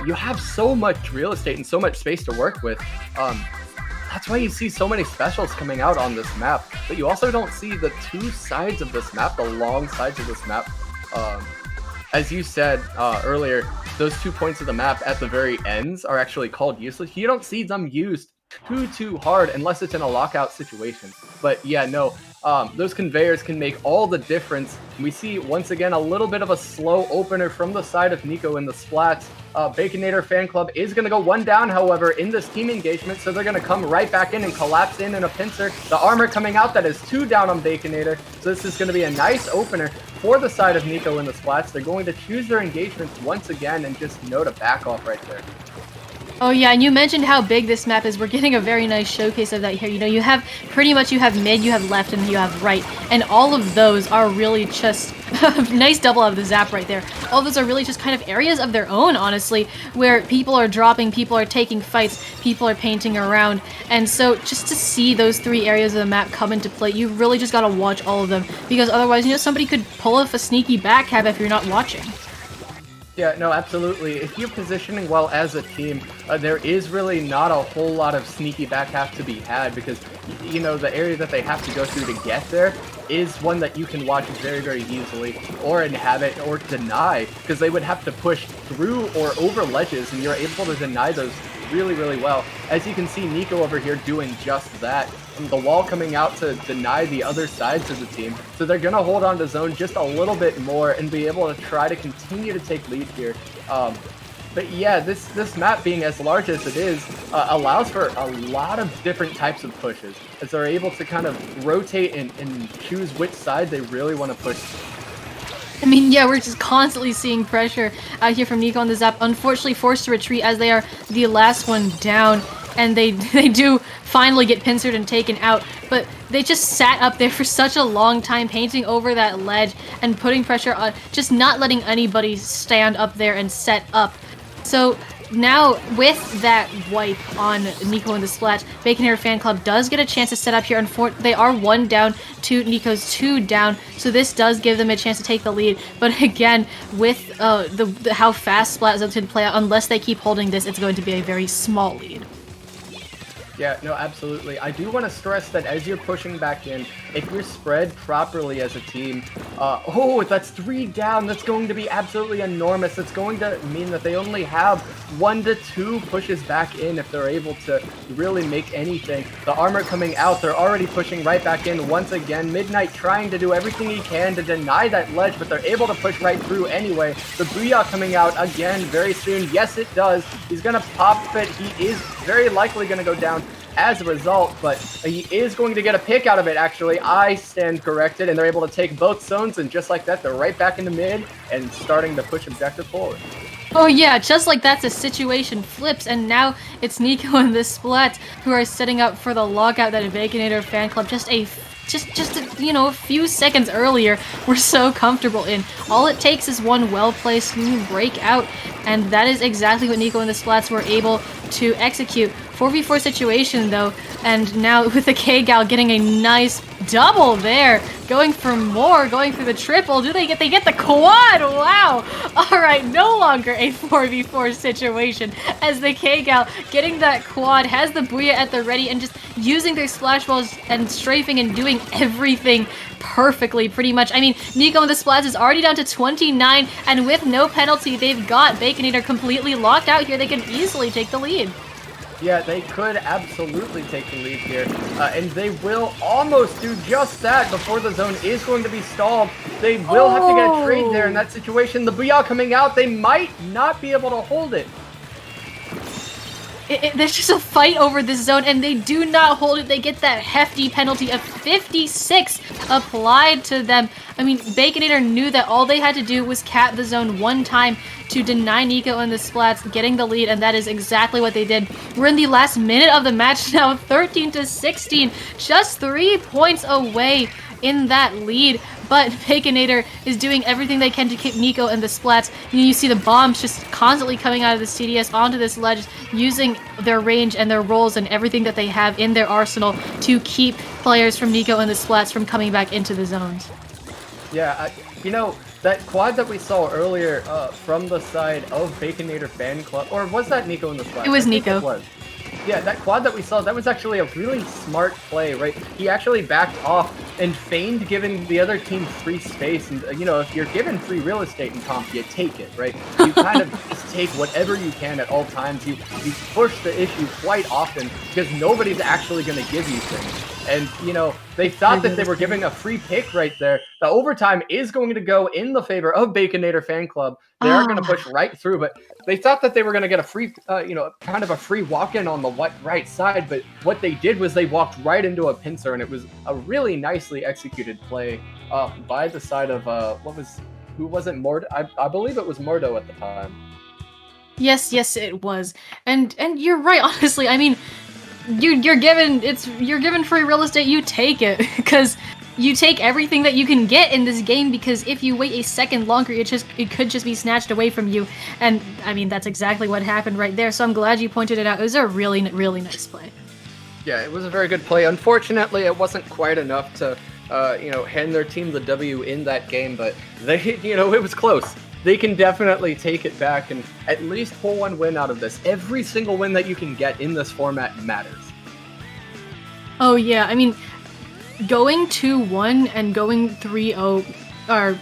you have so much real estate and so much space to work with. That's why you see so many specials coming out on this map, but you also don't see the two sides of this map, the long sides of this map. As you said earlier, those 2 points of the map at the very ends are actually called useless. You don't see them used too hard unless it's in a lockout situation. But yeah, no, those conveyors can make all the difference. We see once again a little bit of a slow opener from the side of Nico in the splats. Baconator Fanclub is going to go one down, however, in this team engagement, so they're going to come right back in and collapse in a pincer. The armor coming out, that is 2 down on Baconator, so this is going to be a nice opener for the side of Nico in the splats. They're going to choose their engagements once again and just know to back off right there. Oh yeah, and you mentioned how big this map is. We're getting a very nice showcase of that here. You know, you have pretty much, you have mid, you have left, and you have right. And all of those are really just nice double of the zap right there. All of those are really just kind of areas of their own, honestly, where people are dropping, people are taking fights, people are painting around. And so just to see those 3 areas of the map come into play, you really just gotta watch all of them, because otherwise, you know, somebody could pull off a sneaky backcap if you're not watching. Yeah, no, absolutely. If you're positioning well as a team, there is really not a whole lot of sneaky back half to be had, because, you know, the area that they have to go through to get there is one that you can watch very easily, or inhabit, or deny, because they would have to push through or over ledges, and you're able to deny those really well. As you can see, Nico over here doing just that. The wall coming out to deny the other sides of the team. So they're going to hold on to zone just a little bit more and be able to try to continue to take lead here. But yeah, this map being as large as it is allows for a lot of different types of pushes, as they're able to kind of rotate and choose which side they really want to push. I mean, yeah, we're just constantly seeing pressure out here from Nico on the zap. Unfortunately forced to retreat as they are the last one down. And they do finally get pincered and taken out, but they just sat up there for such a long time, painting over that ledge and putting pressure on, just not letting anybody stand up there and set up. So now with that wipe on Nico in the splat, Baconator Fanclub does get a chance to set up here. They are 1 down to Nico's 2 down, so this does give them a chance to take the lead. But again, with how fast Splat Zones can play out, unless they keep holding this, it's going to be a very small lead. Yeah, no, absolutely. I do want to stress that as you're pushing back in, if you're spread properly as a team, oh, that's 3 down. That's going to be absolutely enormous. It's going to mean that they only have 1 to 2 pushes back in if they're able to really make anything. The armor coming out, they're already pushing right back in once again. Midnight trying to do everything he can to deny that ledge, but they're able to push right through anyway. The Booyah coming out again very soon. Yes, it does. He's going to pop it. He is very likely going to go down as a result, but he is going to get a pick out of it, actually. I stand corrected, and they're able to take both zones, and just like that, they're right back into mid and starting to push objective forward. Oh yeah, just like that, the situation flips, and now it's Nico and the Splat who are setting up for the lockout that Baconator Fanclub just a few seconds earlier were so comfortable in. All it takes is one well-placed breakout, and that is exactly what Nico and the Splats were able to execute 4v4 situation though, and now with the K-Gal getting a nice double there, going for more, going for the triple. Do they get the quad? Wow! Alright, no longer a 4v4 situation as the K-Gal getting that quad, has the Booyah at the ready, and just using their splash balls and strafing and doing everything perfectly, pretty much. I mean, Nico and the Splats is already down to 29, and with no penalty, they've got Baconator completely locked out here. They can easily take the lead. Yeah, they could absolutely take the lead here, and they will almost do just that before the zone is going to be stalled. They will have to get a trade there in that situation. The Booyah coming out, they might not be able to hold it. There's just a fight over this zone, and they do not hold it. They get that hefty penalty of 56 applied to them. I mean, Baconator knew that all they had to do was cap the zone one time to deny Nico and the Splats getting the lead, and that is exactly what they did. We're in the last minute of the match now, 13-16, just 3 points away in that lead. But Baconator is doing everything they can to keep Nico and the Splats. You see the bombs just constantly coming out of the CDS onto this ledge, using their range and their rolls and everything that they have in their arsenal to keep players from Nico and the Splats from coming back into the zones. Yeah, you know, that quad that we saw earlier from the side of Baconator Fanclub, or was that Nico and the Splats? It was Nico. It was. Yeah, that quad that we saw, that was actually a really smart play, right? He actually backed off and feigned giving the other team free space. And, you know, if you're given free real estate in comp, you take it, right? You kind of just take whatever you can at all times. You push the issue quite often because nobody's actually going to give you things. And, you know, they thought that they were giving a free pick right there. The overtime is going to go in the favor of Baconator Fanclub. They are going to push right through, but they thought that they were going to get a free, you know, kind of a free walk-in on the right side. But what they did was they walked right into a pincer, and it was a really nicely executed play by the side of, who was it? Mordo? I believe it was Mordo at the time. Yes, it was. And you're right, honestly. I mean, you're given free real estate, you take it, because you take everything that you can get in this game, because if you wait a second longer, it could just be snatched away from you. And I mean, that's exactly what happened right there. So I'm glad you pointed it out. It was a really nice play. Yeah, it was a very good play. Unfortunately, it wasn't quite enough to you know, hand their team the W in that game, but they, you know, it was close. They can definitely take it back and at least pull one win out of this. Every single win that you can get in this format matters. Oh yeah, I mean, going 2-1 and going 3-0, or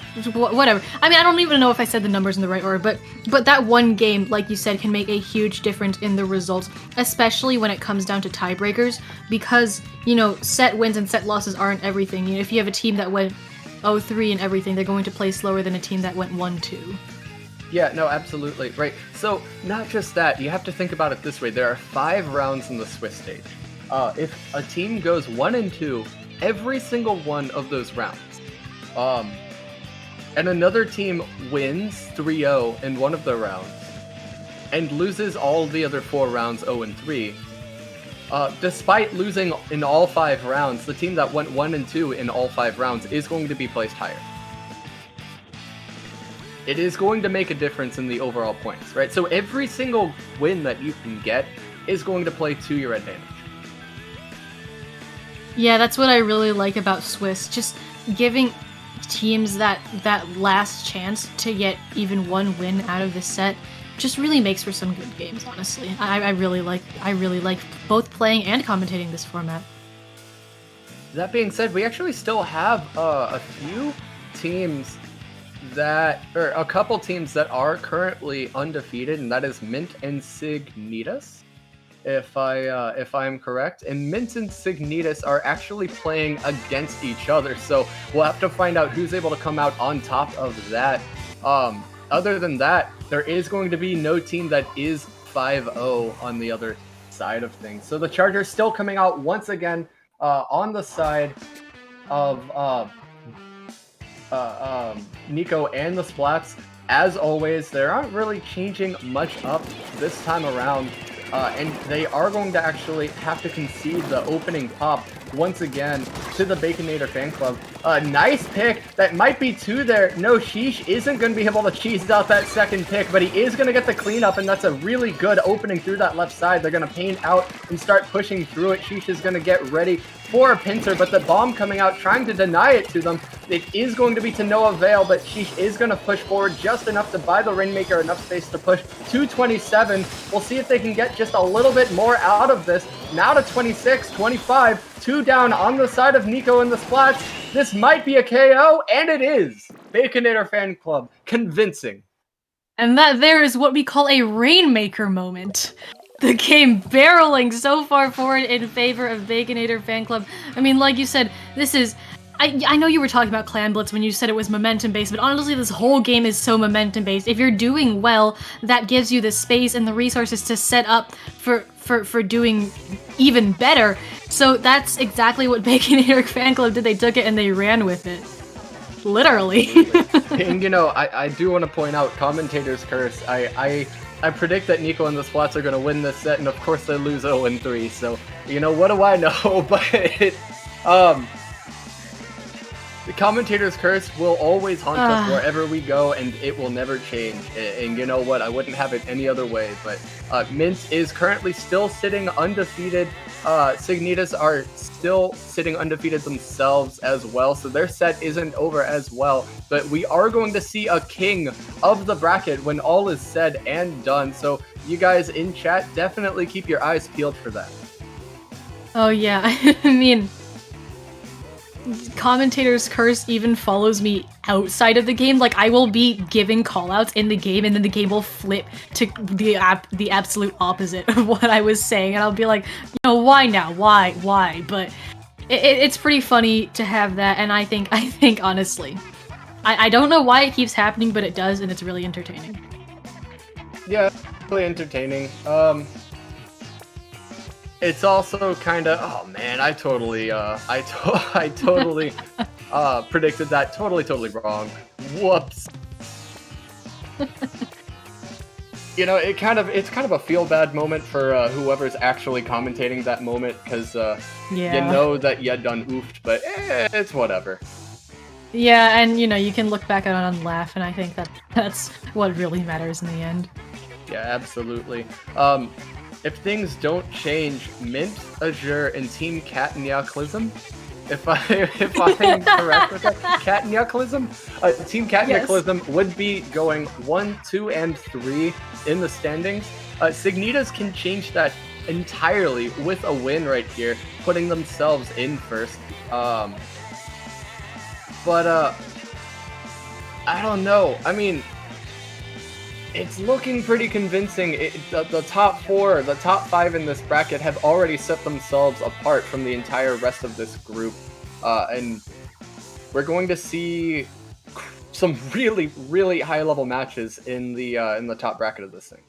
whatever. I mean, I don't even know if I said the numbers in the right order, but that one game, like you said, can make a huge difference in the results, especially when it comes down to tiebreakers, because, you know, set wins and set losses aren't everything. You know, if you have a team that went 0-3 and everything, they're going to play slower than a team that went 1-2. Yeah, no, absolutely. Right. So, not just that, you have to think about it this way. There are 5 rounds in the Swiss stage. If a team goes 1-2, every single one of those rounds, and another team wins 3-0 in one of the rounds, and loses all the other 4 rounds 0-3, despite losing in all 5 rounds, the team that went 1-2 in all 5 rounds is going to be placed higher. It is going to make a difference in the overall points, right? So every single win that you can get is going to play to your advantage. Yeah, that's what I really like about Swiss. Just giving teams that last chance to get even one win out of this set just really makes for some good games, honestly. I really like both playing and commentating this format. That being said, we actually still have a few teams or a couple teams that are currently undefeated, and that is Mint and Signitas, if I'm correct. And Mint and Signitas are actually playing against each other, so we'll have to find out who's able to come out on top of that. Other than that, there is going to be no team that is 5-0 on the other side of things. So the Chargers still coming out once again on the side of Nico and the Splats. As always, they aren't really changing much up this time around, and they are going to actually have to concede the opening pop once again to the Baconator Fanclub. Nice pick. That might be 2 there. No, Sheesh isn't going to be able to cheese out that second pick, but he is going to get the cleanup, and that's a really good opening through that left side. They're going to paint out and start pushing through it. Sheesh is going to get ready for a pincer, but the bomb coming out, trying to deny it to them. It is going to be to no avail, but Sheesh is going to push forward just enough to buy the Rainmaker enough space to push to 27. We'll see if they can get just a little bit more out of this. Now to 26, 25, 2 down on the side of Nico and the Splats. This might be a KO, and it is. Baconator Fanclub, convincing. And that there is what we call a Rainmaker moment. The game barreling so far forward in favor of Baconator Fanclub. I mean, like you said, this is... I know you were talking about Clan Blitz when you said it was momentum-based, but honestly, this whole game is so momentum-based. If you're doing well, that gives you the space and the resources to set up for doing even better. So that's exactly what Baconator Fanclub did. They took it and they ran with it. Literally. And, you know, I do want to point out Commentator's Curse. I predict that Nico and the Splats are going to win this set, and of course they lose 0-3. So, you know, what do I know? But, the Commentator's Curse will always haunt us wherever we go, and it will never change. And you know what? I wouldn't have it any other way. But Mint is currently still sitting undefeated. Signitas are still sitting undefeated themselves as well, so their set isn't over as well. But we are going to see a king of the bracket when all is said and done. So you guys in chat, definitely keep your eyes peeled for that. Oh yeah, I mean... Commentator's Curse even follows me outside of the game. Like, I will be giving callouts in the game, and then the game will flip to the absolute opposite of what I was saying, and I'll be like, you know, why now? Why? But it's pretty funny to have that, and I think honestly, I don't know why it keeps happening, but it does, and it's really entertaining. Yeah, really entertaining. It's also kind of, oh man, I totally predicted that totally wrong. Whoops. You know, it's kind of a feel bad moment for whoever's actually commentating that moment, because you know that you done oofed, but it's whatever. Yeah, and you know, you can look back on it and laugh, and I think that's what really matters in the end. Yeah, absolutely. If things don't change, Mint, Azure, and Team Catnyaclism, if I'm correct with that, Catnyaclism? Team Catnyaclism would be going 1, 2, and 3 in the standings. Signitas can change that entirely with a win right here, putting themselves in first. But I don't know. I mean, it's looking pretty convincing. The top 4, the top 5 in this bracket have already set themselves apart from the entire rest of this group. And we're going to see some really high-level matches in the top bracket of this thing.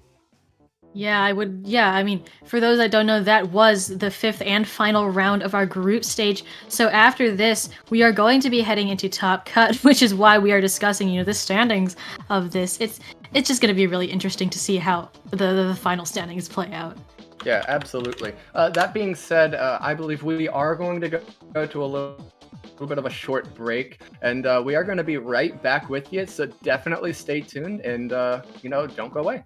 Yeah, I mean, for those that don't know, that was the 5th and final round of our group stage. So after this, we are going to be heading into Top Cut, which is why we are discussing, you know, the standings of this. It's just going to be really interesting to see how the final standings play out. Yeah, absolutely. That being said, I believe we are going to go to a little bit of a short break, and we are going to be right back with you. So definitely stay tuned, and you know, don't go away.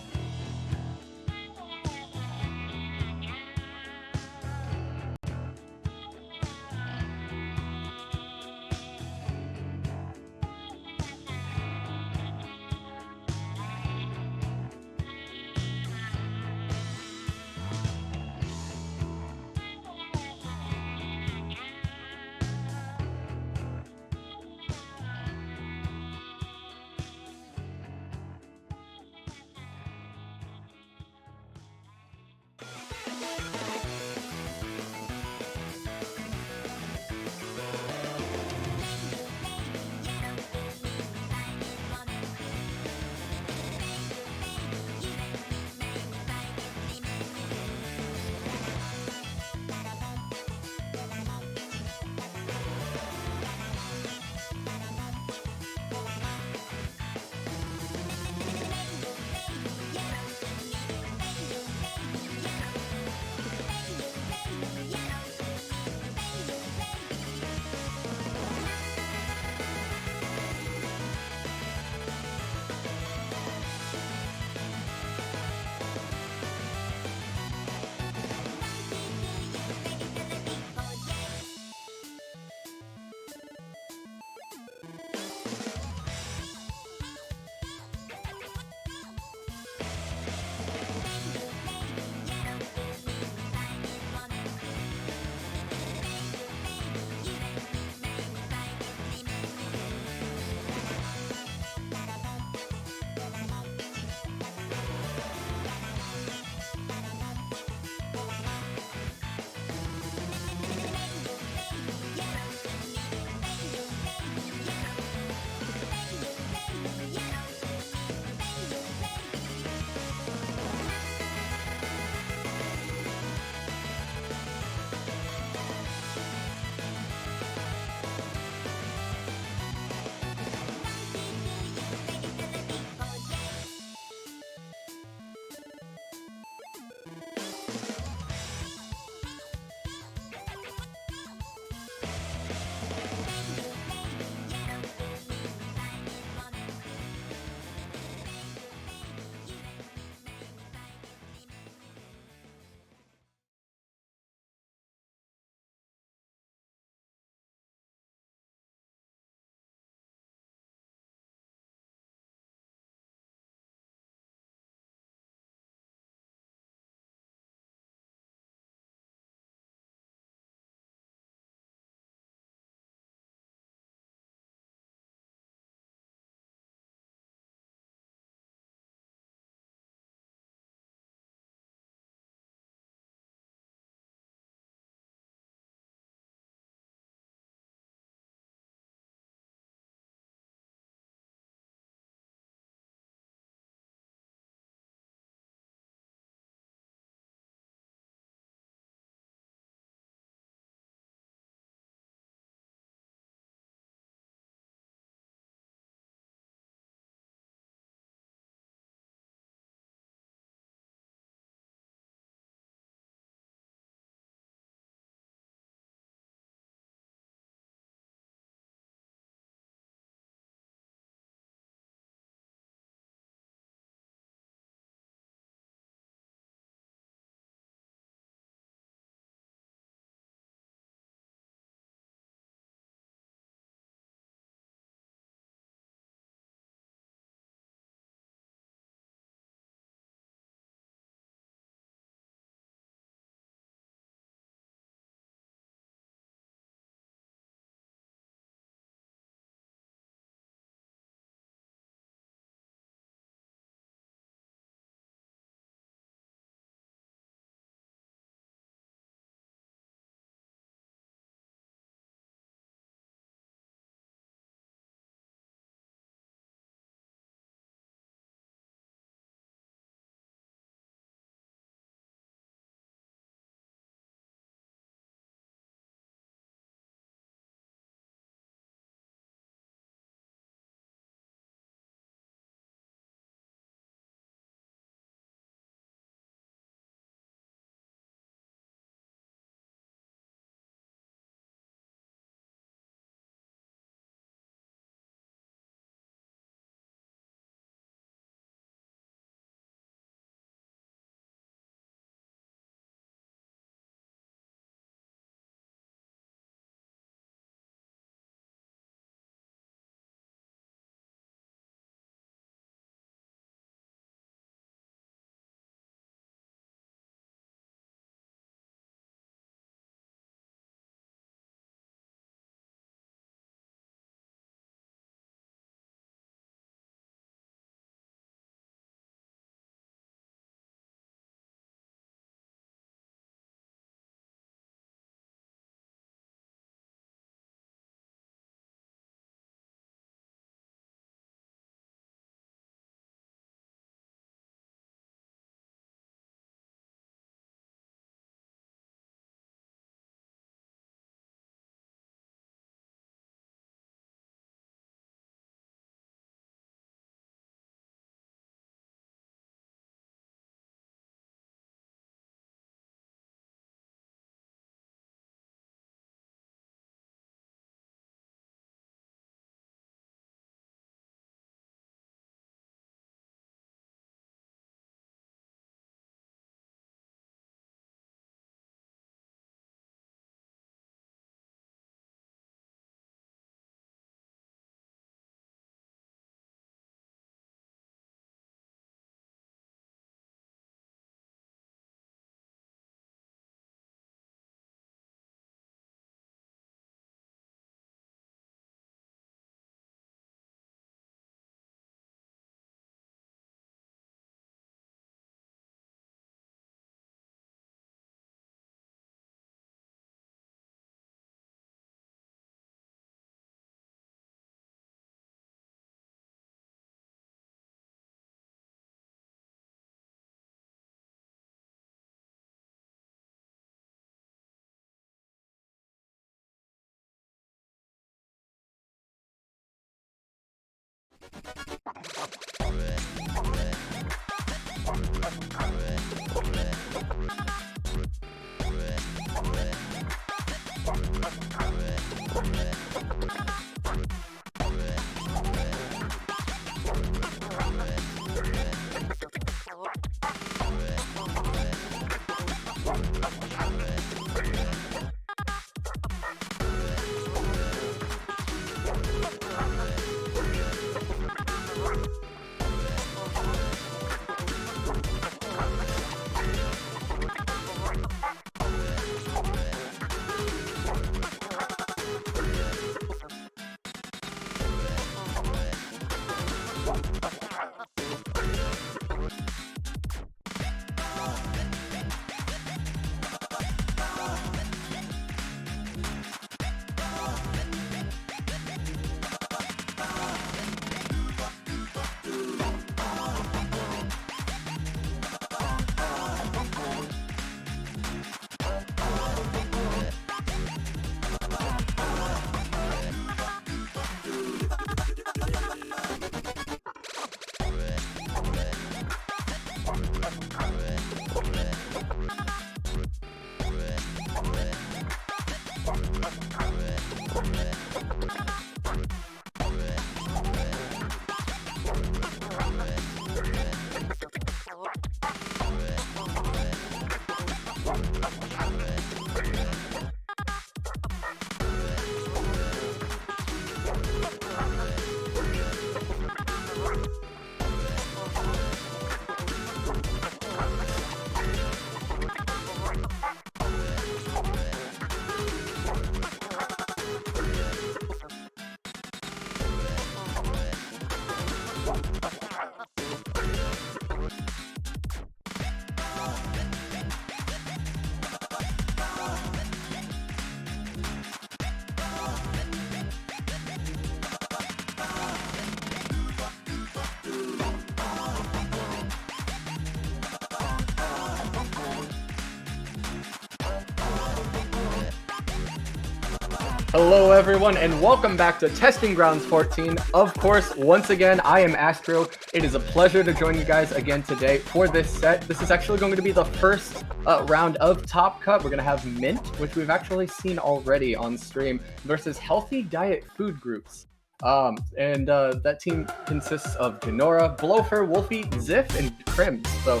Hello everyone and welcome back to Testing Grounds 14. Of course, once again, I am Astro. It is a pleasure to join you guys again today for this set. This is actually going to be the first round of Top Cut. We're going to have Mint, which we've actually seen already on stream, versus Healthy Diet Food Groups. That team consists of Genora, Blofer, Wolfie, Ziff, and Crims. So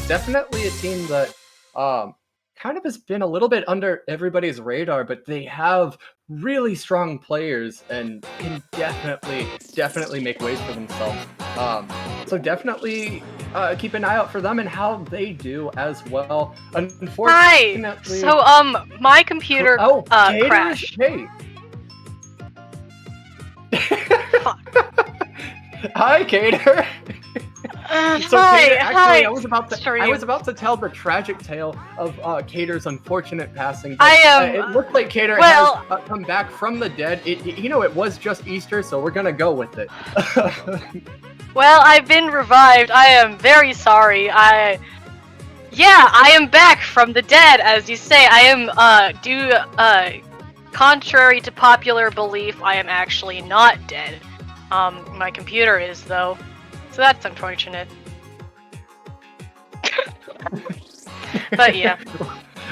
definitely a team that kind of has been a little bit under everybody's radar, but they have really strong players and can definitely make ways for themselves. So definitely keep an eye out for them and how they do as well. Unfortunately, hi. So my computer crashed. Hey. Hi, Cater. So hi, Cater, actually, hi. I was about to tell the tragic tale of Cater's unfortunate passing. It looked like Cater has come back from the dead. It was just Easter, so we're gonna go with it. Well, I've been revived. I am very sorry. I am back from the dead, as you say. I am contrary to popular belief, I am actually not dead. My computer is though. So that's unfortunate. But yeah.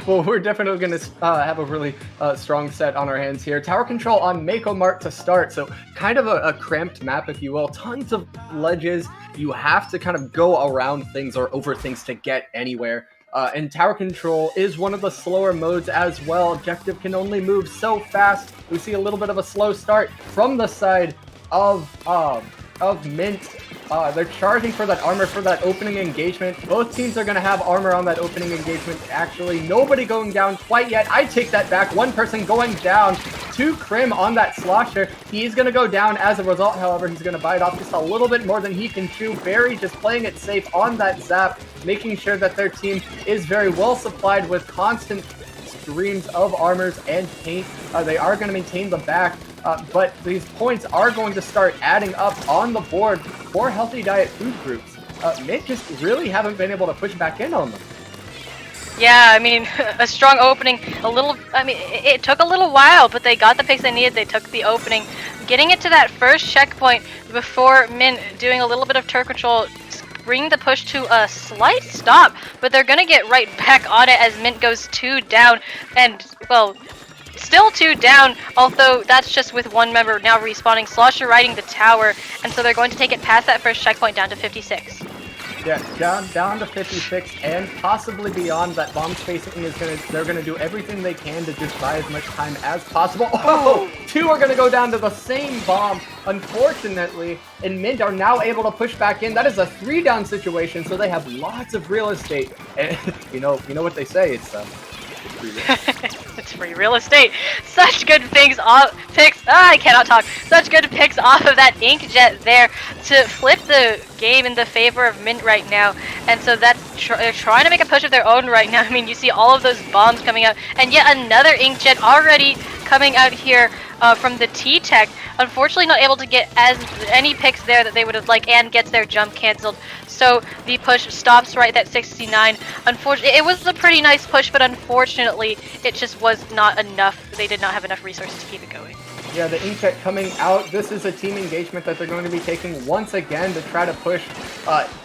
Well, we're definitely going to have a really strong set on our hands here. Tower control on Mako Mart to start, so kind of a cramped map, if you will. Tons of ledges. You have to kind of go around things or over things to get anywhere. And tower control is one of the slower modes as well. Objective can only move so fast. We see a little bit of a slow start from the side of Mint. They're charging for that armor for that opening engagement. Both teams are going to have armor on that opening engagement. Actually, nobody going down quite yet. I take that back. One person going down to Crim on that slosher. He's going to go down as a result. However, he's going to bite off just a little bit more than he can chew. Barry just playing it safe on that zap, making sure that their team is very well supplied with constant streams of armors and paint. They are going to maintain the back. But these points are going to start adding up on the board for Healthy Diet Food Groups. Mint just really haven't been able to push back in on them. Yeah, I mean, a strong opening, it took a little while, but they got the picks they needed. They took the opening, getting it to that first checkpoint before Mint doing a little bit of turret control, bringing the push to a slight stop, but they're gonna get right back on it as Mint goes 2 down, and, well, still 2 down, although that's just with one member now respawning. Slosher riding the tower, and so they're going to take it past that first checkpoint down to 56. Yeah, down to 56 and possibly beyond. That bomb spacing they're gonna do everything they can to just buy as much time as possible. Oh, 2 are gonna go down to the same bomb, unfortunately, and Mint are now able to push back in. That is a 3 down situation, so they have lots of real estate. And you know what they say, it's free real estate. It's free real estate. Such good picks. I cannot talk. Such good picks off of that Inkjet there to flip the game in the favor of Mint right now. And so that's they're trying to make a push of their own right now. I mean, you see all of those bombs coming out, and yet another Inkjet already coming out here from the T-Tech. Unfortunately, not able to get any picks there that they would have liked, and gets their jump canceled. So the push stops right at 69. Unfortunately, it was a pretty nice push, but unfortunately, it just was not enough. They did not have enough resources to keep it going. Yeah, the Inkjet coming out. This is a team engagement that they're going to be taking once again to try to push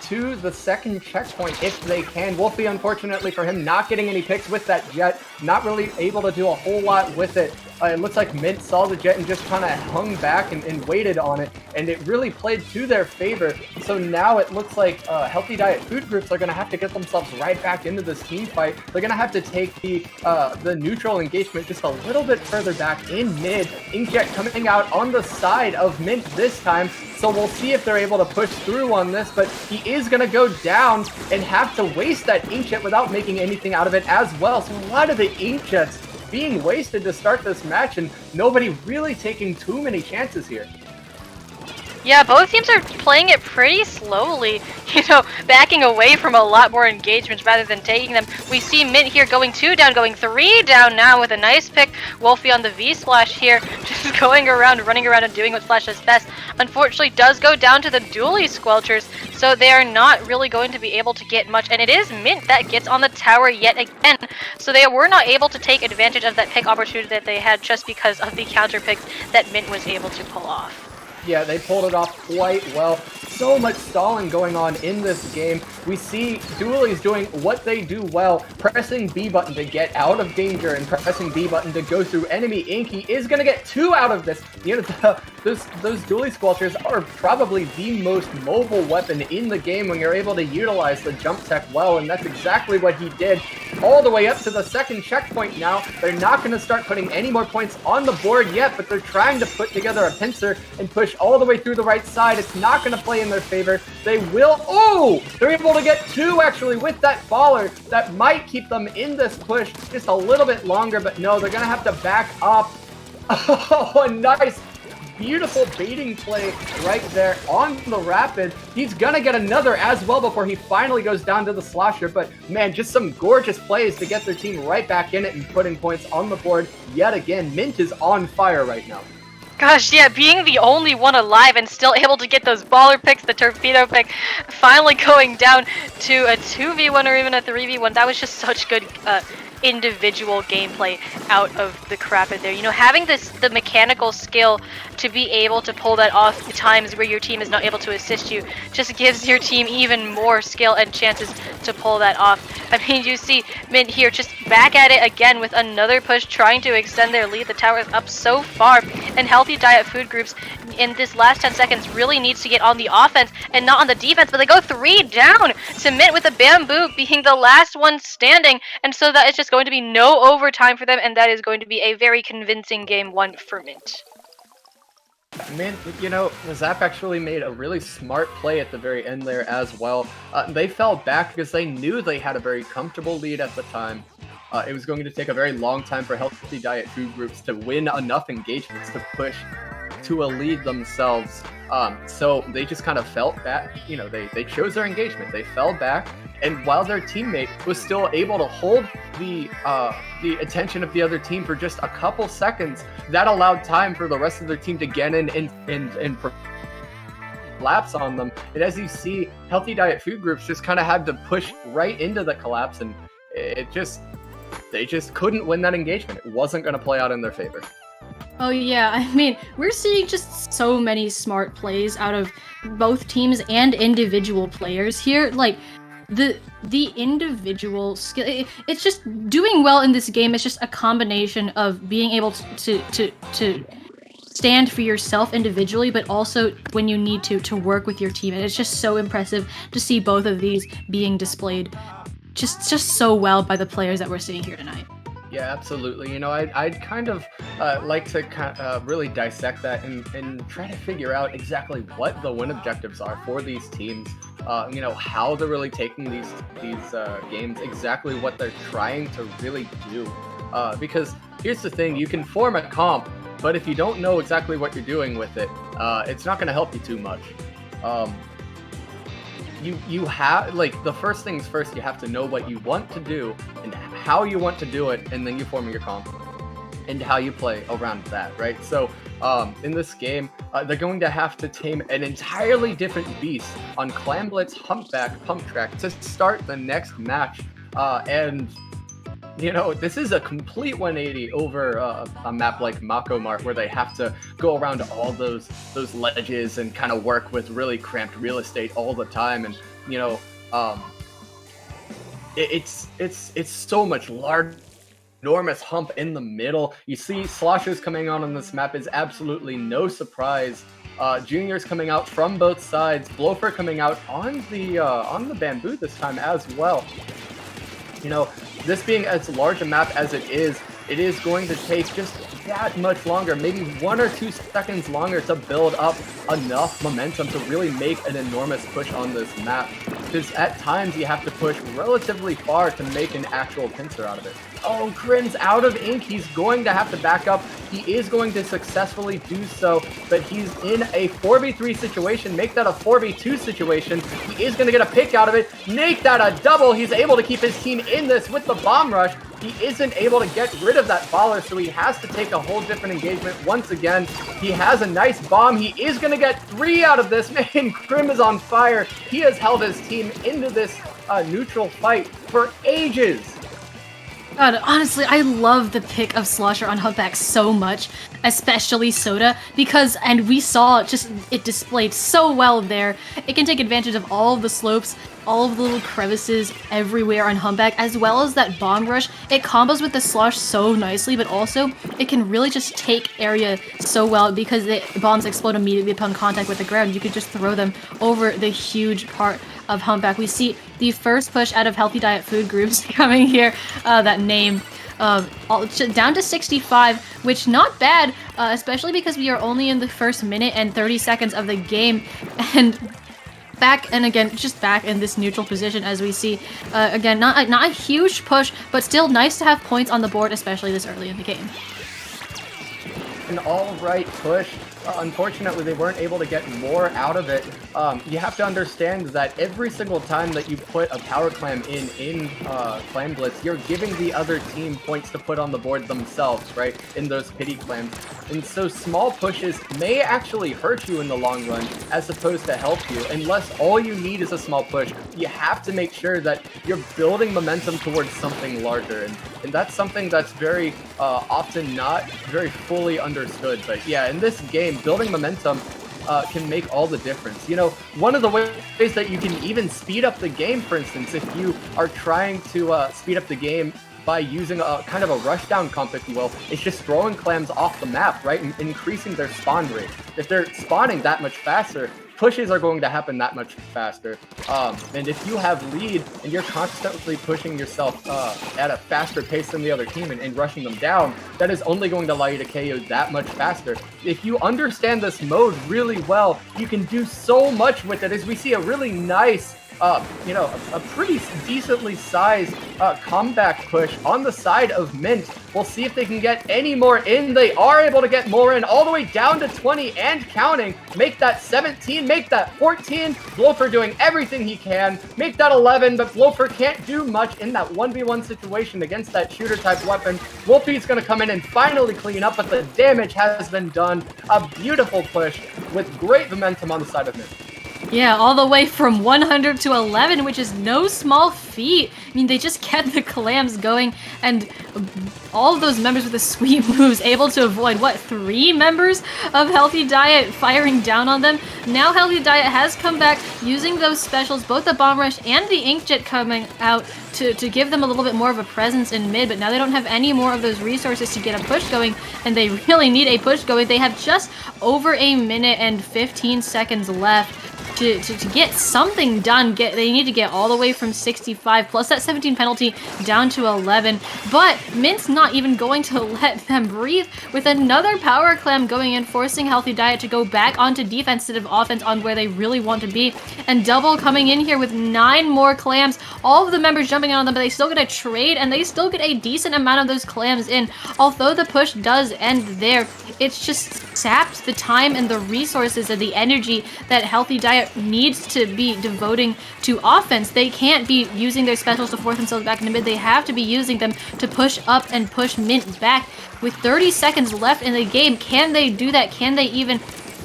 to the second checkpoint if they can. Wolfie, unfortunately for him, not getting any picks with that jet, not really able to do a whole lot with it. It looks like Mint saw the jet and just kind of hung back and waited on it, and it really played to their favor. So now it looks like Healthy Diet food groups are going to have to get themselves right back into this team fight. They're going to have to take the neutral engagement just a little bit further back in mid. Inkjet coming out on the side of Mint this time, so we'll see if they're able to push through on this, but he is going to go down and have to waste that Inkjet without making anything out of it as well. So a lot of the Inkjets being wasted to start this match, and nobody really taking too many chances here. Yeah, both teams are playing it pretty slowly, backing away from a lot more engagements rather than taking them. We see Mint here going 2 down, going 3 down now with a nice pick. Wolfie on the V-Splash here, just going around, running around and doing what Splash does best. Unfortunately, does go down to the dually Squelchers, so they are not really going to be able to get much. And it is Mint that gets on the tower yet again, so they were not able to take advantage of that pick opportunity that they had just because of the counter picks that Mint was able to pull off. Yeah, they pulled it off quite well. So much stalling going on in this game. We see Dualies doing what they do well, pressing B button to get out of danger and pressing B button to go through enemy ink. He is going to get 2 out of this. Those Dualie Squelchers are probably the most mobile weapon in the game when you're able to utilize the jump tech well, and that's exactly what he did. All the way up to the second checkpoint now. They're not going to start putting any more points on the board yet, but they're trying to put together a pincer and push all the way through the right side. It's not going to play in their favor. They will. Oh! They're able to get 2 actually with that faller. That might keep them in this push just a little bit longer, but no, they're going to have to back up. Oh, a nice, beautiful baiting play right there on the Rapid. He's gonna get another as well before he finally goes down to the Slosher, but man, just some gorgeous plays to get their team right back in it and putting points on the board yet again. Mint is on fire right now. Gosh, yeah, being the only one alive and still able to get those baller picks, the torpedo pick, finally going down to a 2v1 or even a 3v1, that was just such good individual gameplay out of the Rapid there. Having the mechanical skill to be able to pull that off at times where your team is not able to assist you just gives your team even more skill and chances to pull that off. I mean, you see Mint here just back at it again with another push, trying to extend their lead. The tower is up so far, and Healthy Diet food groups in this last 10 seconds really needs to get on the offense and not on the defense, but they go 3 down to Mint with a bamboo being the last one standing, and so that is just going to be no overtime for them, and that is going to be a very convincing game 1 for Mint. Mint, Zap actually made a really smart play at the very end there as well. They fell back because they knew they had a very comfortable lead at the time. It was going to take a very long time for Healthy Diet food groups to win enough engagements to push to a lead themselves. So they just kind of felt back. They chose their engagement. They fell back, and while their teammate was still able to hold the attention of the other team for just a couple seconds, that allowed time for the rest of their team to get in and collapse on them. And as you see, Healthy Diet food groups just kind of had to push right into the collapse, and they just couldn't win that engagement. It wasn't going to play out in their favor. Oh yeah, I mean, we're seeing just so many smart plays out of both teams and individual players here. Like, the individual skill, it's just doing well in this game. It's just a combination of being able to stand for yourself individually, but also when you need to work with your team. And it's just so impressive to see both of these being displayed just so well by the players that we're seeing here tonight. Yeah, absolutely. I'd kind of like to really dissect that and try to figure out exactly what the win objectives are for these teams. How they're really taking these games, exactly what they're trying to really do. Because here's the thing, you can form a comp, but if you don't know exactly what you're doing with it, it's not going to help you too much. You have, like, the first things first, you have to know what you want to do and how you want to do it, and then you form your comp. and how you play around that, right? So in this game, they're going to have to tame an entirely different beast on Clam Blitz Humpback Pump Track to start the next match. And you know, this is a complete 180 over a map like Mako Mart, where they have to go around all those ledges and kind of work with really cramped real estate all the time. And you know, it's so much large, enormous hump in the middle. You see Sloshers coming on this map is absolutely no surprise. Juniors coming out from both sides. Blofer coming out on the bamboo this time as well. You know, this being as large a map as it is going to take just that much longer, maybe 1 or 2 seconds longer to build up enough momentum to really make an enormous push on this map. Because at times you have to push relatively far to make an actual pincer out of it. Oh, Crin's out of ink. He's going to have to back up. He is going to successfully do so, but he's in a 4v3 situation. Make that a 4v2 situation. He is going to get a pick out of it. Make that a double. He's able to keep his team in this with the bomb rush. He isn't able to get rid of that baller, so he has to take a whole different engagement once again. He has a nice bomb. He is going to get 3 out of this. Man, Crim is on fire. He has held his team into this neutral fight for ages. God, honestly, I love the pick of Slosher on Humpback so much, especially Soda, because, and we saw just it displayed so well there. It can take advantage of all of the slopes, all of the little crevices everywhere on Humpback, as well as that bomb rush. It combos with the Slosh so nicely, but also it can really just take area so well because the bombs explode immediately upon contact with the ground. You could just throw them over the huge part of Humpback. We see the first push out of Healthy Diet Food Groups coming here, that name. Down to 65, which not bad, especially because we are only in the first minute and 30 seconds of the game, and back and again just back in this neutral position as we see again not a huge push, but still nice to have points on the board, especially this early in the game. An all right push. Unfortunately, they weren't able to get more out of it. You have to understand that every single time that you put a power clam in Clam Blitz, you're giving the other team points to put on the board themselves, right? In those pity clams. And so small pushes may actually hurt you in the long run as opposed to help you. Unless all you need is a small push, you have to make sure that you're building momentum towards something larger. And that's something that's very often not very fully understood. But yeah, in this game, building momentum can make all the difference. You know, one of the ways that you can even speed up the game, for instance, if you are trying to speed up the game by using a kind of a rush down comp, if you will, it's just throwing clams off the map, right? And increasing their spawn rate. If they're spawning that much faster, pushes are going to happen that much faster. And if you have lead and you're constantly pushing yourself at a faster pace than the other team and rushing them down, that is only going to allow you to KO that much faster. If you understand this mode really well, you can do so much with it, as we see a really nice you know, a pretty decently sized comeback push on the side of Mint. We'll see if they can get any more in. They are able to get more in, all the way down to 20 and counting. Make that 17, make that 14. Blofer doing everything he can. Make that 11, but Blofer can't do much in that 1v1 situation against that shooter type weapon. Wolfie's gonna come in and finally clean up, but the damage has been done. A beautiful push with great momentum on the side of Mint. Yeah, all the way from 100 to 11, which is no small feat. I mean, they just kept the clams going, and all of those members with the sweet moves able to avoid, what, 3 members of Healthy Diet firing down on them? Now Healthy Diet has come back using those specials, both the Bomb Rush and the Inkjet coming out to give them a little bit more of a presence in mid, but now they don't have any more of those resources to get a push going, and they really need a push going. They have just over a minute and 15 seconds left. To get something done. They need to get all the way from 65 plus that 17 penalty down to 11, but Mint's not even going to let them breathe with another power clam going in, forcing Healthy Diet to go back onto defense instead of offense on where they really want to be, and Double coming in here with 9 more clams, all of the members jumping on them, but they still get a trade and they still get a decent amount of those clams in. Although the push does end there, it's just sapped the time and the resources and the energy that Healthy Diet that needs to be devoting to offense. They can't be using their specials to force themselves back into mid. They have to be using them to push up and push Mint back. With 30 seconds left in the game, can they do that? Can they even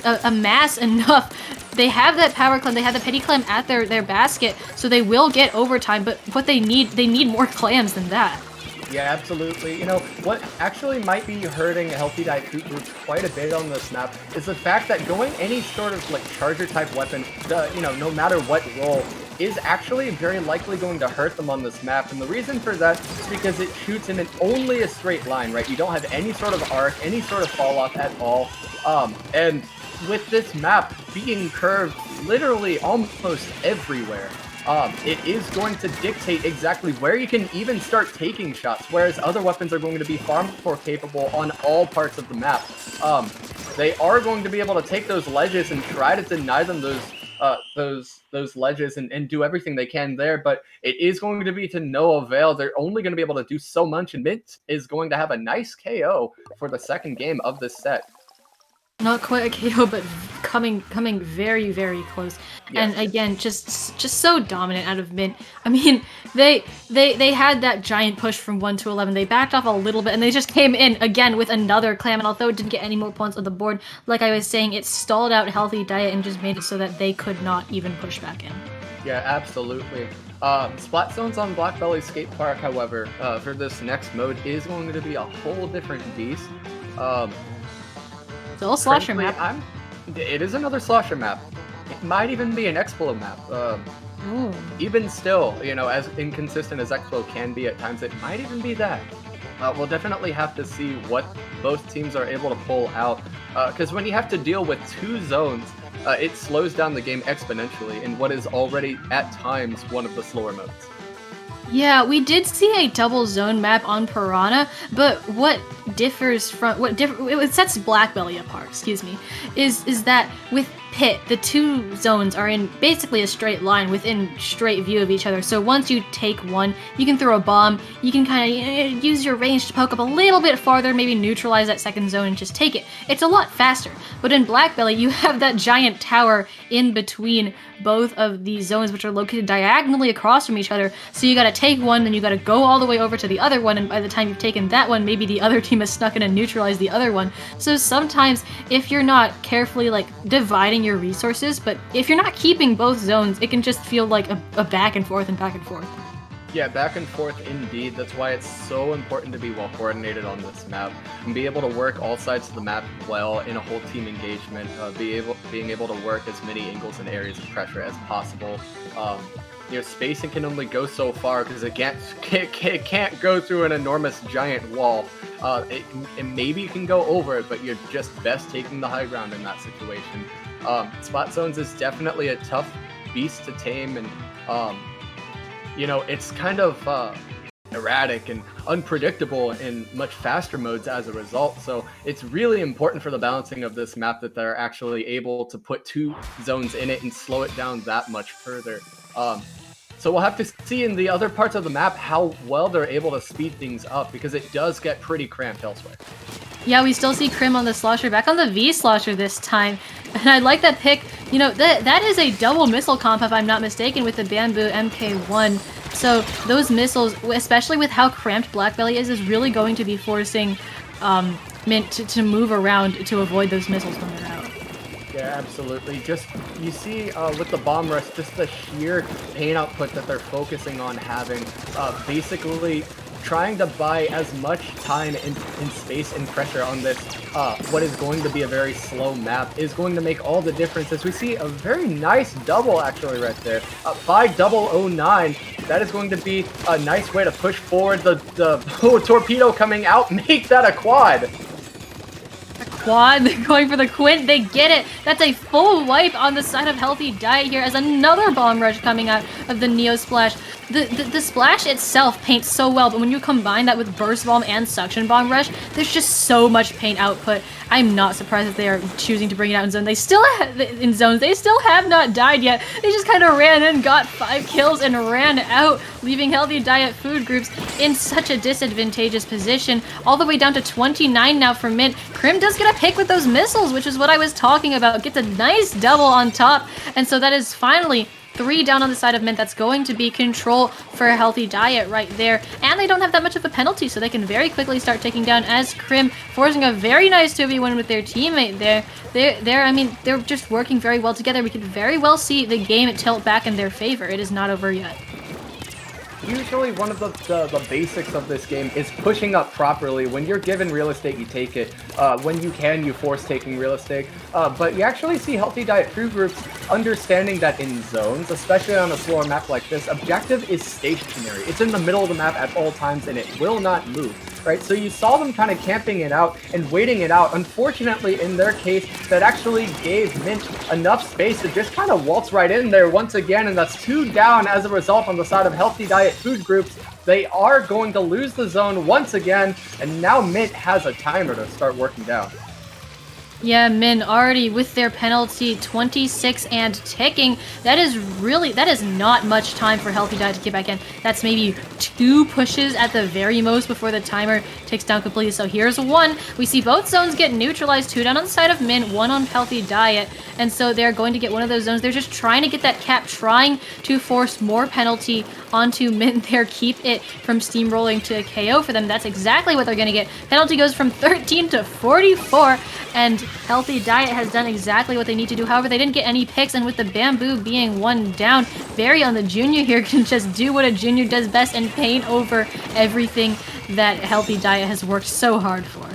amass enough? They have that power clam, they have the pity clam at their basket, so they will get overtime, but what they need more clams than that. Yeah, absolutely. You know, what actually might be hurting Healthy Diet Fruit Groups quite a bit on this map is the fact that going any sort of like charger type weapon, you know, no matter what role, is actually very likely going to hurt them on this map. And the reason for that is because it shoots in only a straight line, right? You don't have any sort of arc, any sort of fall off at all. And with this map being curved literally almost everywhere, it is going to dictate exactly where you can even start taking shots, whereas other weapons are going to be far more capable on all parts of the map. They are going to be able to take those ledges and try to deny them those ledges and do everything they can there, but it is going to be to no avail. They're only going to be able to do so much, and Mint is going to have a nice KO for the second game of this set. Not quite a KO, but coming very, very close. Yes. And again, just so dominant out of Mint. I mean, they had that giant push from 1 to 11. They backed off a little bit, and they just came in again with another clam. And although it didn't get any more points on the board, like I was saying, it stalled out Healthy Diet and just made it so that they could not even push back in. Yeah, absolutely. Splat zones on Blackbelly Skate Park, however, for this next mode is going to be a whole different beast. Still a slosher map. It is another slosher map. It might even be an Explo map. Even still, you know, as inconsistent as Explo can be at times, it might even be that. We'll definitely have to see what both teams are able to pull out. Because when you have to deal with two zones, it slows down the game exponentially in what is already, at times, one of the slower modes. Yeah, we did see a double zone map on Piranha, but what differs from it sets Blackbelly apart, excuse me, is that with Pit, the two zones are in basically a straight line within straight view of each other. So once you take one, you can throw a bomb, you can kind of use your range to poke up a little bit farther, maybe neutralize that second zone and just take it. It's a lot faster. But in Blackbelly, you have that giant tower in between both of these zones, which are located diagonally across from each other. So you gotta take one, then you gotta go all the way over to the other one, and by the time you've taken that one, maybe the other team has snuck in and neutralized the other one. So sometimes, if you're not carefully like dividing your resources, but if you're not keeping both zones, it can just feel like a back and forth and back and forth. Yeah, back and forth indeed. That's why it's so important to be well coordinated on this map and be able to work all sides of the map well in a whole team engagement. Being able to work as many angles and areas of pressure as possible. You know, spacing can only go so far because it can't go through an enormous giant wall. It maybe you can go over it, but you're just best taking the high ground in that situation. Spot zones is definitely a tough beast to tame, and you know, it's kind of erratic and unpredictable in much faster modes as a result. So it's really important for the balancing of this map that they're actually able to put two zones in it and slow it down that much further. So we'll have to see in the other parts of the map how well they're able to speed things up, because it does get pretty cramped elsewhere. Yeah, we still see Crim on the slosher, back on the V slosher this time. And I like that pick. You know, that is a double missile comp, if I'm not mistaken, with the Bamboo MK1. So those missiles, especially with how cramped Blackbelly is really going to be forcing Mint to move around to avoid those missiles when they're out. Yeah, absolutely. Just, you see with the bomb rush, just the sheer pain output that they're focusing on having. Basically trying to buy as much time and space and pressure on this, what is going to be a very slow map, is going to make all the difference. As we see a very nice double actually right there. 5009, that is going to be a nice way to push forward the torpedo coming out, make that a quad. Quad, going for the Quint, they get it. That's a full wipe on the side of Healthy Diet here as another bomb rush coming out of the Neo Splash. The splash itself paints so well, but when you combine that with Burst Bomb and Suction Bomb Rush, there's just so much paint output. I'm not surprised that they are choosing to bring it out in zone. They still in zones. They still have not died yet. They just kind of ran in, got 5 kills, and ran out, leaving Healthy Diet Food Groups in such a disadvantageous position. All the way down to 29 now for Mint. Crim does get a pick with those missiles, which is what I was talking about. Gets a nice double on top, and so that is finally 3 down on the side of Mint. That's going to be control for a Healthy Diet right there. And they don't have that much of a penalty, so they can very quickly start taking down as Crim, forcing a very nice 2v1 with their teammate there. They're just working very well together. We could very well see the game tilt back in their favor. It is not over yet. Usually one of the basics of this game is pushing up properly. When you're given real estate, you take it. When you can, you force taking real estate. But you actually see Healthy Diet Food Groups understanding that in zones, especially on a slower map like this, objective is stationary. It's in the middle of the map at all times and it will not move. Right, so you saw them kind of camping it out and waiting it out. Unfortunately, in their case, that actually gave Mint enough space to just kind of waltz right in there once again, and that's 2 down as a result on the side of Healthy Diet Food Groups. They are going to lose the zone once again, and now Mint has a timer to start working down. Yeah, Min already with their penalty, 26 and ticking. That is not much time for Healthy Diet to get back in. That's maybe 2 pushes at the very most before the timer ticks down completely. So here's 1. We see both zones get neutralized, 2 down on the side of Min, 1 on Healthy Diet. And so they're going to get one of those zones. They're just trying to get that cap, trying to force more penalty onto Mint there, keep it from steamrolling to a KO for them. That's exactly what they're going to get. Penalty goes from 13 to 44, and Healthy Diet has done exactly what they need to do. However, they didn't get any picks, and with the Bamboo being 1 down, Barry on the Junior here can just do what a Junior does best and paint over everything that Healthy Diet has worked so hard for.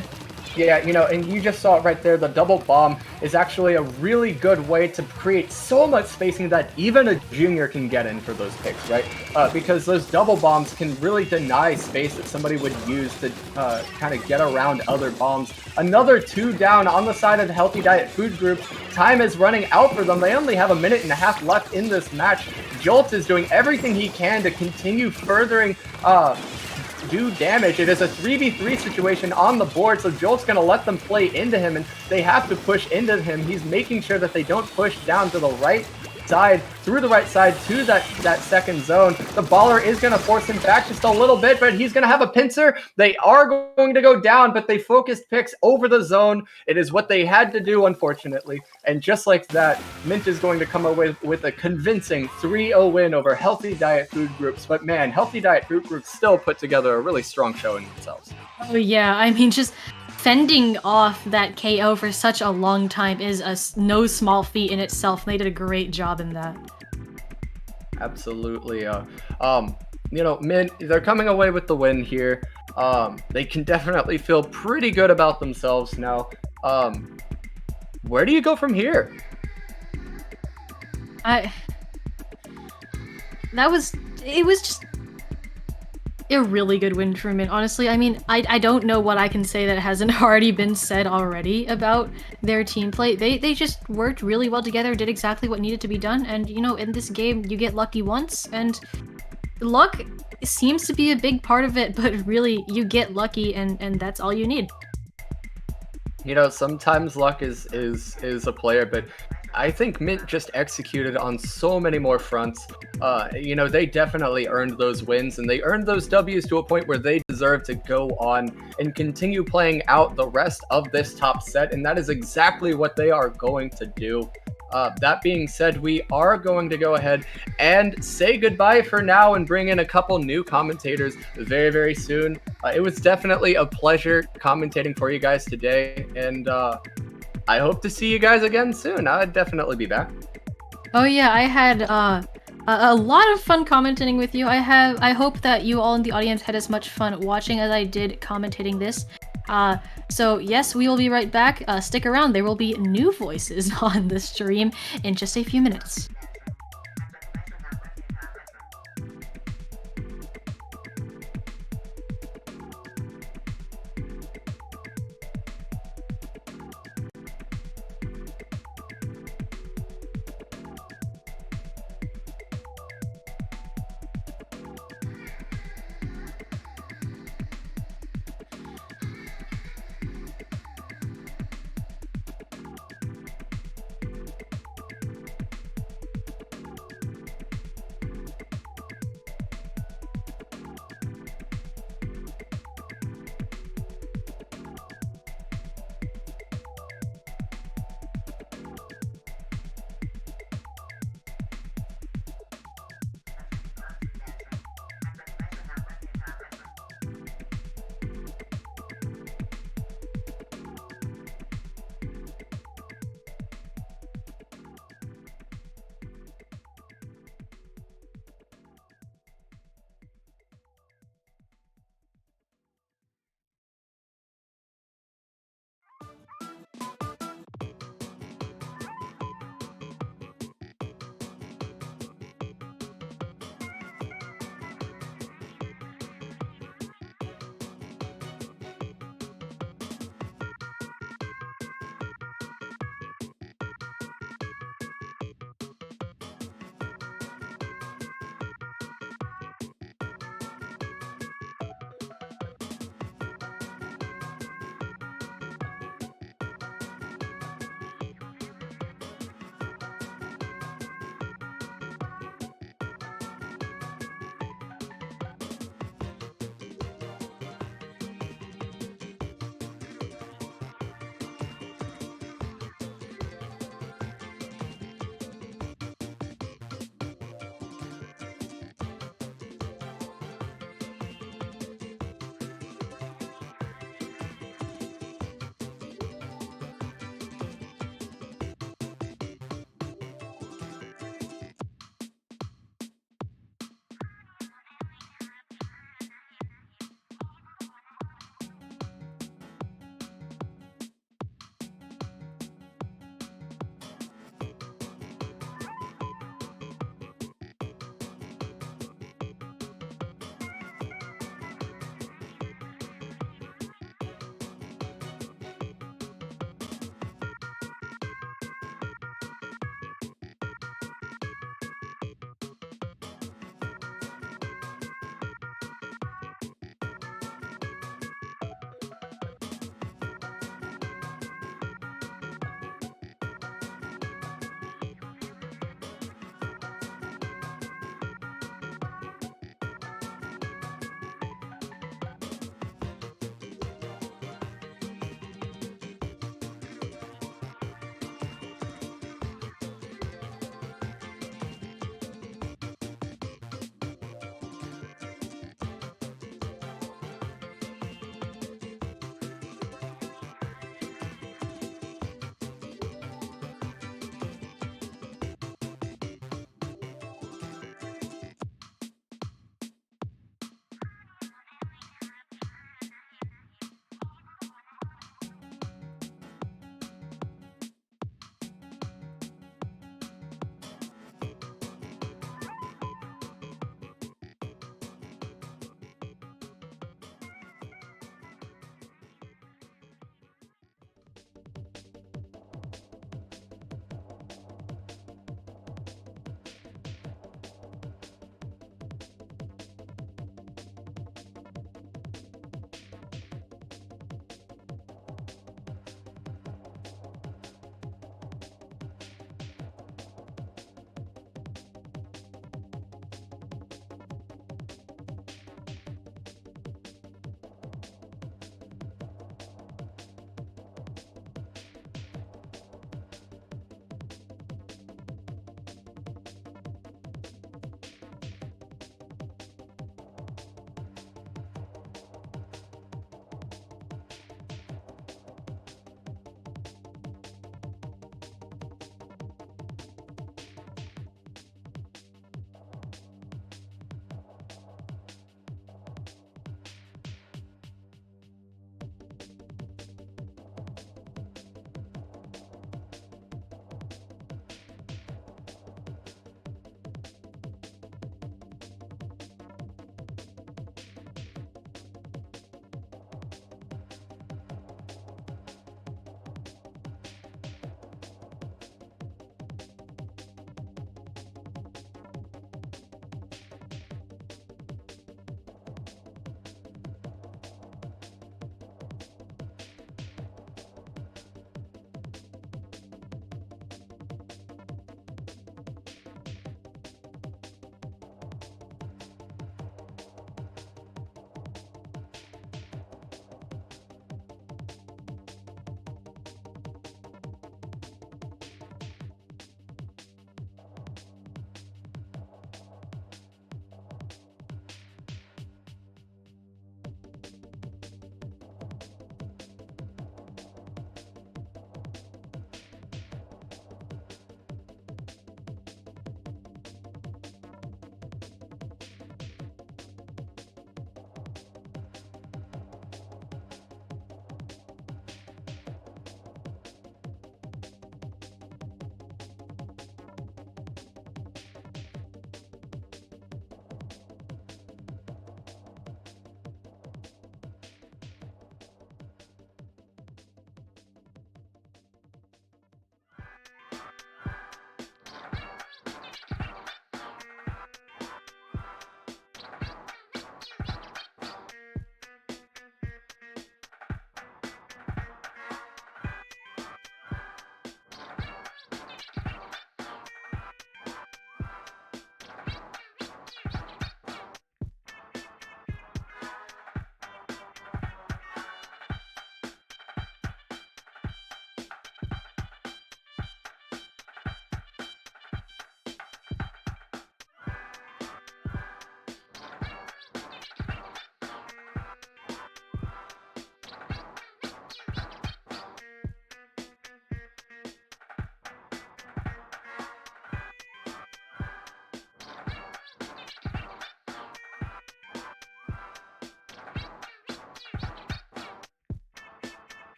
Yeah, you know, and you just saw it right there. The double bomb is actually a really good way to create so much spacing that even a Junior can get in for those picks, right? Because those double bombs can really deny space that somebody would use to kind of get around other bombs. Another 2 down on the side of the Healthy Diet Food Group. Time is running out for them. They only have a minute and a half left in this match. Jolt is doing everything he can to continue furthering do damage. It is a 3v3 situation on the board, so Jolt's going to let them play into him, and they have to push into him. He's making sure that they don't push down to the right side, through the right side to that second zone. The baller is going to force him back just a little bit, but he's going to have a pincer. They are going to go down, but they focused picks over the zone. It is what they had to do, unfortunately. And just like that, Mint is going to come away with a convincing 3-0 win over Healthy Diet Food Groups. But man, Healthy Diet Food Groups still put together a really strong showing themselves. Oh yeah, I mean, just fending off that KO for such a long time is no small feat in itself. They did a great job in that. Absolutely. You know, Mint, they're coming away with the win here. They can definitely feel pretty good about themselves now. Where do you go from here? It was just a really good win for Mint, honestly. I mean, I don't know what I can say that hasn't already been said already about their team play. They just worked really well together, did exactly what needed to be done, and you know, in this game, you get lucky once, and luck seems to be a big part of it, but really, you get lucky, and that's all you need. You know, sometimes luck is a player, but I think Mint just executed on so many more fronts. You know, they definitely earned those wins, and they earned those W's to a point where they deserve to go on and continue playing out the rest of this top set, and that is exactly what they are going to do. That being said, we are going to go ahead and say goodbye for now and bring in a couple new commentators very, very soon. It was definitely a pleasure commentating for you guys today, and I hope to see you guys again soon. I'd definitely be back. Oh yeah, I had a lot of fun commentating with you. I hope that you all in the audience had as much fun watching as I did commentating this. So yes, we will be right back. Stick around, there will be new voices on the stream in just a few minutes.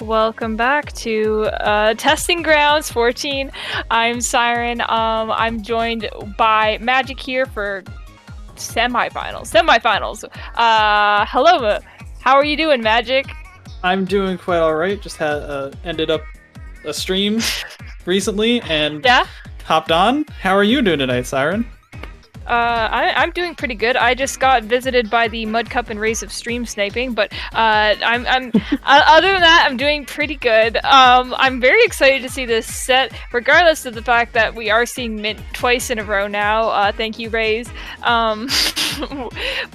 Welcome back to Testing Grounds 14. I'm Siren. I'm joined by Magic here for semifinals. Hello, how are you doing, Magic? I'm doing quite all right. Just had ended up a stream recently and hopped on. How are you doing tonight, Siren? I'm doing pretty good. I just got visited by the Mud Cup and Race of stream sniping, but I'm other than that, I'm doing pretty good. I'm very excited to see this set, regardless of the fact that we are seeing Mint twice in a row now. Thank you, Rays.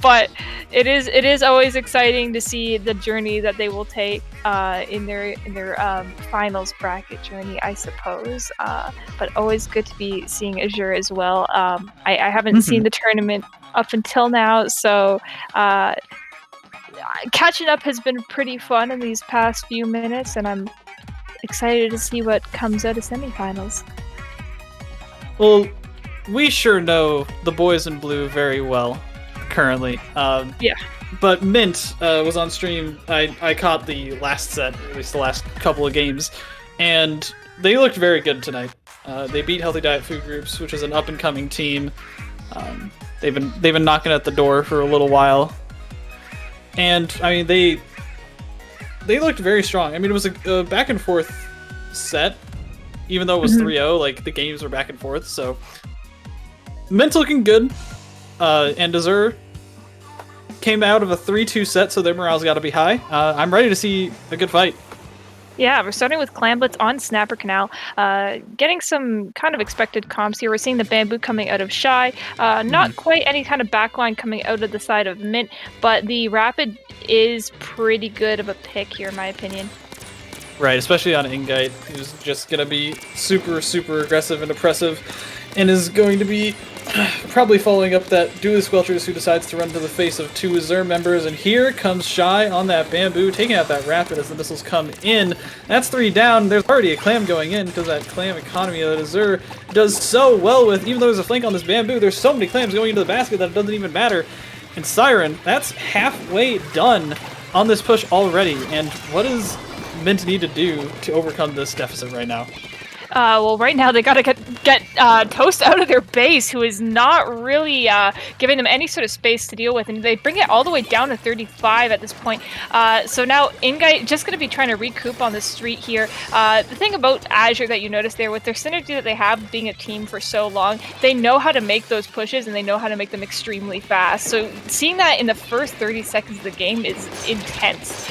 But it is always exciting to see the journey that they will take in their finals bracket journey, I suppose. But always good to be seeing Azure as well. I haven't seen the tournament up until now, so catching up has been pretty fun in these past few minutes, and I'm excited to see what comes out of semifinals. Well, we sure know the boys in blue very well currently. But Mint was on stream. I caught the last set, at least the last couple of games, and they looked very good tonight. They beat Healthy Diet Food Groups, which is an up-and-coming team. They've been knocking at the door for a little while, and I mean they looked very strong. I mean, it was a back and forth set, even though it was 3-0. Like, the games were back and forth, so Mint looking good. And Azure came out of a 3-2 set, so their morale's got to be high. I'm ready to see a good fight. Yeah, we're starting with Clamblitz on Snapper Canal. Getting some kind of expected comps here. We're seeing the Bamboo coming out of Shy. Not quite any kind of backline coming out of the side of Mint, but the Rapid is pretty good of a pick here, in my opinion. Right, especially on Ingite, who's just going to be super, super aggressive and oppressive, and is going to be probably following up that Dooley Squelchers, who decides to run to the face of two Azure members, and here comes Shy on that Bamboo, taking out that Rapid as the missiles come in. That's 3 down. There's already a Clam going in, because that Clam economy that Azure does so well with. Even though there's a flank on this Bamboo, there's so many Clams going into the basket that it doesn't even matter. And Siren, that's halfway done on this push already, and what does Mint need to do to overcome this deficit right now? Well, right now they gotta get Toast out of their base, who is not really giving them any sort of space to deal with, and they bring it all the way down to 35 at this point. So now Ingite just gonna be trying to recoup on the street here. The thing about Azure that you notice there, with their synergy that they have being a team for so long, they know how to make those pushes, and they know how to make them extremely fast. So seeing that in the first 30 seconds of the game is intense.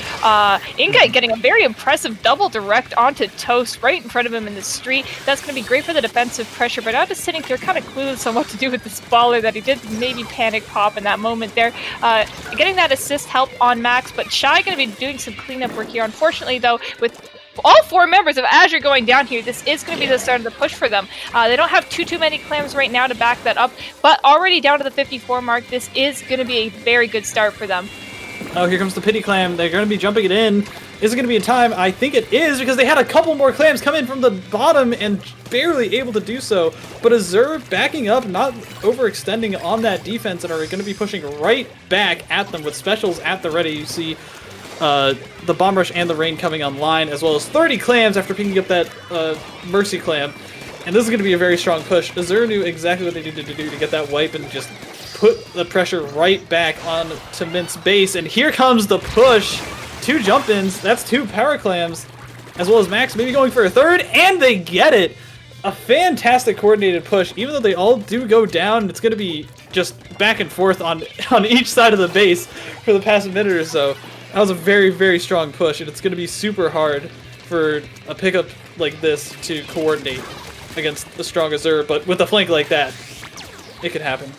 Ingite getting a very impressive double direct onto Toast right in front of him in the street. That's going to be great for the defensive pressure, but I'm just sitting here kind of clueless on what to do with this baller that he did maybe panic pop in that moment there. Getting that assist help on Max, but Shy going to be doing some cleanup work here. Unfortunately, though, with all 4 members of Azure going down here, this is going to be the start of the push for them. They don't have too many Clams right now to back that up, but already down to the 54 mark, this is going to be a very good start for them. Oh, here comes the Pity Clam. They're going to be jumping it in. Is it going to be in time? I think it is, because they had a couple more Clams come in from the bottom and barely able to do so. But Azure backing up, not overextending on that defense, and are going to be pushing right back at them with specials at the ready. You see the Bomb Rush and the Rain coming online, as well as 30 Clams after picking up that Mercy Clam. And this is going to be a very strong push. Azure knew exactly what they needed to do to get that wipe and just put the pressure right back on to Mint's base. And here comes the push. 2 jump-ins, that's 2 power clams, as well as Max maybe going for a third, and they get it! A fantastic coordinated push, even though they all do go down. It's going to be just back and forth on each side of the base for the past minute or so. That was a very, very strong push, and it's going to be super hard for a pickup like this to coordinate against the strong Azure, but with a flank like that, it could happen.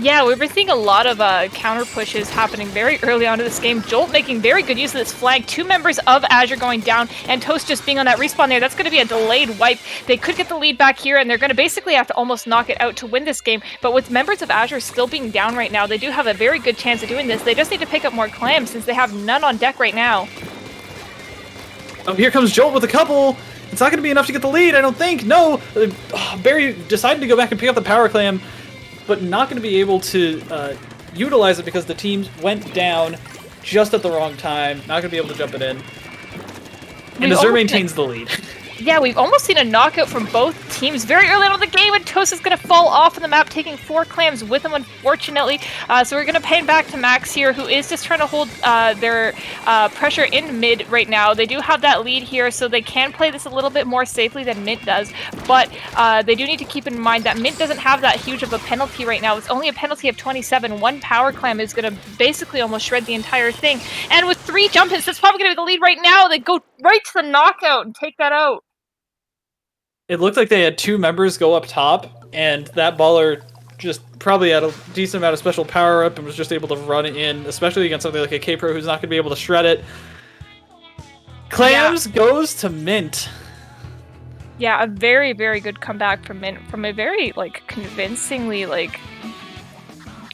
Yeah, we've been seeing a lot of counter pushes happening very early on in this game. Jolt making very good use of this flank. 2 members of Azure going down, and Toast just being on that respawn there. That's going to be a delayed wipe. They could get the lead back here, and they're going to basically have to almost knock it out to win this game. But with members of Azure still being down right now, they do have a very good chance of doing this. They just need to pick up more clams, since they have none on deck right now. Oh, here comes Jolt with a couple. It's not going to be enough to get the lead, I don't think. No, Barry decided to go back and pick up the power clam, but not going to be able to utilize it because the teams went down just at the wrong time. Not going to be able to jump it in. And Azure maintains the lead. Yeah, we've almost seen a knockout from both teams very early on in the game, and Toast is going to fall off on the map, taking 4 clams with him, unfortunately. So we're going to pan back to Max here, who is just trying to hold their pressure in mid right now. They do have that lead here, so they can play this a little bit more safely than Mint does, but they do need to keep in mind that Mint doesn't have that huge of a penalty right now. It's only a penalty of 27. 1 power clam is going to basically almost shred the entire thing. And with 3 jump hits, that's probably going to be the lead right now. They go right to the knockout and take that out. It looked like they had 2 members go up top, and that baller just probably had a decent amount of special power up and was just able to run it in, especially against something like a K-Pro who's not going to be able to shred it. Clams goes to Mint. Yeah, a very, very good comeback from Mint, from a very, like, convincingly, like,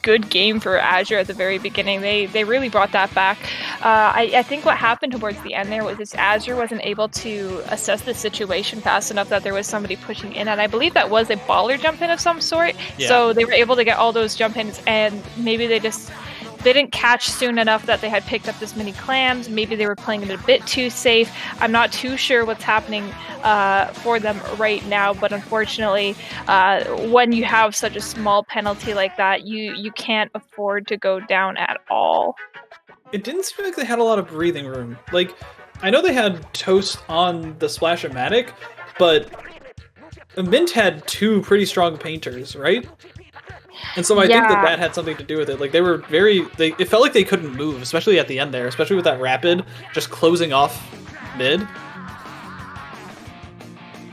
good game for Azure at the very beginning. They really brought that back. I think what happened towards the end there was this Azure wasn't able to assess the situation fast enough that there was somebody pushing in, and I believe that was a baller jump in of some sort. Yeah. So they were able to get all those jump ins, and maybe they didn't catch soon enough that they had picked up this many clams. Maybe they were playing it a bit too safe. I'm not too sure what's happening for them right now, but unfortunately, when you have such a small penalty like that, you can't afford to go down at all. It didn't seem like they had a lot of breathing room. Like, I know they had Toast on the Splash-O-Matic, but Mint had 2 pretty strong painters, right? And so I think that had something to do with it. Like, they were it felt like they couldn't move, especially at the end there, especially with that rapid just closing off mid.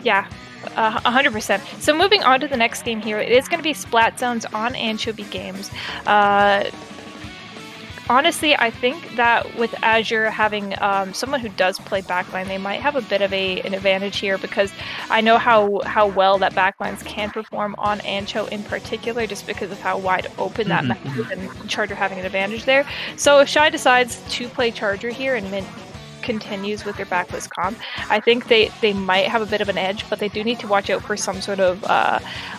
Yeah, 100%. So moving on to the next game here, it is going to be Splat Zones on Anchovy Games. Honestly, I think that with Azure having someone who does play backline, they might have a bit of an advantage here, because I know how well that backlines can perform on Ancho in particular, just because of how wide open that map is, and Charger having an advantage there. So if Shy decides to play Charger here and Mint continues with their backlist comp, I think they might have a bit of an edge, but they do need to watch out for some sort of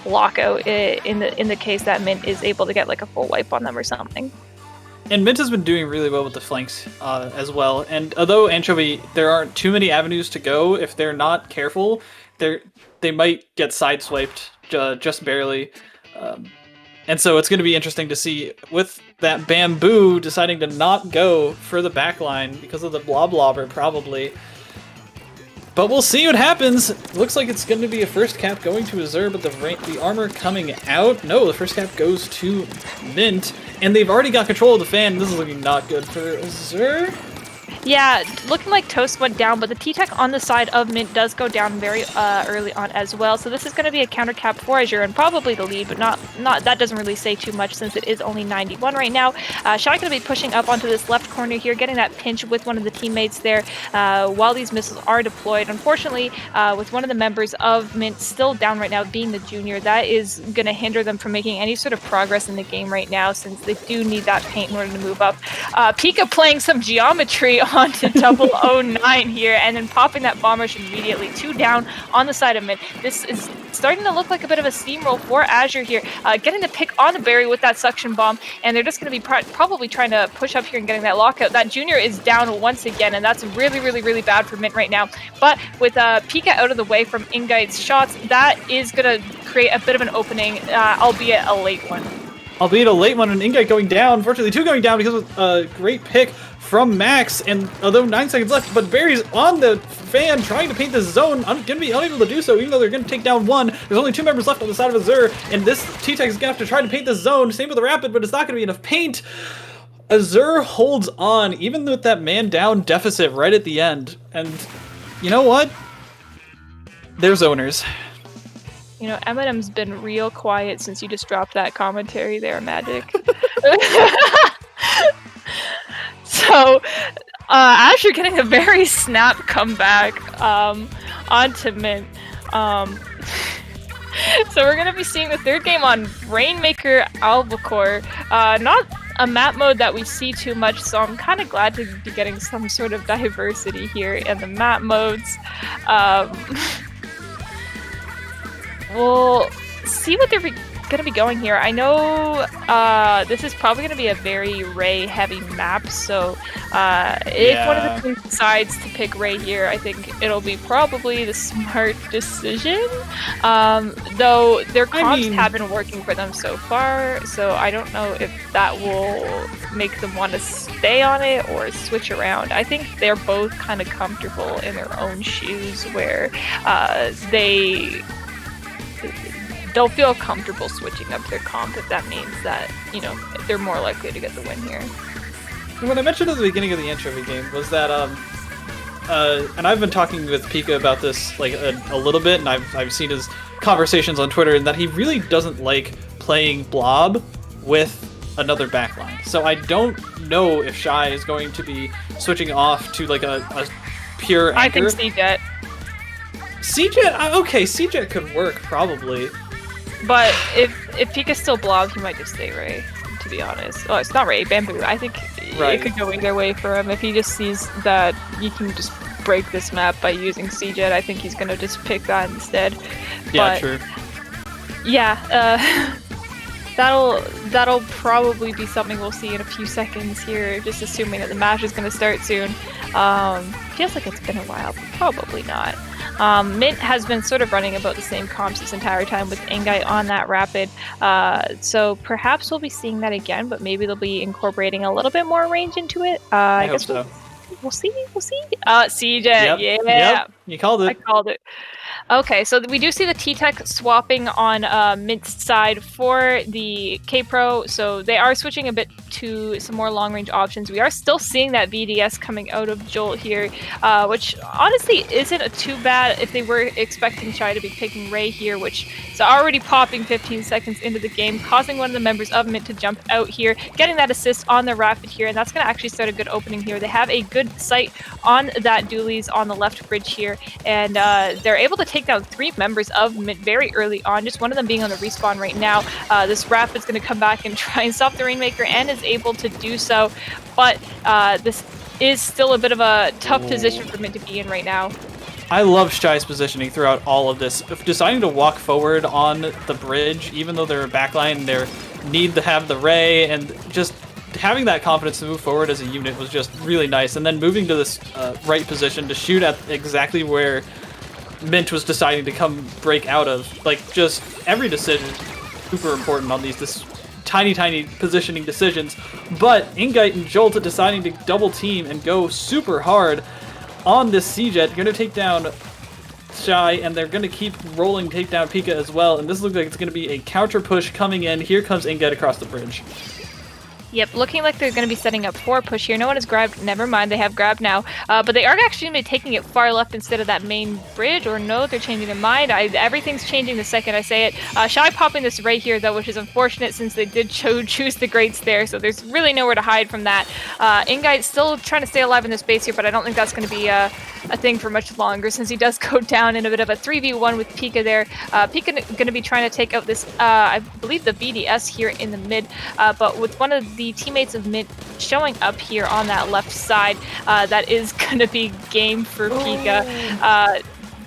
lockout in the case that Mint is able to get like a full wipe on them or something. And Mint has been doing really well with the flanks as well. And although Anchovy, there aren't too many avenues to go, if they're not careful, they might get sideswiped just barely. And so it's going to be interesting to see with that Bamboo deciding to not go for the backline because of the Bloblobber, probably. But we'll see what happens. Looks like it's going to be a first cap going to Azure, but the armor coming out. No, the first cap goes to Mint, and they've already got control of the fan. This is looking not good for Azure. Yeah, looking like Toast went down, but the T-Tech on the side of Mint does go down very early on as well. So this is going to be a counter cap for Azure and probably the lead, but not that doesn't really say too much since it is only 91 right now. Shy going to be pushing up onto this left corner here, getting that pinch with one of the teammates there while these missiles are deployed. Unfortunately, with one of the members of Mint still down right now, being the junior, that is going to hinder them from making any sort of progress in the game right now, since they do need that paint in order to move up. Pika playing some geometry onto 009 here, and then popping that bomb rush immediately. 2 down on the side of Mint. This is starting to look like a bit of a steamroll for Azure here, getting the pick on the berry with that suction bomb, and they're just going to be probably trying to push up here and getting that lockout. That junior is down once again, and that's really, really, really bad for Mint right now. But with Pika out of the way from Ingite's shots, that is going to create a bit of an opening, albeit a late one. Albeit a late one, and Ingite going down. Unfortunately, 2 going down because of a great pick from Max, and although 9 seconds left, but Barry's on the fan trying to paint the zone, going to be unable to do so, even though they're going to take down 1. There's only 2 members left on the side of Azure, and this T-Tech is going to have to try to paint the zone. Same with the Rapid, but it's not going to be enough paint. Azure holds on, even with that man-down deficit right at the end. And you know what? They're zoners. You know, Eminem's been real quiet since you just dropped that commentary there, Magic. So, Azure getting a very snap comeback onto Mint. So we're going to be seeing the 3rd game on Rainmaker Albacore. Not a map mode that we see too much, so I'm kind of glad to be getting some sort of diversity here in the map modes. We'll see what they're gonna be going here. I know this is probably gonna be a very Ray heavy map, so if one of the teams decides to pick Ray here, I think it'll be probably the smart decision. Though their comps have been working for them so far, so I don't know if that will make them want to stay on it or switch around. I think they're both kind of comfortable in their own shoes where they'll feel comfortable switching up their comp if that means that, you know, they're more likely to get the win here. What I mentioned at the beginning of the intro of the game was that, and I've been talking with Pika about this like a little bit, and I've seen his conversations on Twitter, and that he really doesn't like playing Blob with another backline. So I don't know if Shy is going to be switching off to like a pure anchor. I think C-Jet. C-Jet? Okay, C-Jet could work, probably. But if Pika's still Blob, he might just stay Ray, to be honest. Oh, it's not Ray, Bamboo. I think it could go either way for him. If he just sees that you can just break this map by using C-Jet, I think he's gonna just pick that instead. Yeah, true. Yeah, that'll probably be something we'll see in a few seconds here, just assuming that the match is gonna start soon. Feels like it's been a while, but probably not. Mint has been sort of running about the same comps this entire time with Ingai on that rapid, so perhaps we'll be seeing that again, but maybe they'll be incorporating a little bit more range into it. I guess hope so. We'll see. CJ, Yep. You called it. I called it. Okay, so we do see the T-Tech swapping on Mint's side for the K-Pro, so they are switching a bit to some more long-range options. We are still seeing that VDS coming out of Jolt here, which honestly isn't too bad if they were expecting Shy to be picking Ray here, which is already popping 15 seconds into the game, causing one of the members of Mint to jump out here, getting that assist on the rapid here, and that's going to actually start a good opening here. They have a good sight on that Doolies on the left bridge here, and they're able to take down 3 members of Mint very early on, just one of them being on the respawn right now. This Rapid's going to come back and try and stop the Rainmaker, and is able to do so, but this is still a bit of a tough position for Mint to be in right now. I love Shy's positioning throughout all of this. Deciding to walk forward on the bridge, even though they're a backline, they need to have the Ray, and just having that confidence to move forward as a unit was just really nice. And then moving to this right position to shoot at exactly where Mint was deciding to come break out of. Like, just every decision super important on these tiny positioning decisions. But Ingite and Jolt deciding to double team and go super hard on this C-Jet, going to take down Shy, and they're going to keep rolling, take down Pika as well. And this looks like it's going to be a counter push coming in. Here comes Ingite across the bridge. Yep, looking like they're going to be setting up for a push here. No one has grabbed. Never mind, they have grabbed now. But they are actually going to be taking it far left instead of that main bridge. Or no, they're changing their mind. Everything's changing the second I say it. Shy popping this right here, though, which is unfortunate since they did choose the Greats there. So there's really nowhere to hide from that. Ingite still trying to stay alive in this space here, but I don't think that's going to be a thing for much longer since he does go down in a bit of a 3v1 with Pika there. Pika going to be trying to take out this, I believe, the BDS here in the mid. But with one of the teammates of Mint showing up here on that left side, that is going to be game for Pika.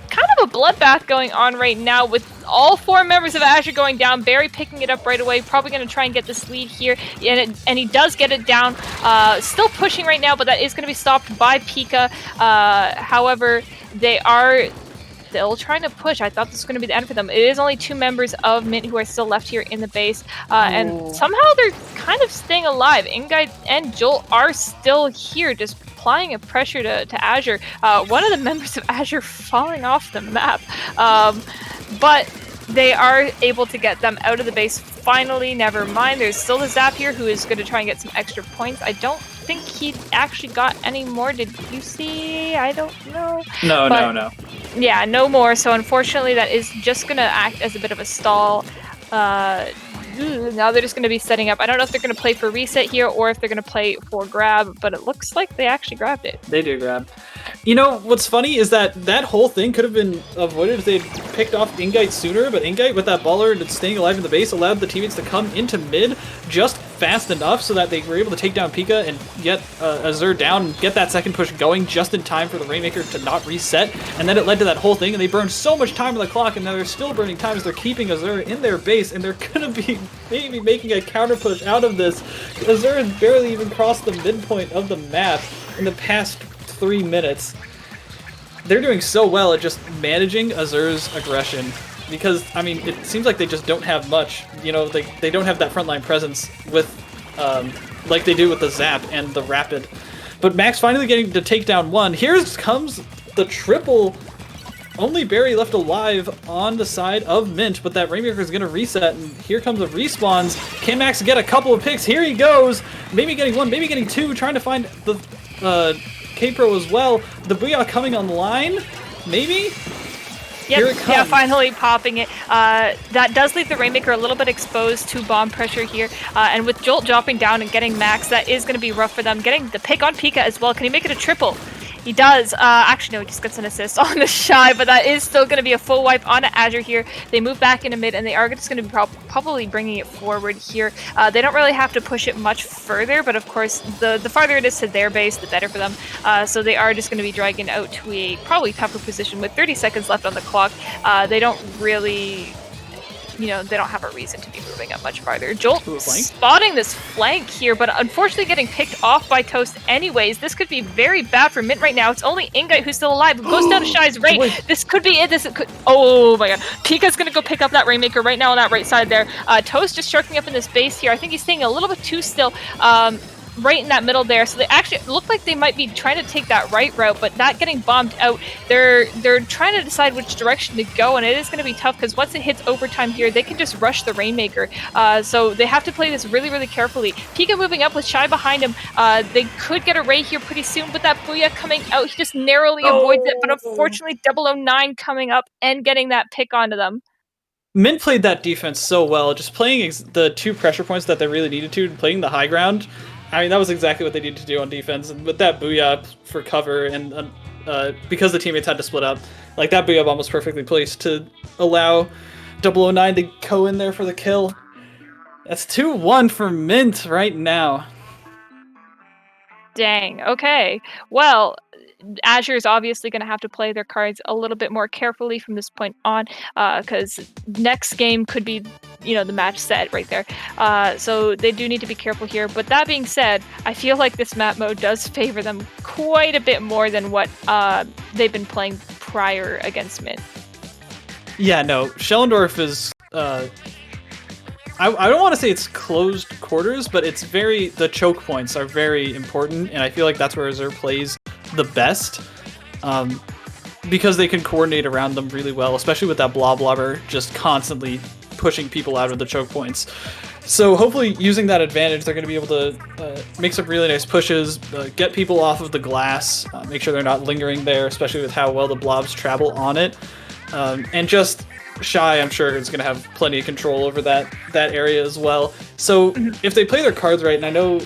Kind of a bloodbath going on right now with all 4 members of Azure going down. Barry picking it up right away, probably going to try and get this lead here, and he does get it down. Still pushing right now, but that is going to be stopped by Pika. However, they're trying to push. I thought this was going to be the end for them. It is only 2 members of Mint who are still left here in the base, and somehow they're kind of staying alive. Ingite and Jolt are still here, just applying a pressure to Azure. One of the members of Azure falling off the map, but they are able to get them out of the base finally. Never mind, there's still the Zap here who is going to try and get some extra points. I don't think he actually got any more. Did you see? I don't know. No. Yeah, no more. So unfortunately, that is just going to act as a bit of a stall. Now they're just going to be setting up. I don't know if they're going to play for reset here or if they're going to play for grab, but it looks like they actually grabbed it. They do grab. You know, what's funny is that whole thing could have been avoided if they had picked off Ingite sooner, but Ingite with that baller and staying alive in the base allowed the teammates to come into mid just fast enough so that they were able to take down Pika and get Azure down and get that second push going just in time for the Rainmaker to not reset. And then it led to that whole thing, and they burned so much time on the clock, and now they're still burning time as they're keeping Azure in their base, and they're gonna be maybe making a counter push out of this. Azure has barely even crossed the midpoint of the map in the past 3 minutes. They're doing so well at just managing Azure's aggression. Because, I mean, it seems like they just don't have much. You know, they don't have that frontline presence with, like they do with the Zap and the Rapid. But Max finally getting to take down one. Here comes the triple. Only Barry left alive on the side of Mint, but that Rainmaker is going to reset, and here comes the respawns. Can Max get a couple of picks? Here he goes! Maybe getting one, maybe getting two, trying to find the K-Pro as well. The Booyah coming online? Maybe? Yep, yeah, finally popping it. That does leave the Rainmaker a little bit exposed to bomb pressure here. And with Jolt dropping down and getting Max, that is going to be rough for them. Getting the pick on Pika as well. Can he make it a triple? He does. Actually, no, he just gets an assist on the Shy, but that is still going to be a full wipe onto Azure here. They move back into mid, and they are just going to be probably bringing it forward here. They don't really have to push it much further, but of course, the farther it is to their base, the better for them. So they are just going to be dragging out to a probably tougher position with 30 seconds left on the clock. They don't really... You know, they don't have a reason to be moving up much farther. Jolt spotting this flank here, but unfortunately getting picked off by Toast anyways. This could be very bad for Mint right now. It's only Ingite who's still alive. It goes down to Shy's right. This could be it. Oh my god. Pika's gonna go pick up that Rainmaker right now on that right side there. Toast just sharking up in this base here. I think he's staying a little bit too still. Right in that middle there, so they actually look like they might be trying to take that right route, but that getting bombed out. They're trying to decide which direction to go, and it is going to be tough because once it hits overtime here, they can just rush the Rainmaker. So they have to play this really, really carefully. Pika moving up with Shy behind him. They could get a Ray here pretty soon, but that Booyah coming out, he just narrowly avoids it. But unfortunately, 009 coming up and getting that pick onto them. Mint played that defense so well, just playing the 2 pressure points that they really needed to, playing the high ground. I mean, that was exactly what they needed to do on defense, and with that Booyah for cover, and because the teammates had to split up, like that Booyah bomb was perfectly placed to allow 009 to go in there for the kill. That's 2-1 for Mint right now. Dang, okay. Well, Azure is obviously going to have to play their cards a little bit more carefully from this point on, because next game could be, you know, the match set right there. So they do need to be careful here. But that being said, I feel like this map mode does favor them quite a bit more than what they've been playing prior against Mint. Yeah, no, Schellendorf is... I don't want to say it's closed quarters, but it's the choke points are very important, and I feel like that's where Azure plays the best, because they can coordinate around them really well, especially with that Blobber just constantly pushing people out of the choke points. So hopefully using that advantage, they're going to be able to make some really nice pushes, get people off of the glass, make sure they're not lingering there, especially with how well the blobs travel on it, and just... Shy, I'm sure, is going to have plenty of control over that area as well. So if they play their cards right, and I know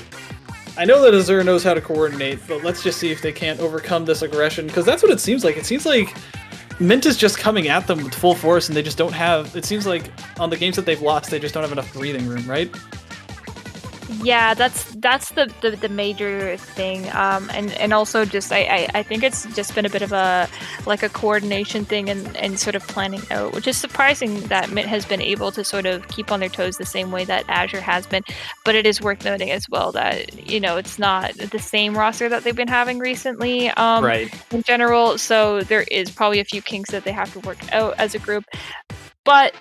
that Azure knows how to coordinate, but let's just see if they can't overcome this aggression, because that's what it seems like. It seems like Mint is just coming at them with full force, and they just don't have... It seems like on the games that they've lost, they just don't have enough breathing room, right? Yeah, that's the major thing, and also just I think it's just been a bit of a coordination thing and sort of planning out, which is surprising that Mint has been able to sort of keep on their toes the same way that Azure has been. But it is worth noting as well that, you know, it's not the same roster that they've been having recently, right, in general. So there is probably a few kinks that they have to work out as a group, but.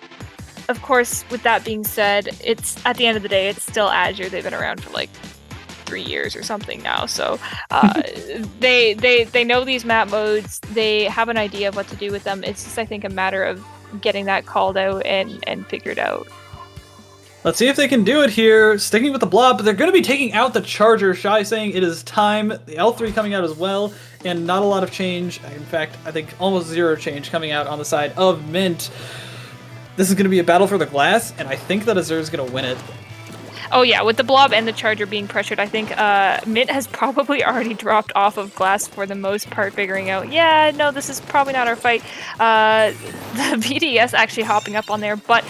Of course, with that being said, it's at the end of the day, it's still Azure. They've been around for like 3 years or something now, so they know these map modes. They have an idea of what to do with them. It's just, I think, a matter of getting that called out and figured out. Let's see if they can do it here. Sticking with the blob, but they're going to be taking out the Charger. Shy saying it is time. The L3 coming out as well, and not a lot of change. In fact, I think almost 0 change coming out on the side of Mint. This is going to be a battle for the glass, and I think that Azure is going to win it. Oh yeah, with the blob and the charger being pressured, I think Mint has probably already dropped off of glass for the most part, figuring out, yeah, no, this is probably not our fight. The BDS actually hopping up on there, but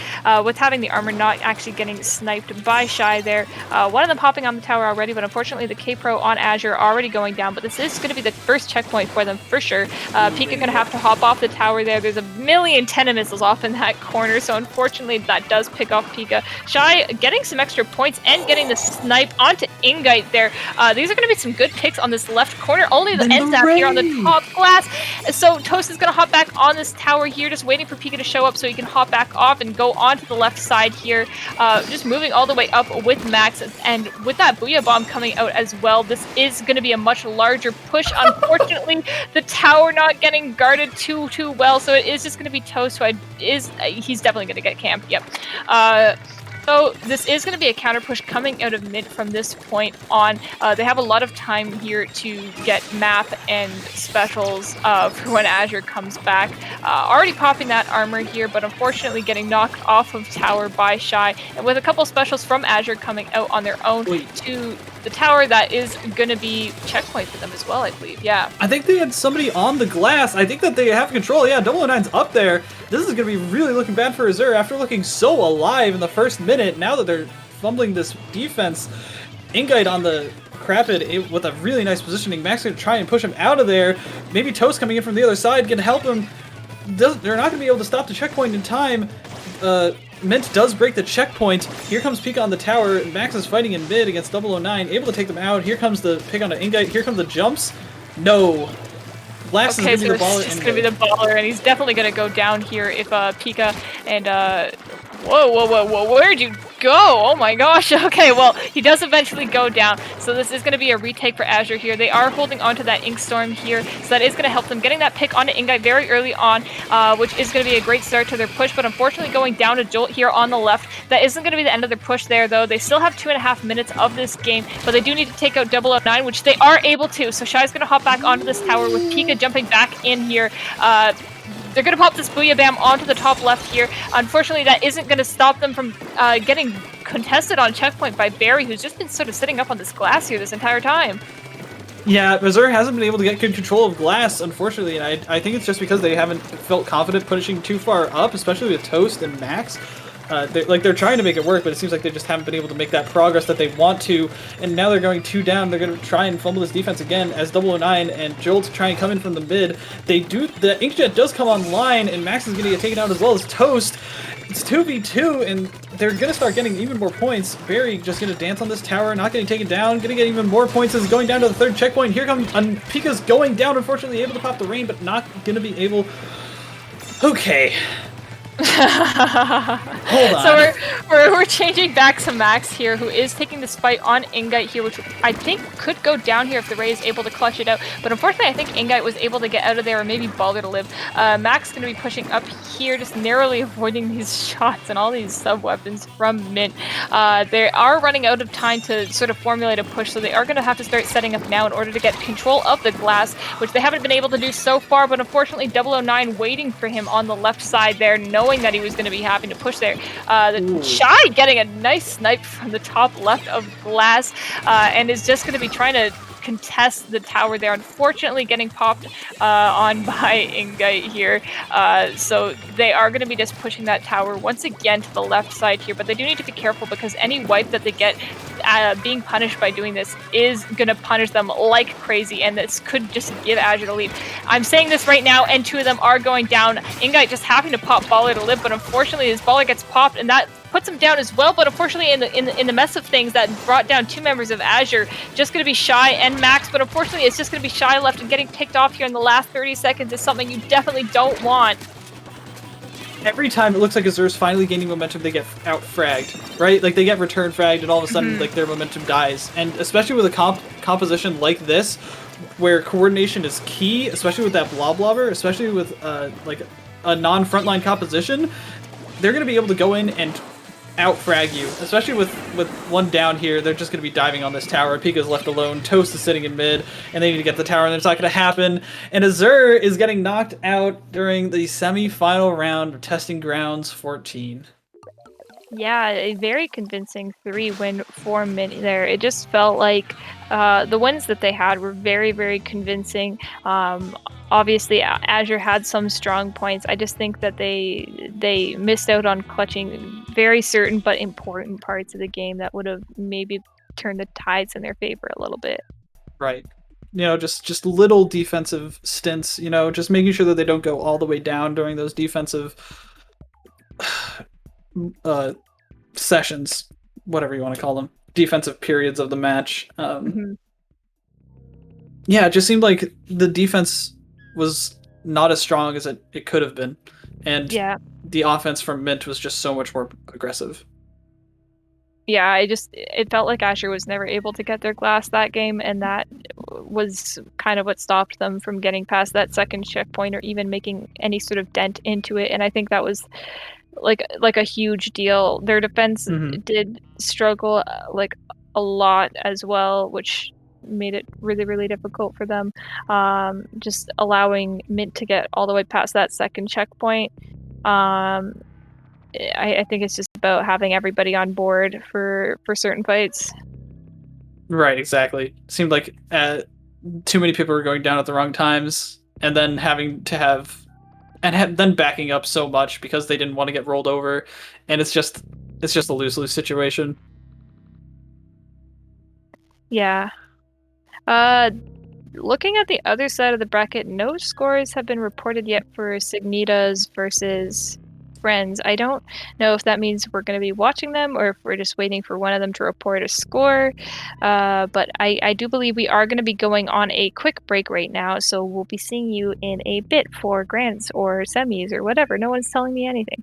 with having the armor not actually getting sniped by Shy there, one of them hopping on the tower already, but unfortunately the K-Pro on Azure already going down, but this is going to be the first checkpoint for them for sure. Pika going to have to hop off the tower there. There's a million Tena missiles off in that corner, so unfortunately that does pick off Pika. Shy getting some extra points and getting the snipe onto Ingite there. These are going to be some good picks on this left corner. Only the end zap here on the top glass. So Toast is going to hop back on this tower here, just waiting for Pika to show up so he can hop back off and go onto the left side here. Just moving all the way up with Max, and with that Booyah Bomb coming out as well, this is going to be a much larger push. Unfortunately, the tower not getting guarded too well, so it is just going to be Toast, who he's definitely going to get camped. Yep. So this is going to be a counter push coming out of mid from this point on. They have a lot of time here to get map and specials for when Azure comes back. Already popping that armor here, but unfortunately getting knocked off of tower by Shy. And with a couple specials from Azure coming out on their own to the tower, that is going to be checkpoint for them as well, I believe. Yeah. I think they had somebody on the glass. I think that they have control. Yeah, 009's up there. This is going to be really looking bad for Azure after looking so alive in the first minute. Now that they're fumbling this defense, Ingite on the Crapid with a really nice positioning. Max going to try and push him out of there. Maybe Toast coming in from the other side can help him. They're not going to be able to stop the checkpoint in time. Mint does break the checkpoint. Here comes Pika on the tower. Max is fighting in mid against 009, able to take them out. Here comes the pick on the Ingite. Here comes the jumps. No. Glass is going to be the baller. It's going to be the baller, and he's definitely going to go down here if Pika and... Whoa, where'd you go? Oh my gosh. Okay, well, he does eventually go down, so this is going to be a retake for Azure here. They are holding on to that Ink Storm here, so that is going to help them getting that pick onto Ingite very early on, which is going to be a great start to their push, but unfortunately going down to Jolt here on the left. That isn't going to be the end of their push there, though. They still have 2.5 minutes of this game, but they do need to take out 009, which they are able to, so Shy's going to hop back onto this tower with Pika jumping back in here. They're going to pop this Booyah Bam onto the top left here. Unfortunately, that isn't going to stop them from getting contested on checkpoint by Barry, who's just been sort of sitting up on this glass here this entire time. Yeah, Azure hasn't been able to get control of glass, unfortunately, and I think it's just because they haven't felt confident pushing too far up, especially with Toast and Max. They're trying to make it work, but it seems like they just haven't been able to make that progress that they want to, and now they're going 2 down. They're going to try and fumble this defense again as 009 and Jolt try and come in from the mid. The Inkjet does come online, and Max is going to get taken out as well as Toast. It's 2v2, and they're going to start getting even more points. Barry just going to dance on this tower, not getting taken down, going to get even more points as going down to the 3rd checkpoint. Here comes Pika's going down, unfortunately able to pop the rain, but not going to be able... Okay. Hold on. So we're changing back to Max here, who is taking this fight on Ingite here, which I think could go down here if the Ray is able to clutch it out. But unfortunately, I think Ingite was able to get out of there, or maybe Baller to live. Max going to be pushing up here, just narrowly avoiding these shots and all these sub-weapons from Mint. They are running out of time to sort of formulate a push, so they are going to have to start setting up now in order to get control of the glass, which they haven't been able to do so far. But unfortunately, 009 waiting for him on the left side there, knowing that he was going to be having to push there. The Shy getting a nice snipe from the top left of glass, and is just going to be trying to contest the tower there. Unfortunately, getting popped on by Ingite here. So they are going to be just pushing that tower once again to the left side here, but they do need to be careful because any wipe that they get being punished by doing this is going to punish them like crazy, and this could just give Azure the lead. I'm saying this right now, and 2 of them are going down. Ingite just having to pop Baller to live, but unfortunately his Baller gets popped, and that puts him down as well. But unfortunately, in the mess of things, that brought down 2 members of Azure. Just going to be Shy and Max, but unfortunately it's just going to be Shy left, and getting picked off here in the last 30 seconds is something you definitely don't want. Every time it looks like Azure's finally gaining momentum, they get out-fragged, right? Like, they get return fragged, and all of a sudden, like, their momentum dies. And especially with a composition like this, where coordination is key, especially with that Bloblobber, especially with, like, a non-frontline composition, they're going to be able to go in and out-frag you. Especially with 1 down here, they're just going to be diving on this tower. Pika's left alone, Toast is sitting in mid, and they need to get the tower, and it's not going to happen. And Azure is getting knocked out during the semi-final round of Testing Grounds 14. Yeah, a very convincing 3-win for Mint there. It just felt like the wins that they had were very, very convincing. Obviously, Azure had some strong points. I just think that they missed out on clutching very certain but important parts of the game that would have maybe turned the tides in their favor a little bit. Right. Just little defensive stints, just making sure that they don't go all the way down during those defensive sessions, whatever you want to call them, defensive periods of the match. Mm-hmm. Yeah, it just seemed like the defense was not as strong as it could have been. And Yeah. the offense from Mint was just so much more aggressive. Yeah, it felt like Azure was never able to get their glass that game, and that was kind of what stopped them from getting past that second checkpoint or even making any sort of dent into it. And I think that was like a huge deal. Their defense did struggle like a lot as well, which made it really, really difficult for them. Just allowing Mint to get all the way past that second checkpoint. I think it's just about having everybody on board for certain fights. Right, exactly. Seemed like too many people were going down at the wrong times, and then having to have then backing up so much because they didn't want to get rolled over, and it's just a lose-lose situation. Yeah. Looking at the other side of the bracket, no scores have been reported yet for Signitas versus Friends. I don't know if that means we're going to be watching them or if we're just waiting for one of them to report a score. But I do believe we are going to be going on a quick break right now, so we'll be seeing you in a bit for grands or semis or whatever. No one's telling me anything.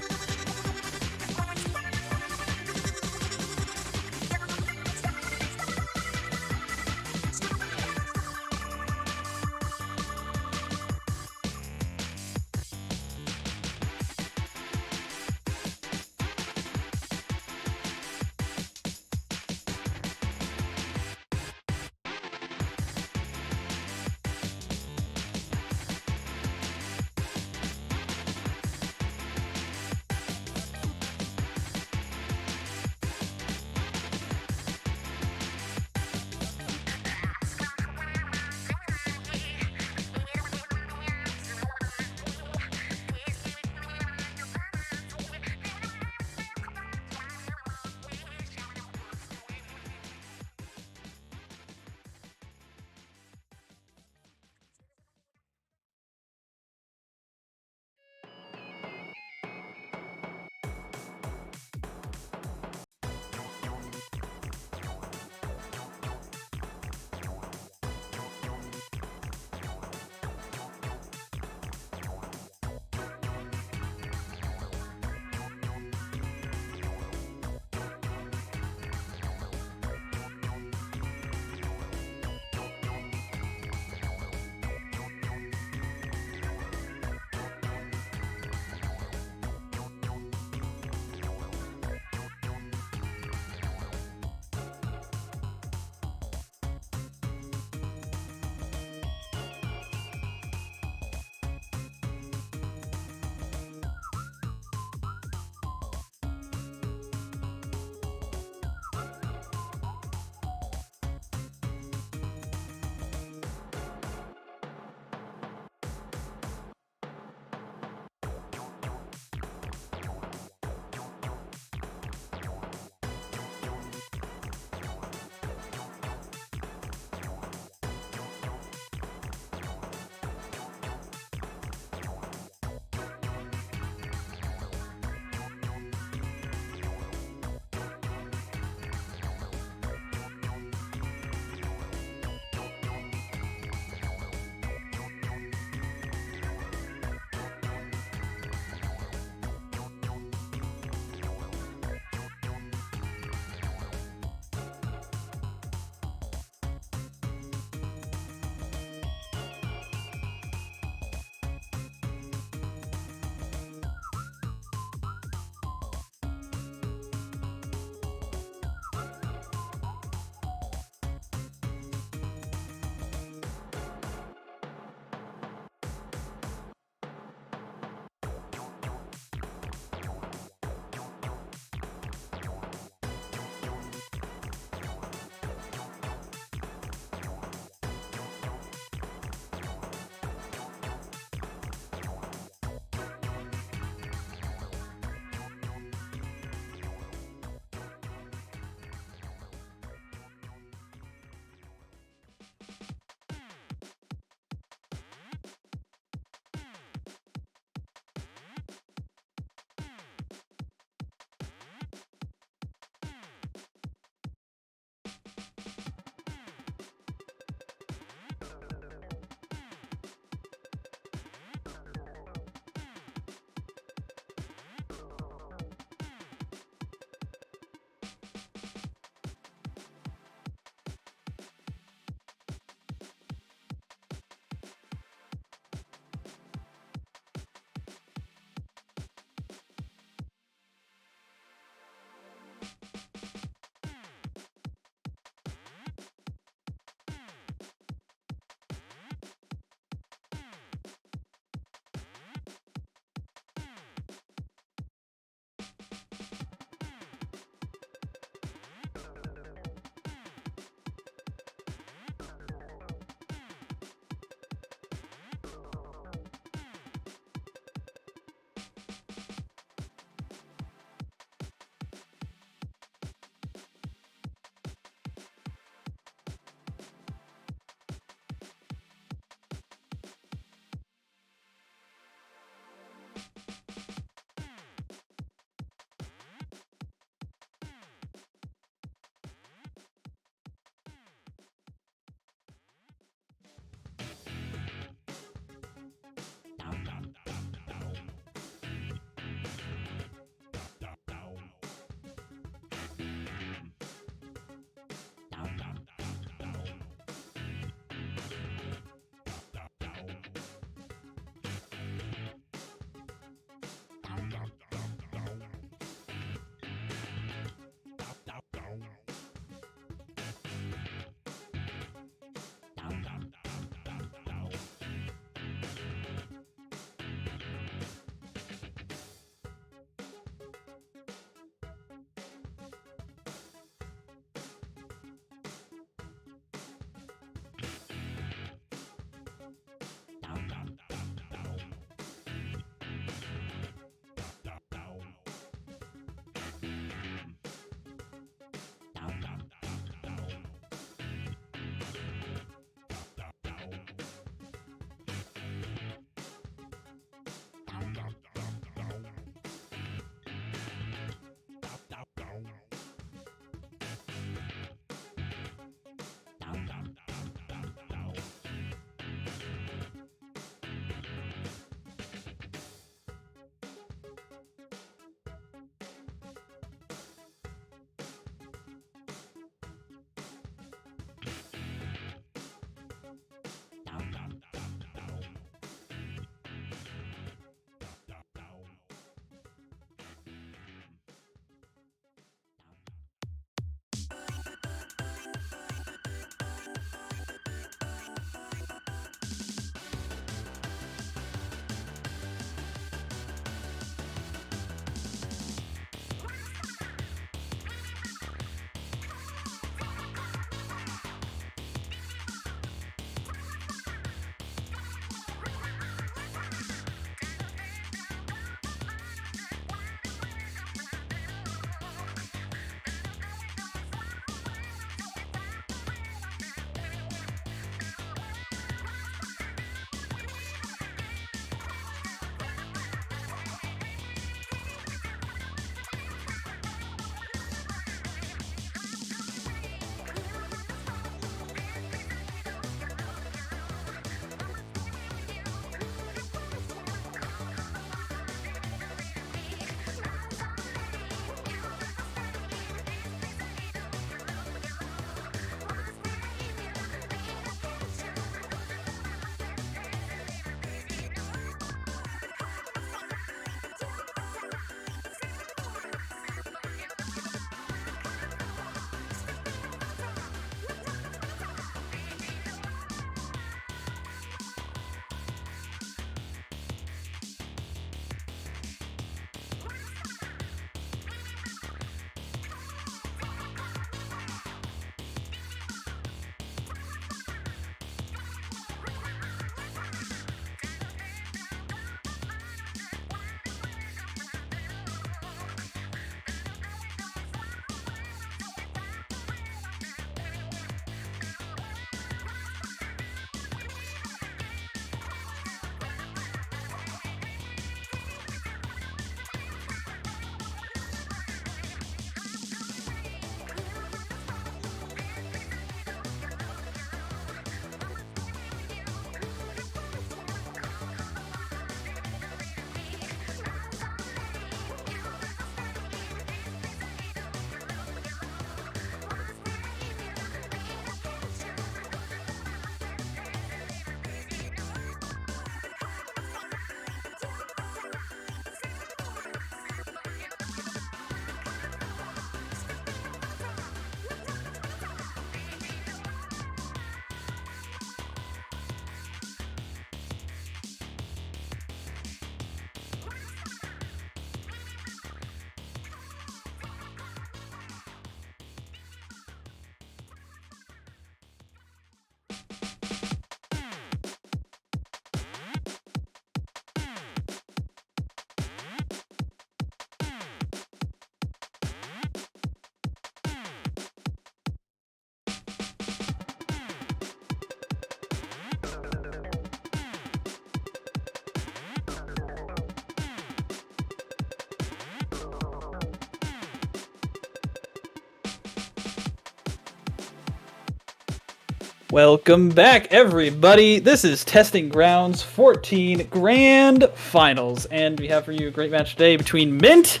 Welcome back, everybody. This is Testing Grounds 14 Grand Finals, and we have for you a great match today between Mint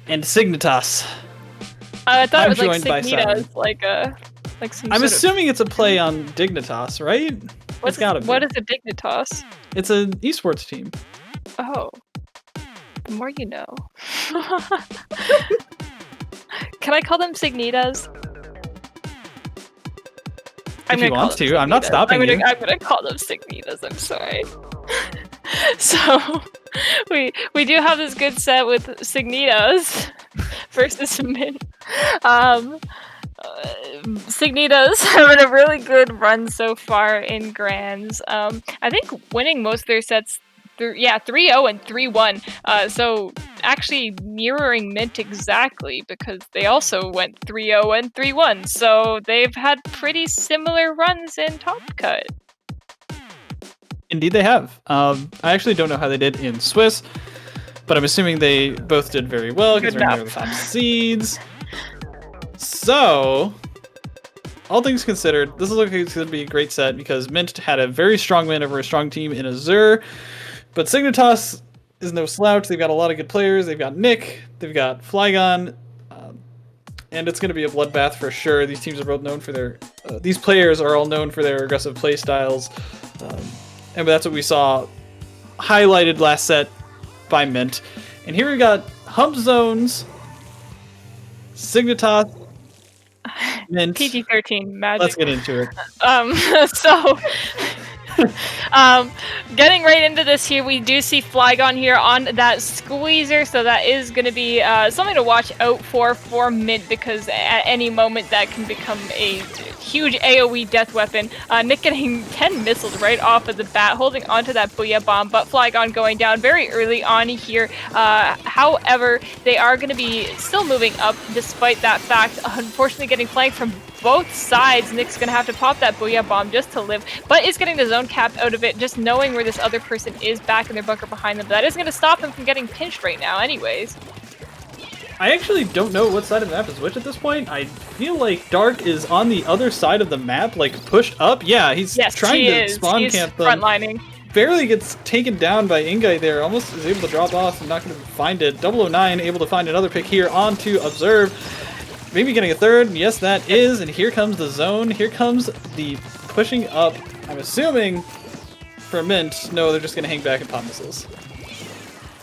and Signitas. I thought I'm it was like joined by Simon. Signitas, like some. I'm assuming it's a play on Dignitas, right? It's gotta be. What is a Dignitas? It's an esports team. Oh, the more you know. Can I call them Signitas? If you want to, I'm not stopping you. I'm gonna call them Signitas. I'm sorry. So we do have this good set with Signitas versus Mint. Signitas having a really good run so far in Grands. I think winning most of their sets. 3-0 and 3-1. So actually mirroring Mint exactly, because they also went 3-0 and 3-1. So they've had pretty similar runs in Top Cut. Indeed they have. I actually don't know how they did in Swiss, but I'm assuming they both did very well because they're near the top seeds. So, all things considered, this is looking to be a great set because Mint had a very strong win over a strong team in Azure. But Signitas is no slouch. They've got a lot of good players. They've got Nick. They've got Flygon. And it's going to be a bloodbath for sure. These teams are both known for their... these players are all known for their aggressive play styles. And that's what we saw highlighted last set by Mint. And here we got Hump Zones, Signitas, Mint. PG-13 magic. Let's get into it. Getting right into this here, we do see Flygon here on that squeezer, so that is going to be something to watch out for Mint, because at any moment that can become a huge AoE death weapon. Nick getting 10 missiles right off of the bat, holding onto that Booyah Bomb, but Flygon going down very early on here. However, they are going to be still moving up despite that fact. Unfortunately, getting flanked from both sides. Nick's going to have to pop that Booyah Bomb just to live, but is getting the zone cap out of it, just knowing where this other person is back in their bunker behind them. But that is going to stop him from getting pinched right now anyways. I actually don't know what side of the map is which at this point. I feel like Dark is on the other side of the map, like pushed up. Yeah, he's trying to spawn camp them. Frontlining. Barely gets taken down by Ingai there, almost is able to drop off and not going to find it. 009 able to find another pick here onto Observe. Maybe getting a third. Yes, that is. And here comes the zone. Here comes the pushing up. I'm assuming for Mint, no, they're just going to hang back and pop missiles.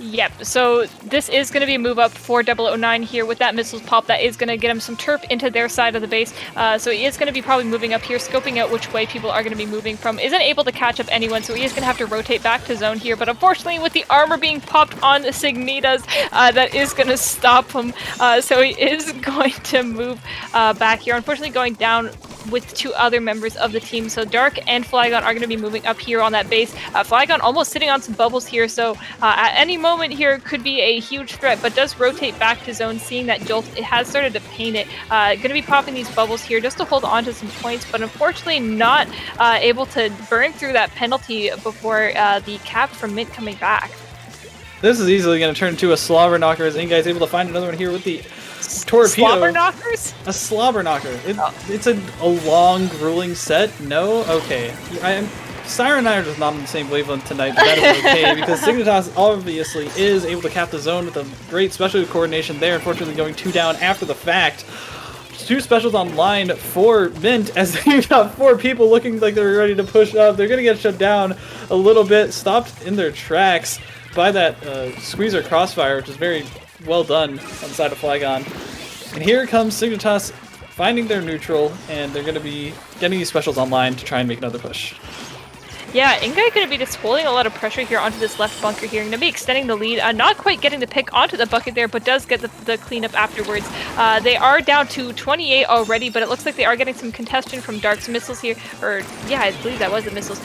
Yep, so this is going to be a move up for 009 here with that missiles pop. That is going to get him some turf into their side of the base. So he is going to be probably moving up here, scoping out which way people are going to be moving from. Isn't able to catch up anyone, so he is going to have to rotate back to zone here. But unfortunately, with the armor being popped on Signitas, that is going to stop him. So he is going to move back here. Unfortunately, going down with two other members of the team. So Dark and Flygon are going to be moving up here on that base. Flygon almost sitting on some bubbles here, so at any moment here could be a huge threat, but does rotate back to zone, seeing that Jolt it has started to paint it. Going to be popping these bubbles here just to hold on to some points, but unfortunately not able to burn through that penalty before the cap from Mint coming back. This is easily going to turn into a slobber knocker as Ingai's able to find another one here with the torpedo. Slobber knockers? A slobber knocker. It's a long, grueling set. No? Okay. Siren and I are just not on the same wavelength tonight, but that is okay, because Signitas obviously is able to cap the zone with a great special coordination there, unfortunately going 2 down after the fact. 2 specials online for Mint as they've got 4 people looking like they're ready to push up. They're going to get shut down a little bit, stopped in their tracks by that squeezer crossfire, which is very well done on the side of Flygon. And here comes Signitas finding their neutral, and they're going to be getting these specials online to try and make another push. Yeah, Ingai going to be just holding a lot of pressure here onto this left bunker here. Going to be extending the lead. Not quite getting the pick onto the bucket there, but does get the cleanup afterwards. They are down to 28 already, but it looks like they are getting some contention from Dark's missiles here. Or, yeah, I believe that was the missiles.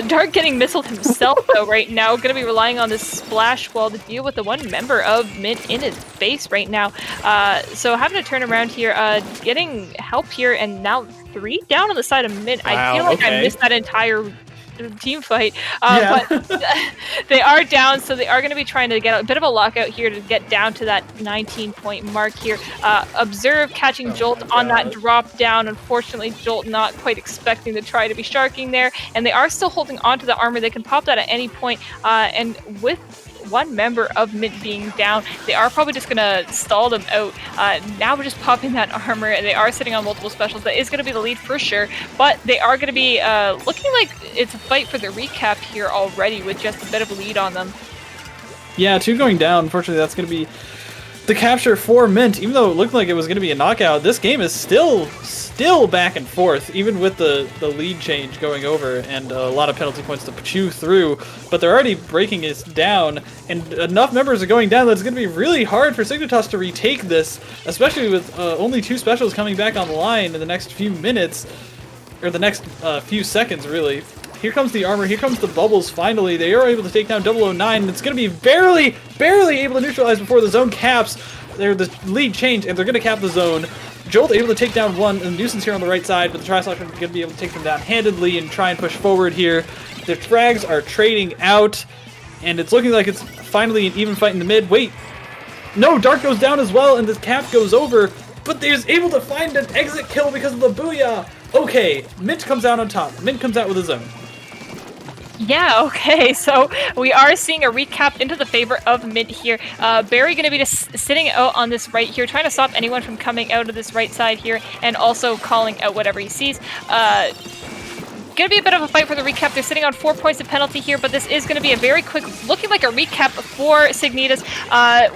Dark getting missiled himself, though, right now. Going to be relying on this splash wall to deal with the one member of Mint in his base right now. So having to turn around here, getting help here, and now 3 down on the side of Mint. Wow, I feel like I missed that entire team fight. Yeah. But they are down, so they are going to be trying to get a bit of a lockout here to get down to that 19-point mark here. Observe catching Jolt on that drop down. Unfortunately, Jolt not quite expecting to try to be sharking there, and they are still holding onto the armor. They can pop that at any point, and with one member of Mint being down, they are probably just gonna stall them out. Now we're just popping that armor, and they are sitting on multiple specials. That is gonna be the lead for sure, but they are gonna be looking like it's a fight for the recap here already with just a bit of a lead on them. Yeah, 2 going down. Unfortunately, that's gonna be the capture for Mint. Even though it looked like it was gonna be a knockout, this game is still back and forth, even with the lead change going over and a lot of penalty points to chew through. But they're already breaking it down, and enough members are going down that it's going to be really hard for Signitas to retake this, especially with only 2 specials coming back on the line in the next few minutes, or the next few seconds, really. Here comes the armor, here comes the bubbles, finally. They are able to take down 009, and it's going to be barely able to neutralize before the zone caps. They're the lead change, and they're going to cap the zone. Jolt able to take down 1, and Nuisance here on the right side, but the Trislash are going to be able to take them down handedly and try and push forward here. Their frags are trading out, and it's looking like it's finally an even fight in the mid. Wait, no, Dark goes down as well, and this cap goes over, but they're able to find an exit kill because of the booyah. Okay, Mint comes out on top. Mint comes out with a zone. Yeah, okay, so we are seeing a recap into the favor of Mint here. Barry going to be just sitting out on this right here, trying to stop anyone from coming out of this right side here, and also calling out whatever he sees. Going to be a bit of a fight for the recap. They're sitting on 4 points of penalty here, but this is going to be a very quick, looking like a recap for Signitas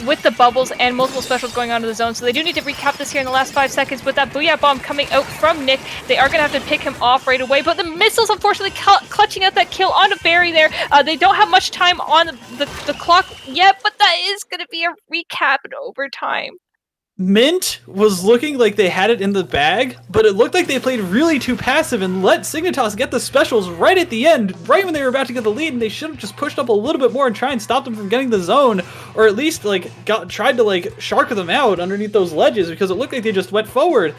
with the bubbles and multiple specials going on to the zone. So they do need to recap this here in the last 5 seconds. With that Booyah Bomb coming out from Nick, they are going to have to pick him off right away. But the missiles, unfortunately, clutching out that kill onto Barry there. They don't have much time on the clock yet, but that is going to be a recap in overtime. Mint was looking like they had it in the bag, but it looked like they played really too passive and let Signitas get the specials right at the end, right when they were about to get the lead, and they should have just pushed up a little bit more and try and stop them from getting the zone, or at least tried to shark them out underneath those ledges, because it looked like they just went forward.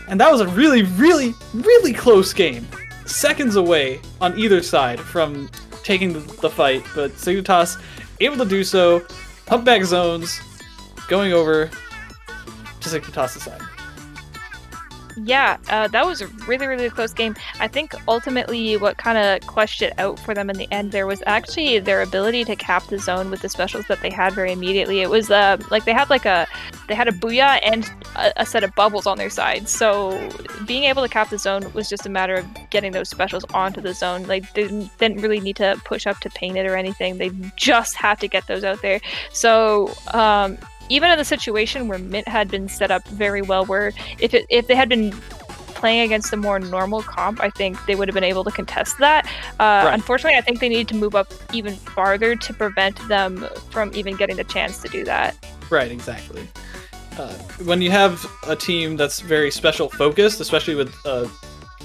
And that was a really, really, really close game. Seconds away on either side from taking the fight, but Signitas able to do so, pump back zones, going over to Signitas' side. Yeah, that was a really, really close game. I think ultimately what kind of clutched it out for them in the end there was actually their ability to cap the zone with the specials that they had very immediately. It was they had a booyah and a set of bubbles on their side. So being able to cap the zone was just a matter of getting those specials onto the zone. Like, they didn't really need to push up to paint it or anything. They just had to get those out there. So even in the situation where Mint had been set up very well, where if they had been playing against a more normal comp, I think they would have been able to contest that. Right. Unfortunately, I think they need to move up even farther to prevent them from even getting the chance to do that. Right, exactly. When you have a team that's very special focused, especially with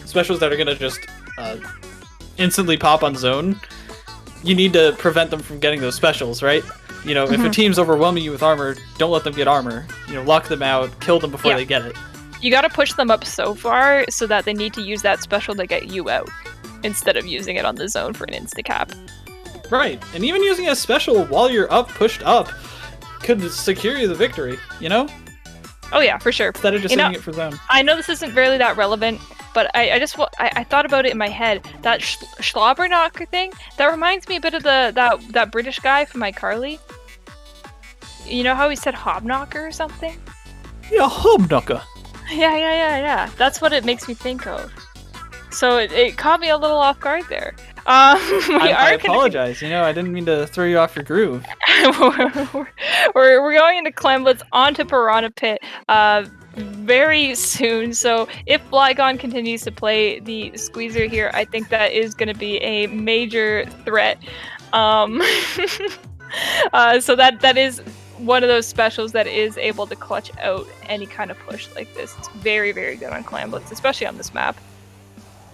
specials that are going to just instantly pop on zone, you need to prevent them from getting those specials, right? You know, if a team's overwhelming you with armor, don't let them get armor. You know, lock them out, kill them before they get it. You gotta push them up so far so that they need to use that special to get you out, instead of using it on the zone for an insta-cap. Right, and even using a special while you're pushed up, could secure you the victory, you know? Oh yeah, for sure. Instead of just using it for them. I know this isn't really that relevant, but I thought about it in my head. That Schlobberknocker thing, that reminds me a bit of that British guy from iCarly. You know how he said hobknocker or something? Yeah, hobknocker. Yeah. That's what it makes me think of. So it caught me a little off guard there. I apologize. You know, I didn't mean to throw you off your groove. we're going into Clemblitz onto Piranha Pit very soon. So if Flygon continues to play the Squeezer here, I think that is going to be a major threat. So that is one of those specials that is able to clutch out any kind of push like this. It's very, very good on Clemblitz, especially on this map.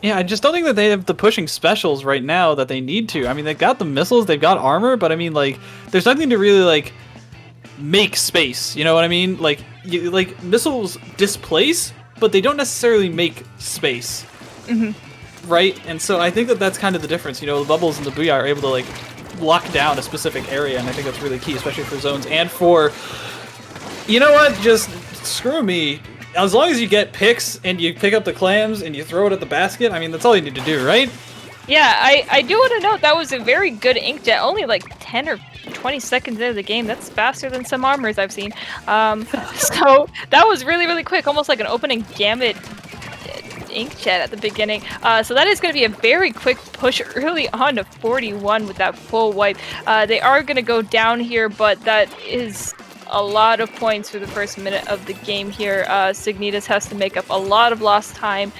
Yeah, I just don't think that they have the pushing specials right now that they need to. I mean, they've got the missiles, they've got armor, but I mean, there's nothing to really, make space. You know what I mean? Missiles displace, but they don't necessarily make space. Mm-hmm. right? And so I think that that's kind of the difference. You know, the bubbles and the booyah are able to like lock down a specific area, and I think that's really key, especially for zones and for, you know what, just screw me. As long as you get picks and you pick up the clams and you throw it at the basket, I mean, that's all you need to do, right? Yeah, I do want to note that was a very good inkjet, only like 10 or 20 seconds into the game. That's faster than some armors I've seen. So that was really, really quick, almost like an opening gamut inkjet at the beginning. So that is going to be a very quick push early on to 41 with that full wipe. They are going to go down here, but that is a lot of points for the first minute of the game here. Signitas has to make up a lot of lost time.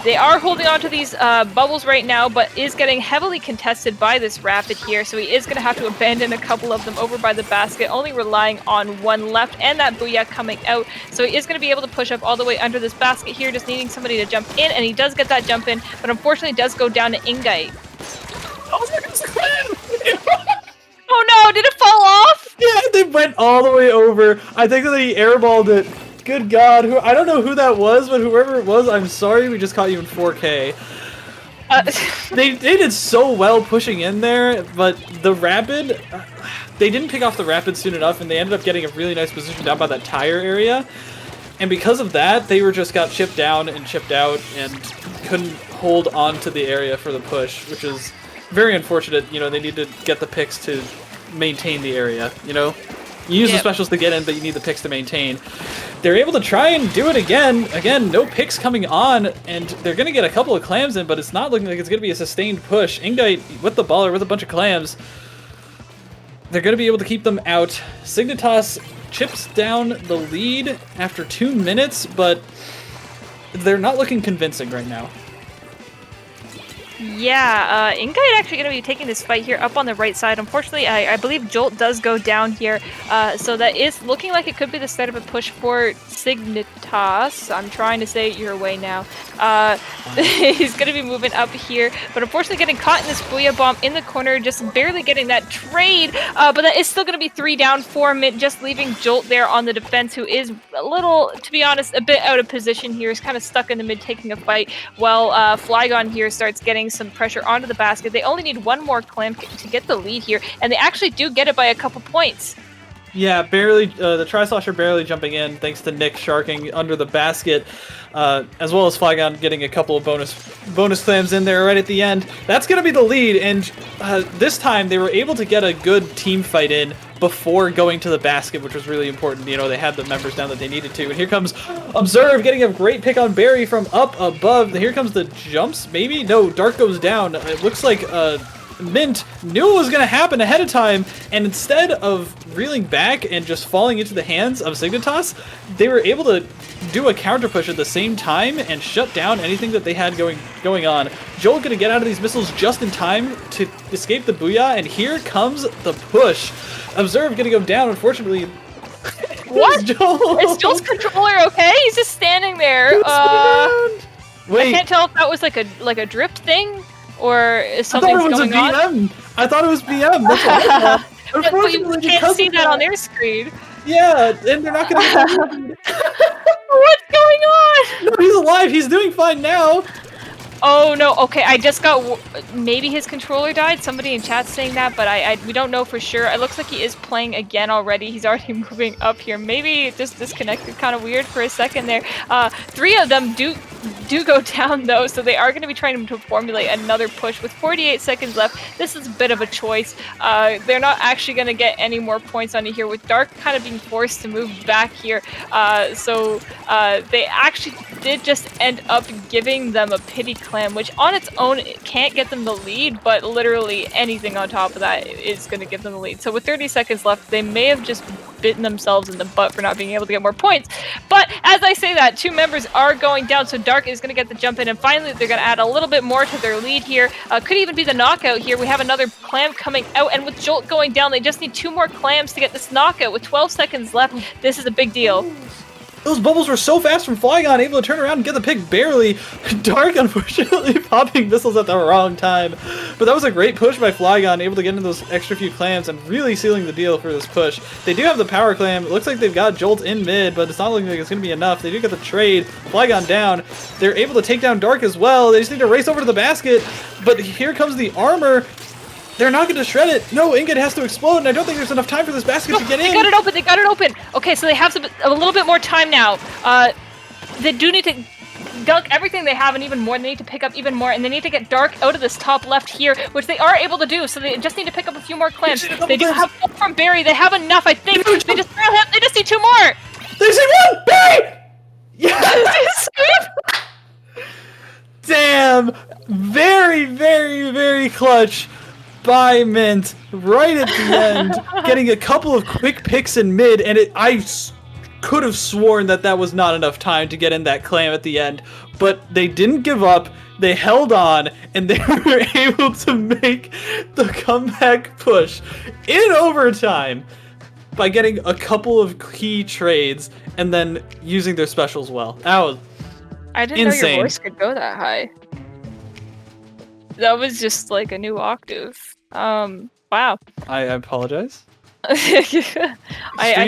They are holding on to these bubbles right now, but is getting heavily contested by this rapid here, so he is going to have to abandon a couple of them over by the basket, only relying on one left, and that booyah coming out. So he is going to be able to push up all the way under this basket here, just needing somebody to jump in, and he does get that jump in, but unfortunately does go down to Ingite. Oh no, did it fall off? Yeah, they went all the way over. I think that he airballed it. Good God, I don't know who that was, but whoever it was, I'm sorry we just caught you in 4K. They did so well pushing in there, but the rapid, they didn't pick off the rapid soon enough, and they ended up getting a really nice position down by that tire area. And because of that, they just got chipped down and chipped out and couldn't hold on to the area for the push, which is very unfortunate. You know, they need to get the picks to maintain the area, you know? You use the specials to get in, but you need the picks to maintain. They're able to try and do it again. Again, no picks coming on, and they're going to get a couple of clams in, but it's not looking like it's going to be a sustained push. Ingite with the baller with a bunch of clams. They're going to be able to keep them out. Signitas chips down the lead after 2 minutes, but they're not looking convincing right now. Yeah, Ingite actually going to be taking this fight here up on the right side. Unfortunately, I believe Jolt does go down here, so that is looking like it could be the start of a push for Signitas. I'm trying to say it your way now. He's going to be moving up here, but unfortunately getting caught in this booyah bomb in the corner, just barely getting that trade, but that is still going to be 3 down for Mint, just leaving Jolt there on the defense, who is a little, to be honest, a bit out of position here. He's kind of stuck in the mid taking a fight, while Flygon here starts getting some pressure onto the basket. They only need one more clam to get the lead here, and they actually do get it by a couple points. Yeah, barely. The Tri-Slosher barely jumping in, thanks to Nick sharking under the basket, as well as Flygon getting a couple of bonus clams in there right at the end. That's going to be the lead, and this time they were able to get a good team fight in before going to the basket, which was really important. You know, they had the members down that they needed to. And here comes Observe getting a great pick on Barry from up above. Here comes the jumps, maybe? No, Dark goes down. It looks like Mint knew it was going to happen ahead of time, and instead of reeling back and just falling into the hands of Signitas, they were able to do a counter push at the same time and shut down anything that they had going on. Joel going to get out of these missiles just in time to escape the booyah, and here comes the push. Observe going to go down, unfortunately. What? Joel? Is Joel's controller okay? He's just standing there. Wait. I can't tell if that was like a drift thing, or is something going on. I thought it was BM. That's what I thought. But you can't see that on their screen. Yeah, and they're not going to. What's going on? No, he's alive. He's doing fine now. Oh no, okay, I just got, maybe his controller died, somebody in chat saying that, but we don't know for sure. It looks like he is playing again already. He's already moving up here. Maybe it just disconnected kind of weird for a second there. 3 of them do go down though, so they are going to be trying to formulate another push with 48 seconds left. This is a bit of a choice. They're not actually going to get any more points on it here, with Dark kind of being forced to move back here. So they actually did just end up giving them a pity clam, which on its own can't get them the lead, but literally anything on top of that is going to give them the lead. So with 30 seconds left, they may have just bitten themselves in the butt for not being able to get more points. But as I say that, 2 members are going down, so Dark is going to get the jump in, and finally they're going to add a little bit more to their lead here. Could even be the knockout here. We have another clam coming out, and with Jolt going down, they just need 2 more clams to get this knockout. With 12 seconds left, this is a big deal. Those bubbles were so fast from Flygon, able to turn around and get the pick barely. Dark, unfortunately, popping missiles at the wrong time. But that was a great push by Flygon, able to get into those extra few clams and really sealing the deal for this push. They do have the power clam. It looks like they've got Jolt in mid, but it's not looking like it's going to be enough. They do get the trade. Flygon down. They're able to take down Dark as well. They just need to race over to the basket. But here comes the armor. They're not going to shred it. No, Ingot has to explode, and I don't think there's enough time for this basket to get in. They got it open. They got it open. Okay, so they have a little bit more time now. They do need to dunk everything they have and even more. They need to pick up even more, and they need to get Dark out of this top left here, which they are able to do. So they just need to pick up a few more clams. They do have help from Barry. They have enough, I think. They just need 2 more. They see one! Barry! Yes! Damn! Very, very, very clutch by Mint right at the end, getting a couple of quick picks in mid, and I could have sworn that was not enough time to get in that clam at the end, but they didn't give up. They held on, and they were able to make the comeback push in overtime by getting a couple of key trades and then using their specials well. That was I didn't insane. know your voice could go that high. That was just like a new octave. Wow. I apologize. I think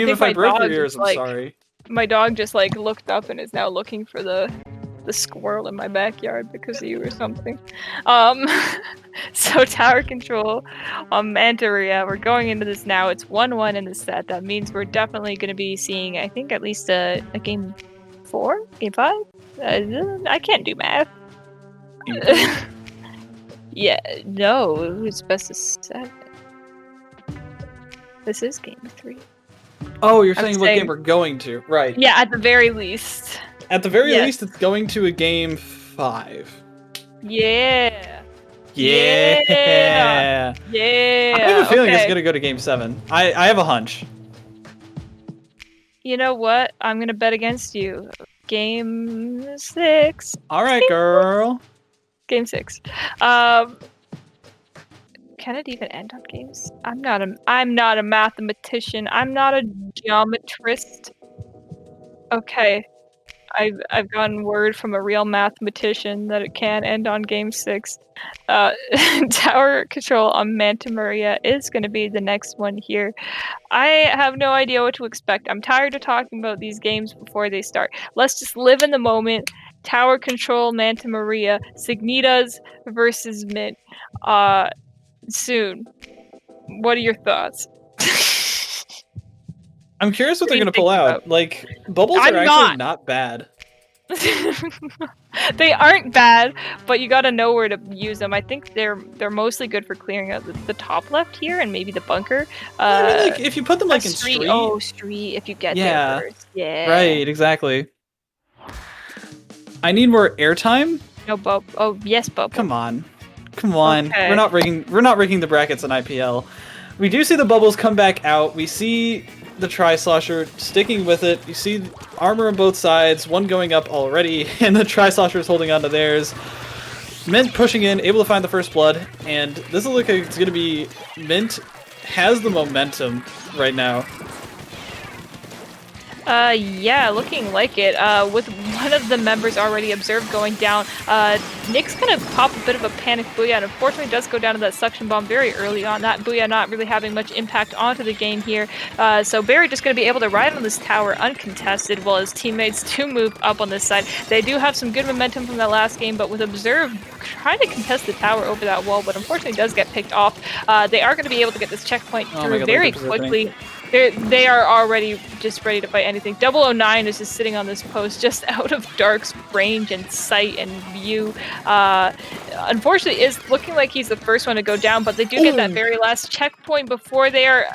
If I my broke dog your ears, just, I'm like, sorry. my dog just like looked up and is now looking for the squirrel in my backyard because of you or something. So tower control on Mantaria. We're going into this now. It's 1-1 in the set. That means we're definitely going to be seeing, I think, at least a game 4, game 5. I can't do math. Yeah, no, it's best of 7. This is game 3. Oh, you're saying what game we're going to, right? Yeah, at the very least. At the very least, it's going to a game 5. Yeah. Yeah. Yeah. I have a feeling it's gonna go to game 7. I have a hunch. You know what? I'm gonna bet against you. Game 6. All right, girl. Game 6. Can it even end on games? I'm not a mathematician. I'm not a geometrist. Okay. I've gotten word from a real mathematician that it can end on game 6. Tower control on Manta Maria is going to be the next one here. I have no idea what to expect. I'm tired of talking about these games before they start. Let's just live in the moment. Tower control, Manta Maria, Signitas versus Mint. Soon. What are your thoughts? I'm curious what they're going to pull out. Like, bubbles are actually not bad. They aren't bad, but you gotta know where to use them. I think they're mostly good for clearing out the top left here and maybe the bunker. I mean, like, if you put them like in street. Oh, street, if you get there first. Yeah. Right, exactly. I need more airtime. No, Bob. Oh, yes, Bob. Come on. Okay. We're not rigging the brackets in IPL. We do see the bubbles come back out. We see the Tri-Slosher sticking with it. You see armor on both sides, one going up already, and the Tri-Slosher is holding on to theirs. Mint pushing in, able to find the first blood, and this will look like it's going to be... Mint has the momentum right now. Yeah, looking like it. With one of the members already observed going down, Nick's gonna pop a bit of a panic booyah, and unfortunately does go down to that suction bomb very early on. That booyah not really having much impact onto the game here. So Barry just gonna be able to ride on this tower uncontested while his teammates do move up on this side. They do have some good momentum from that last game, but with Observe trying to contest the tower over that wall, but unfortunately does get picked off. They are gonna be able to get this checkpoint through very quickly. They are already just ready to fight anything. 009 is just sitting on this post, just out of Dark's range and sight and view. Unfortunately, is looking like he's the first one to go down, but they do get that very last checkpoint before they are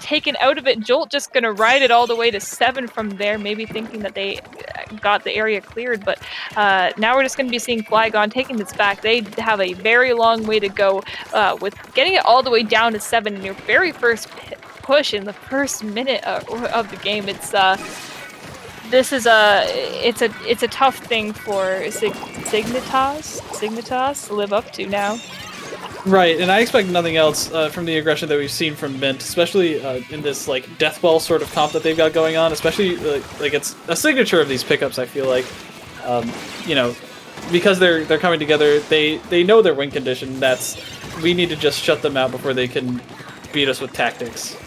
taken out of it. Jolt just going to ride it all the way to 7 from there, maybe thinking that they got the area cleared. But now we're just going to be seeing Flygon taking this back. They have a very long way to go with getting it all the way down to 7 in your very first push in the first minute of the game. It's a tough thing for Signitas to live up to now. Right, and I expect nothing else from the aggression that we've seen from Mint, especially in this like death ball sort of comp that they've got going on. Especially like it's a signature of these pickups. I feel like, you know, because they're coming together. They know their win condition. That's we need to just shut them out before they can beat us with tactics.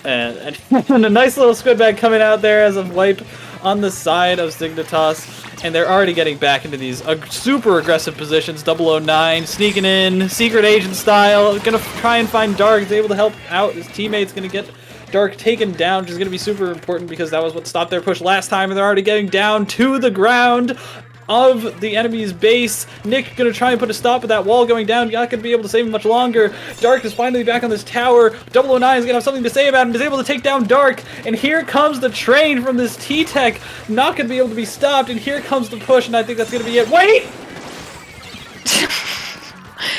And a nice little squid bag coming out there as a wipe on the side of Signitas. And they're already getting back into these super aggressive positions. 009 sneaking in, secret agent style. Gonna try and find Dark. He's able to help out his teammates. Gonna get Dark taken down, which is gonna be super important because that was what stopped their push last time. And they're already getting down to the ground of the enemy's base. Nick gonna try and put a stop with that wall going down. Not gonna be able to save him much longer. Dark is finally back on this tower. 009 is gonna have something to say about him. Is able to take down Dark. And here comes the train from this T-Tech. Not gonna be able to be stopped. And here comes the push. And I think that's gonna be it. Wait!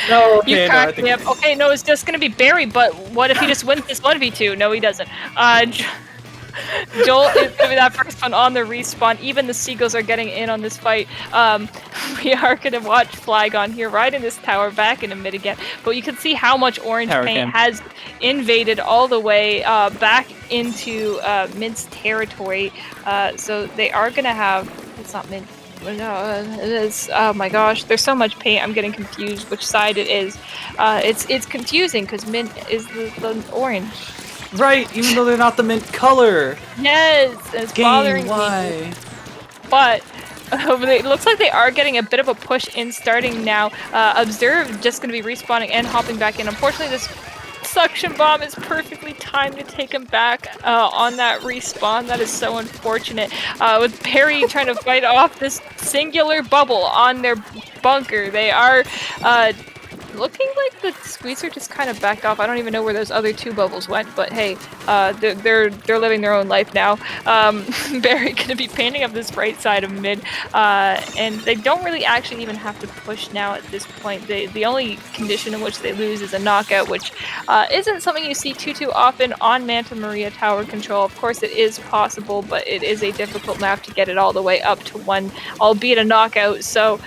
No, okay, You cracked me up. Okay, no, it's just gonna be Barry, but what if he just wins this 1v2? No, he doesn't. Joel is gonna be that first one on the respawn. Even the Seagulls are getting in on this fight. We are gonna watch Flygon here right in this tower back in the mid again. But you can see how much orange paint has invaded all the way back into Mint's territory. So they are gonna have, it's not Mint. No, it is. Oh my gosh, there's so much paint. I'm getting confused which side it is. It's confusing because Mint is the orange. Right, even though they're not the Mint color. Yes, it's bothering me. But it looks like they are getting a bit of a push in starting now. Observe just going to be respawning and hopping back in. Unfortunately, this suction bomb is perfectly timed to take him back on that respawn. That is so unfortunate. With Perry trying to fight off this singular bubble on their bunker, they are looking like the squeezer just kind of backed off. I don't even know where those other two bubbles went, but hey, they're living their own life now. Barry gonna be painting up this right side of mid, and they don't really actually even have to push now at this point. The only condition in which they lose is a knockout, which isn't something you see too often on Manta Maria tower control. Of course, it is possible, but it is a difficult map to get it all the way up to one, albeit a knockout. So.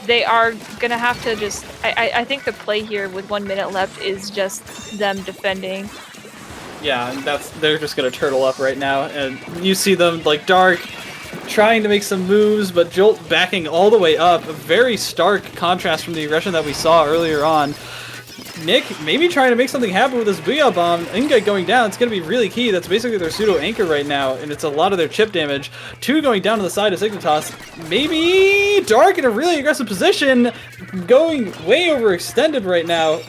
They are gonna have to just. I think the play here with 1 minute left is just them defending. Yeah, they're just gonna turtle up right now, and you see them like Dark trying to make some moves, but Jolt backing all the way up. A very stark contrast from the aggression that we saw earlier on. Nick maybe trying to make something happen with this Booyah Bomb. Inga going down, it's going to be really key. That's basically their pseudo anchor right now, and it's a lot of their chip damage. 2 going down to the side of Signitas. Maybe Dark in a really aggressive position, going way overextended right now.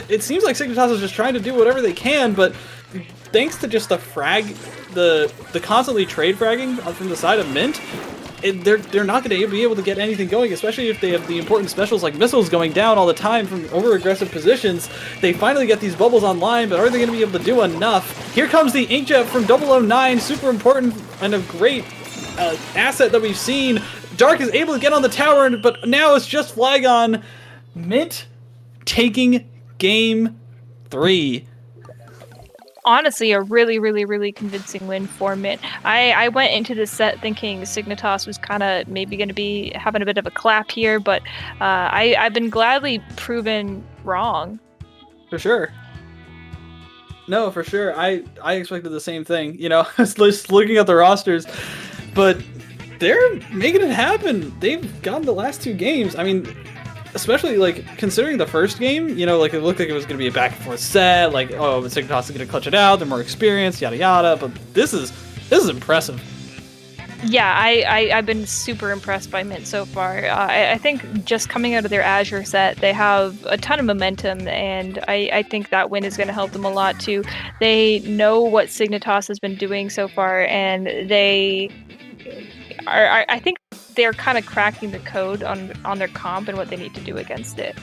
It seems like Signitas is just trying to do whatever they can, but thanks to just the constantly trade fragging from the side of Mint, they're not going to be able to get anything going, especially if they have the important specials like missiles going down all the time from over-aggressive positions. They finally get these bubbles online, but are they going to be able to do enough? Here comes the Inkjet from 009, super important and a great asset that we've seen. Dark is able to get on the tower, but now it's just Flygon. Mint taking game 3. Honestly, a really convincing win for Mint. I went into this set thinking Signitas was kind of maybe going to be having a bit of a clap here, but I've been gladly proven wrong. For sure. No, for sure. I expected the same thing. You know, I was just looking at the rosters, but they're making it happen. They've gotten the last 2 games. I mean, especially, like, considering the first game, you know, like, it looked like it was going to be a back-and-forth set, like, oh, the Signitas is going to clutch it out, they're more experienced, yada yada, but this is impressive. Yeah, I've been super impressed by Mint so far. I think just coming out of their Azure set, they have a ton of momentum, and I think that win is going to help them a lot, too. They know what Signitas has been doing so far, and they are, I think they're kind of cracking the code on their comp and what they need to do against it.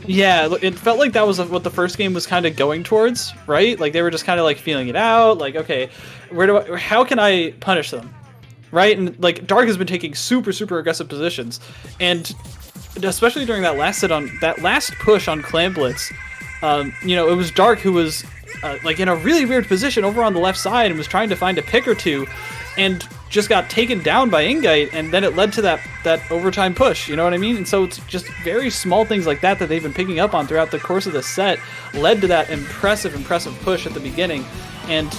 Yeah, it felt like that was what the first game was kind of going towards, right? Like they were just kind of like feeling it out, like, okay, how can I punish them, right? And like Dark has been taking super aggressive positions, and especially during that last push on Clan Blitz, you know, it was Dark who was like in a really weird position over on the left side and was trying to find a pick or two, and just got taken down by Ingite, and then it led to that overtime push, you know what I mean? And so it's just very small things like that they've been picking up on throughout the course of the set, led to that impressive push at the beginning. And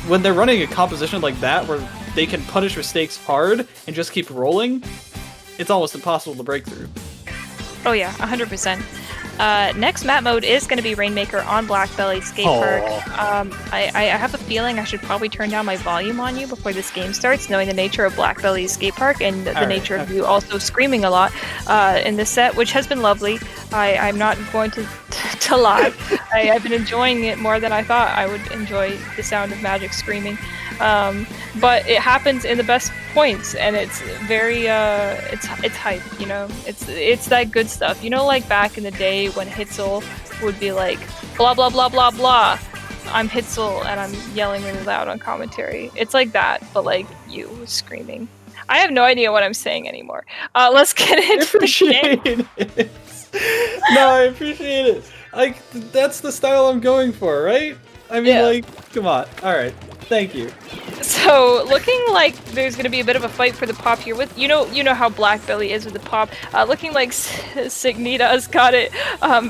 when they're running a composition like that, where they can punish mistakes hard and just keep rolling, it's almost impossible to break through. Oh yeah, 100%. Next map mode is going to be Rainmaker on Blackbelly Skatepark. I have a feeling I should probably turn down my volume on you before this game starts, knowing the nature of Blackbelly's Skatepark and the nature of you also screaming a lot in this set, which has been lovely. I'm not going to lie. I've been enjoying it more than I thought I would enjoy the sound of Magic screaming. But it happens in the best points, and it's very it's hype, you know. It's that good stuff, you know, like back in the day when Hitzel would be like blah blah blah blah blah, I'm Hitzel and I'm yelling really loud on commentary. It's like that, but like you screaming. I have no idea what I'm saying anymore. Let's get into the game. No, I appreciate it. Like, that's the style I'm going for, right? I mean, like, come on. All right. Thank you. So, looking like there's going to be a bit of a fight for the pop here. With you know how Blackbelly is with the pop. Looking like Signitas got it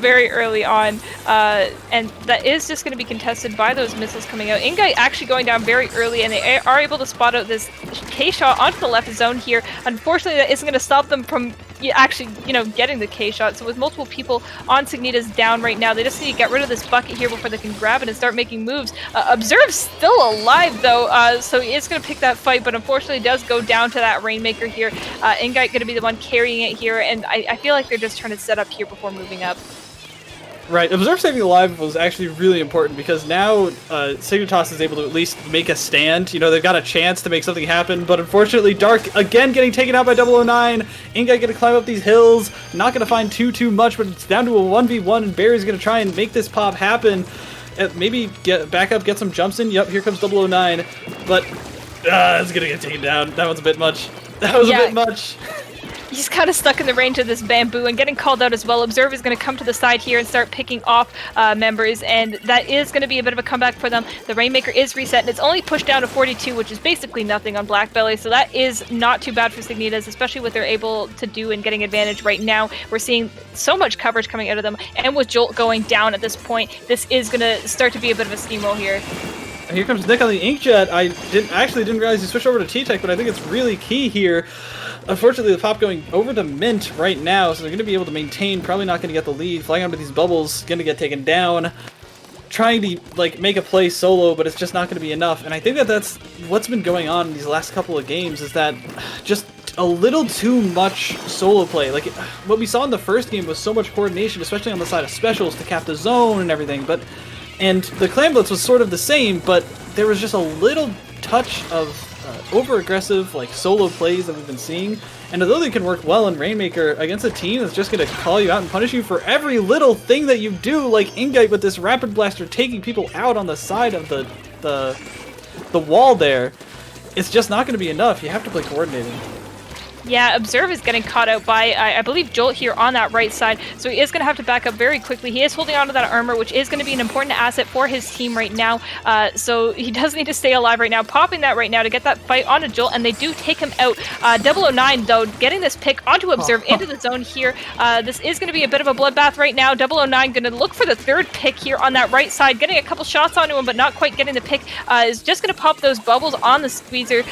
very early on, and that is just going to be contested by those missiles coming out. Ingite actually going down very early, and they are able to spot out this K-shot onto the left zone here. Unfortunately, that isn't going to stop them from actually, getting the K-shot. So with multiple people on Signitas down right now, they just need to get rid of this bucket here before they can grab it and start making moves. Observe's still alive though, so he is going to pick that fight, but unfortunately does go down to that Rainmaker here. Ingite going to be the one carrying it here, and I feel like they're just trying to set up here before moving up. Right, Observe saving alive was actually really important because now Signitas is able to at least make a stand. They've got a chance to make something happen, but unfortunately Dark again getting taken out by 009. Ingite gonna climb up these hills, not gonna find too much, but it's down to a 1v1, and Barry's gonna try and make this pop happen. Maybe get back up, get some jumps in. Yep, here comes 009, but it's gonna get taken down. That was a bit much. That was a bit much. He's kind of stuck in the range of this bamboo and getting called out as well. Observe is going to come to the side here and start picking off members, and that is going to be a bit of a comeback for them. The Rainmaker is reset, and it's only pushed down to 42, which is basically nothing on Blackbelly, so that is not too bad for Signitas, especially what they're able to do and getting advantage right now. We're seeing so much coverage coming out of them, and with Jolt going down at this point, this is going to start to be a bit of a steamroll here. Here comes Nick on the Inkjet. I didn't realize he switched over to T-Tech, but I think it's really key here. Unfortunately, the pop going over to Mint right now, so they're going to be able to maintain, probably not going to get the lead. Flying onto these bubbles, going to get taken down. Trying to, make a play solo, but it's just not going to be enough. And I think that's what's been going on in these last couple of games, is that just a little too much solo play. What we saw in the first game was so much coordination, especially on the side of specials to cap the zone and everything, and the Clan Blitz was sort of the same, but there was just a little touch of over-aggressive, solo plays that we've been seeing. And although they can work well in Rainmaker against a team that's just going to call you out and punish you for every little thing that you do, like Ingite with this Rapid Blaster taking people out on the side of the wall there, it's just not going to be enough. You have to play coordinated. Yeah, Observe is getting caught out by, I believe, Jolt here on that right side, so he is going to have to back up very quickly. He is holding onto that armor, which is going to be an important asset for his team right now, so he does need to stay alive right now, popping that right now to get that fight onto Jolt, and they do take him out. 009, though, getting this pick onto Observe into the zone here. This is going to be a bit of a bloodbath right now. 009 going to look for the third pick here on that right side, getting a couple shots onto him, but not quite getting the pick. Is just going to pop those bubbles on the squeezer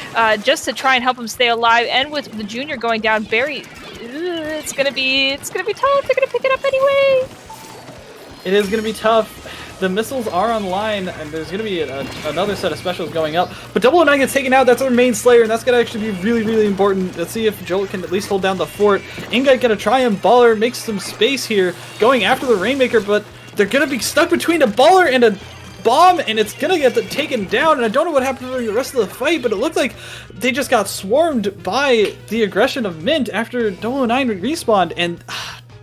just to try and help him stay alive, and with the Junior going down, Barry, it's gonna be tough. They're gonna pick it up anyway. It is gonna be tough. The missiles are online, and there's gonna be another set of specials going up. But 009 gets taken out. That's our main Slayer, and that's gonna actually be really, really important. Let's see if Jolt can at least hold down the fort. Ingite gonna try and baller, make some space here, going after the Rainmaker, but they're gonna be stuck between a baller and a bomb, and it's gonna get taken down. And I don't know what happened during the rest of the fight, but it looked like they just got swarmed by the aggression of Mint after 009 respawned, and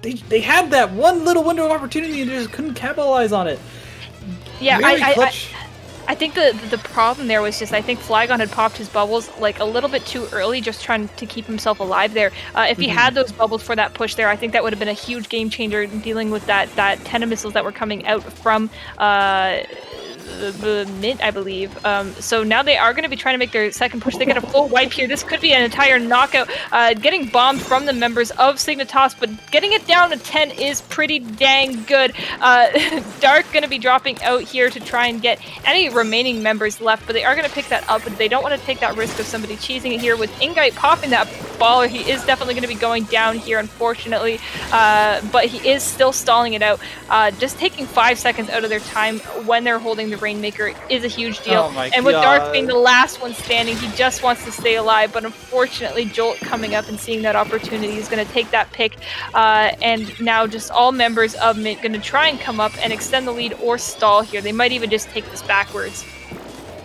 they had that one little window of opportunity and they just couldn't capitalize on it. Yeah, clutch. I think the problem there was just, I think Flygon had popped his bubbles a little bit too early, just trying to keep himself alive there. If he had those bubbles for that push there, I think that would have been a huge game changer dealing with that 10 of missiles that were coming out from Mint, I believe. So now they are going to be trying to make their second push. They get a full wipe here. This could be an entire knockout. Getting bombed from the members of Signitas, but getting it down to 10 is pretty dang good. Dark going to be dropping out here to try and get any remaining members left, but they are going to pick that up, but they don't want to take that risk of somebody cheesing it here. With Ingite popping that baller, he is definitely going to be going down here, unfortunately, but he is still stalling it out. Just taking 5 seconds out of their time when they're holding the Rainmaker is a huge deal. And with Dark being the last one standing, he just wants to stay alive, but unfortunately Jolt coming up and seeing that opportunity is going to take that pick, and now just all members of Mint going to try and come up and extend the lead or stall here. They might even just take this backwards.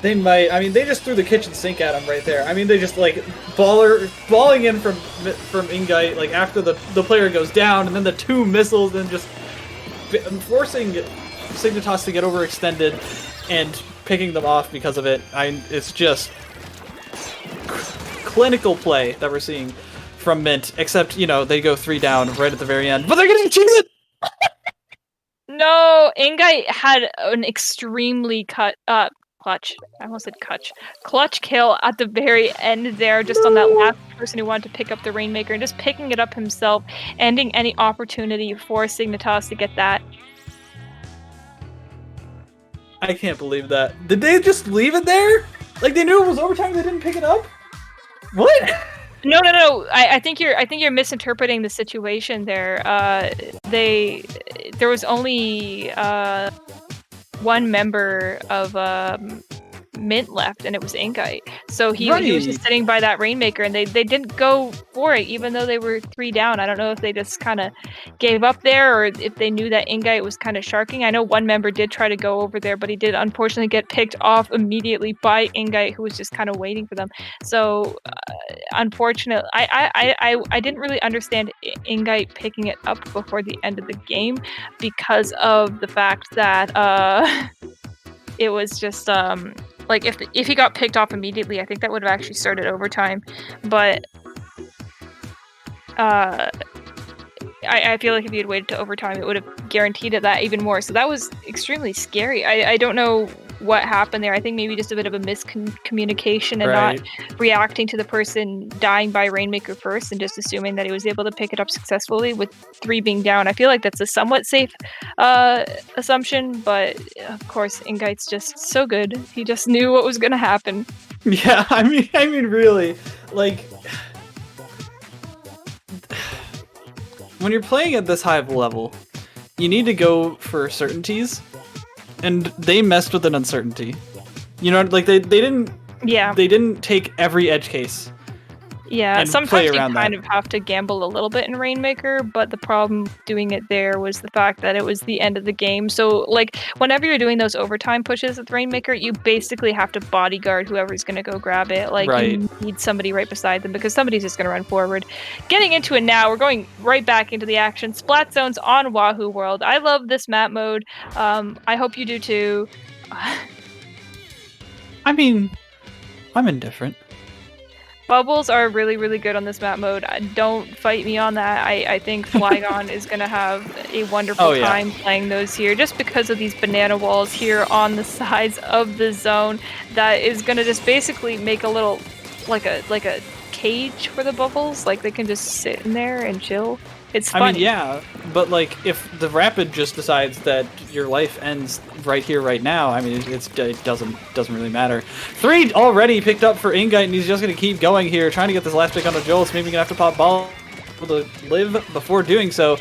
They might. I mean, they just threw the kitchen sink at him right there. I mean, they just like balling in from Ingite like after the player goes down, and then the 2 missiles, and just forcing Signitas to get overextended and picking them off because of it. It's just clinical play that we're seeing from Mint, except, you know, they go 3 down right at the very end, but they're getting cheated! No, Ingite had an extremely clutch. I almost said clutch kill at the very end there, just on that last person who wanted to pick up the Rainmaker, and just picking it up himself, ending any opportunity for Signitas to get that. I can't believe that. Did they just leave it there? Like they knew it was overtime, they didn't pick it up? What? No. I think you're misinterpreting the situation there. There was only one member of Mint left, and it was Ingite. So he was just sitting by that Rainmaker, and they didn't go for it, even though they were 3 down. I don't know if they just kind of gave up there, or if they knew that Ingite was kind of sharking. I know one member did try to go over there, but he did unfortunately get picked off immediately by Ingite, who was just kind of waiting for them. So unfortunately, I didn't really understand Ingite picking it up before the end of the game, because of the fact that it was just like if he got picked off immediately, I think that would have actually started overtime. But I feel like if he had waited to overtime, it would have guaranteed it that even more. So that was extremely scary. I don't know what happened there. I think maybe just a bit of a miscommunication and not reacting to the person dying by Rainmaker first, and just assuming that he was able to pick it up successfully with 3 being down. I feel like that's a somewhat safe assumption, but of course Ingite's just so good. He just knew what was going to happen. Yeah, I mean really, like when you're playing at this high of a level, you need to go for certainties. And they messed with an uncertainty. You know, like they didn't take every edge case. Yeah, sometimes you kind of have to gamble a little bit in Rainmaker, but the problem doing it there was the fact that it was the end of the game. So, like, whenever you're doing those overtime pushes with Rainmaker, you basically have to bodyguard whoever's going to go grab it. Like, you need somebody right beside them, because somebody's just going to run forward. Getting into it now, we're going right back into the action. Splat zones on Wahoo World. I love this map mode. I hope you do too. I mean, I'm indifferent. Bubbles are really, really good on this map mode. Don't fight me on that. I think Flygon is going to have a wonderful time playing those here, just because of these banana walls here on the sides of the zone. That is going to just basically make a little, like a cage for the bubbles. Like, they can just sit in there and chill. It's funny. I mean, yeah, but like if the Rapid just decides that your life ends right here, right now, I mean, it doesn't really matter. 3 already picked up for Ingite, and he's just gonna keep going here, trying to get this last pick on the Jolt. Maybe gonna have to pop ball to live before doing so.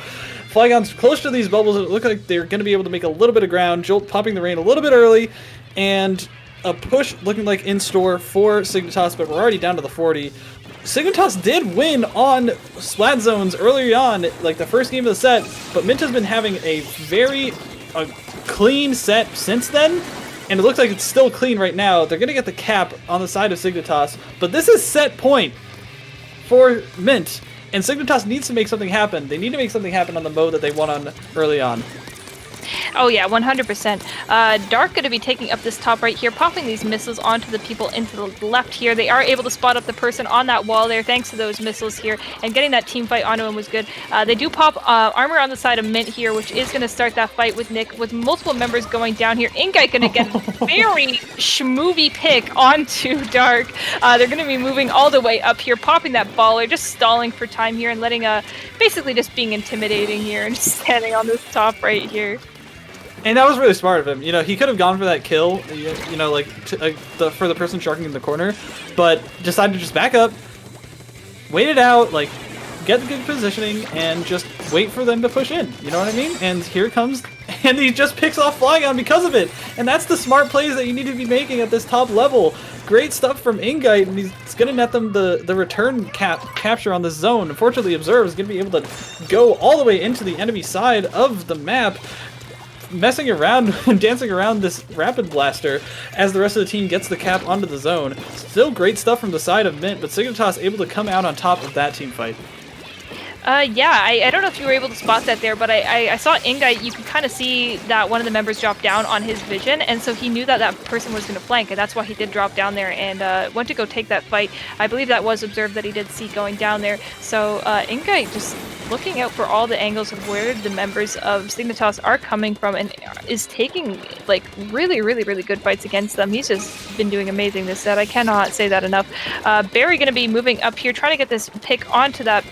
Flygon's close to these bubbles. It looks like they're gonna be able to make a little bit of ground. Jolt popping the rain a little bit early, and a push looking like in store for Signitas, but we're already down to the 40. Signitas did win on Splat Zones early on, like the first game of the set, but Mint has been having a very clean set since then, and it looks like it's still clean right now. They're going to get the cap on the side of Signitas, but this is set point for Mint, and Signitas needs to make something happen. They need to make something happen on the mode that they won on early on. Oh yeah, 100%. Dark going to be taking up this top right here, popping these missiles onto the people into the left here. They are able to spot up the person on that wall there thanks to those missiles here, and getting that team fight onto him was good. They do pop armor on the side of Mint here, which is going to start that fight with Nick, with multiple members going down here. Inkite going to get a very schmoovy pick onto Dark. They're going to be moving all the way up here, popping that baller, just stalling for time here and letting basically just being intimidating here and just standing on this top right here. And that was really smart of him. You know, he could have gone for that kill, you know, like for the person sharking in the corner, but decided to just back up, wait it out, like get the good positioning, and just wait for them to push in. You know what I mean? And here it comes, and he just picks off Flygon because of it. And that's the smart plays that you need to be making at this top level. Great stuff from Inkite, and he's going to net them the return capture on this zone. Unfortunately, Observe is going to be able to go all the way into the enemy side of the map, messing around and dancing around this Rapid Blaster as the rest of the team gets the cap onto the zone. Still great stuff from the side of Mint, but Signitas able to come out on top of that team fight. Yeah, I don't know if you were able to spot that there, but I saw Inkite. You could kind of see that one of the members dropped down on his vision, and so he knew that that person was going to flank, and that's why he did drop down there and went to go take that fight. I believe that was observed that he did see going down there. So Inkite just looking out for all the angles of where the members of Signitas are coming from and is taking like really good fights against them. He's just been doing amazing this set. I cannot say that enough. Barry going to be moving up here, trying to get this pick onto that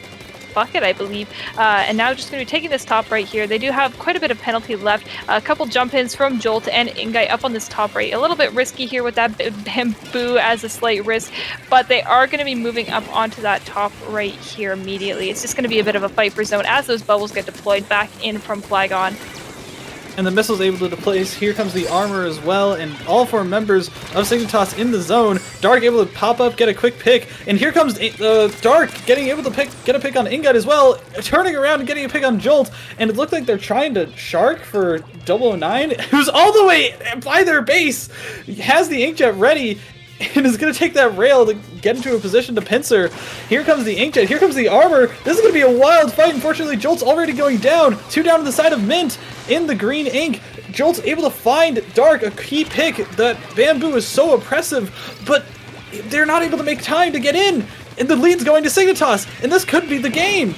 bucket, I believe, and now just going to be taking this top right here. They do have quite a bit of penalty left. A couple jump-ins from Jolt and Inkite up on this top right. A little bit risky here with that bamboo as a slight risk, but they are going to be moving up onto that top right here immediately. It's just going to be a bit of a fight for zone as those bubbles get deployed back in from Flygon. And the missile's able to place. Here comes the armor as well, and all four members of Signitas in the zone. Dark able to pop up, get a quick pick, and here comes Dark getting able to get a pick on Inkite as well, turning around and getting a pick on Jolt, and it looked like they're trying to shark for 009, who's all the way by their base, has the inkjet ready, and is going to take that rail to get into a position to pincer. Here comes the inkjet, here comes the armor. This is going to be a wild fight. Unfortunately, Jolt's already going down. 2 down to the side of Mint in the green ink. Jolt's able to find Dark a key pick. That bamboo is so oppressive, but they're not able to make time to get in. And the lead's going to Signitas, and this could be the game.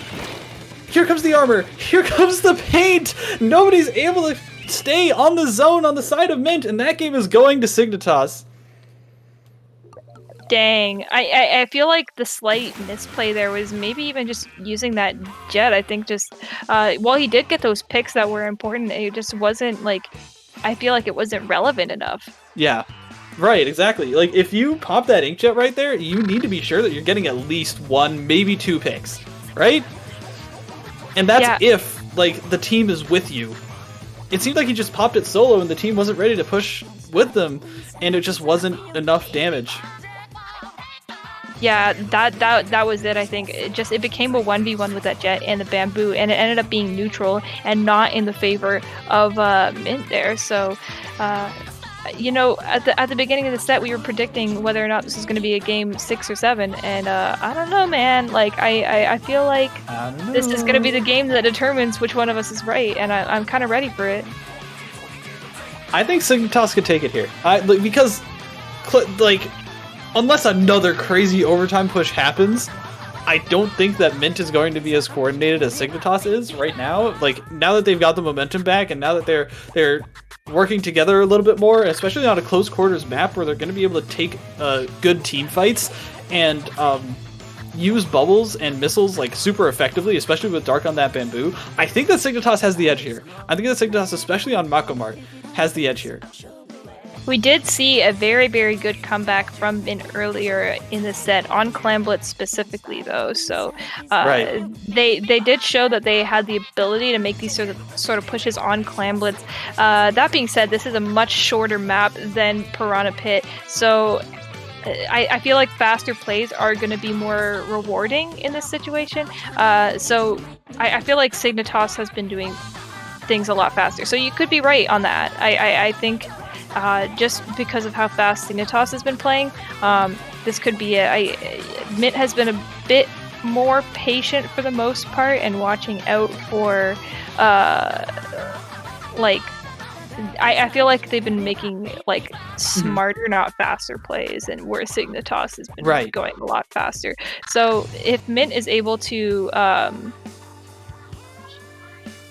Here comes the armor. Here comes the paint. Nobody's able to stay on the zone on the side of Mint, and that game is going to Signitas. Dang, I feel like the slight misplay there was maybe even just using that jet. I think just while he did get those picks that were important, it just wasn't like, I feel like it wasn't relevant enough. Yeah, right, exactly. Like if you pop that inkjet right there, you need to be sure that you're getting at least 1, maybe 2 picks, right? And that's if like the team is with you. It seemed like he just popped it solo and the team wasn't ready to push with them, and it just wasn't enough damage. Yeah, that was it. I think it became a 1v1 with that jet and the bamboo, and it ended up being neutral and not in the favor of Mint there. So, you know, at the beginning of the set, we were predicting whether or not this was going to be a game 6 or 7, and I don't know, man. Like I feel like this is going to be the game that determines which one of us is right, and I'm kind of ready for it. I think Signitas could take it here, because like. Unless another crazy overtime push happens, I don't think that Mint is going to be as coordinated as Signitas is right now. Like, now that they've got the momentum back and now that they're working together a little bit more, especially on a close quarters map where they're going to be able to take good team fights and use bubbles and missiles like super effectively, especially with Dark on that bamboo, I think that Signitas has the edge here. I think that Signitas, especially on Makomart, has the edge here. We did see a very good comeback from Mint earlier in the set on Clamblitz specifically, though. So right. they did show that they had the ability to make these sort of pushes on Clamblitz. That being said, this is a much shorter map than Piranha Pit, so I feel like faster plays are going to be more rewarding in this situation. So I feel like Signitas has been doing things a lot faster. So you could be right on that. I think. Just because of how fast Signitas has been playing, this could be Mint has been a bit more patient for the most part and watching out for like I feel like they've been making like smarter, not faster plays, and where Signitas has been going a lot faster. So if Mint is able to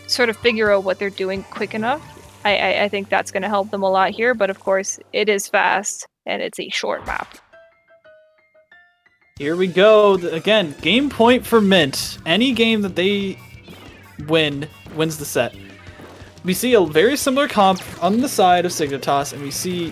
sort of figure out what they're doing quick enough, I think that's going to help them a lot here. But of course, it is fast and it's a short map. Here we go. Again, game point for Mint. Any game that they wins the set. We see a very similar comp on the side of Signitas, and we see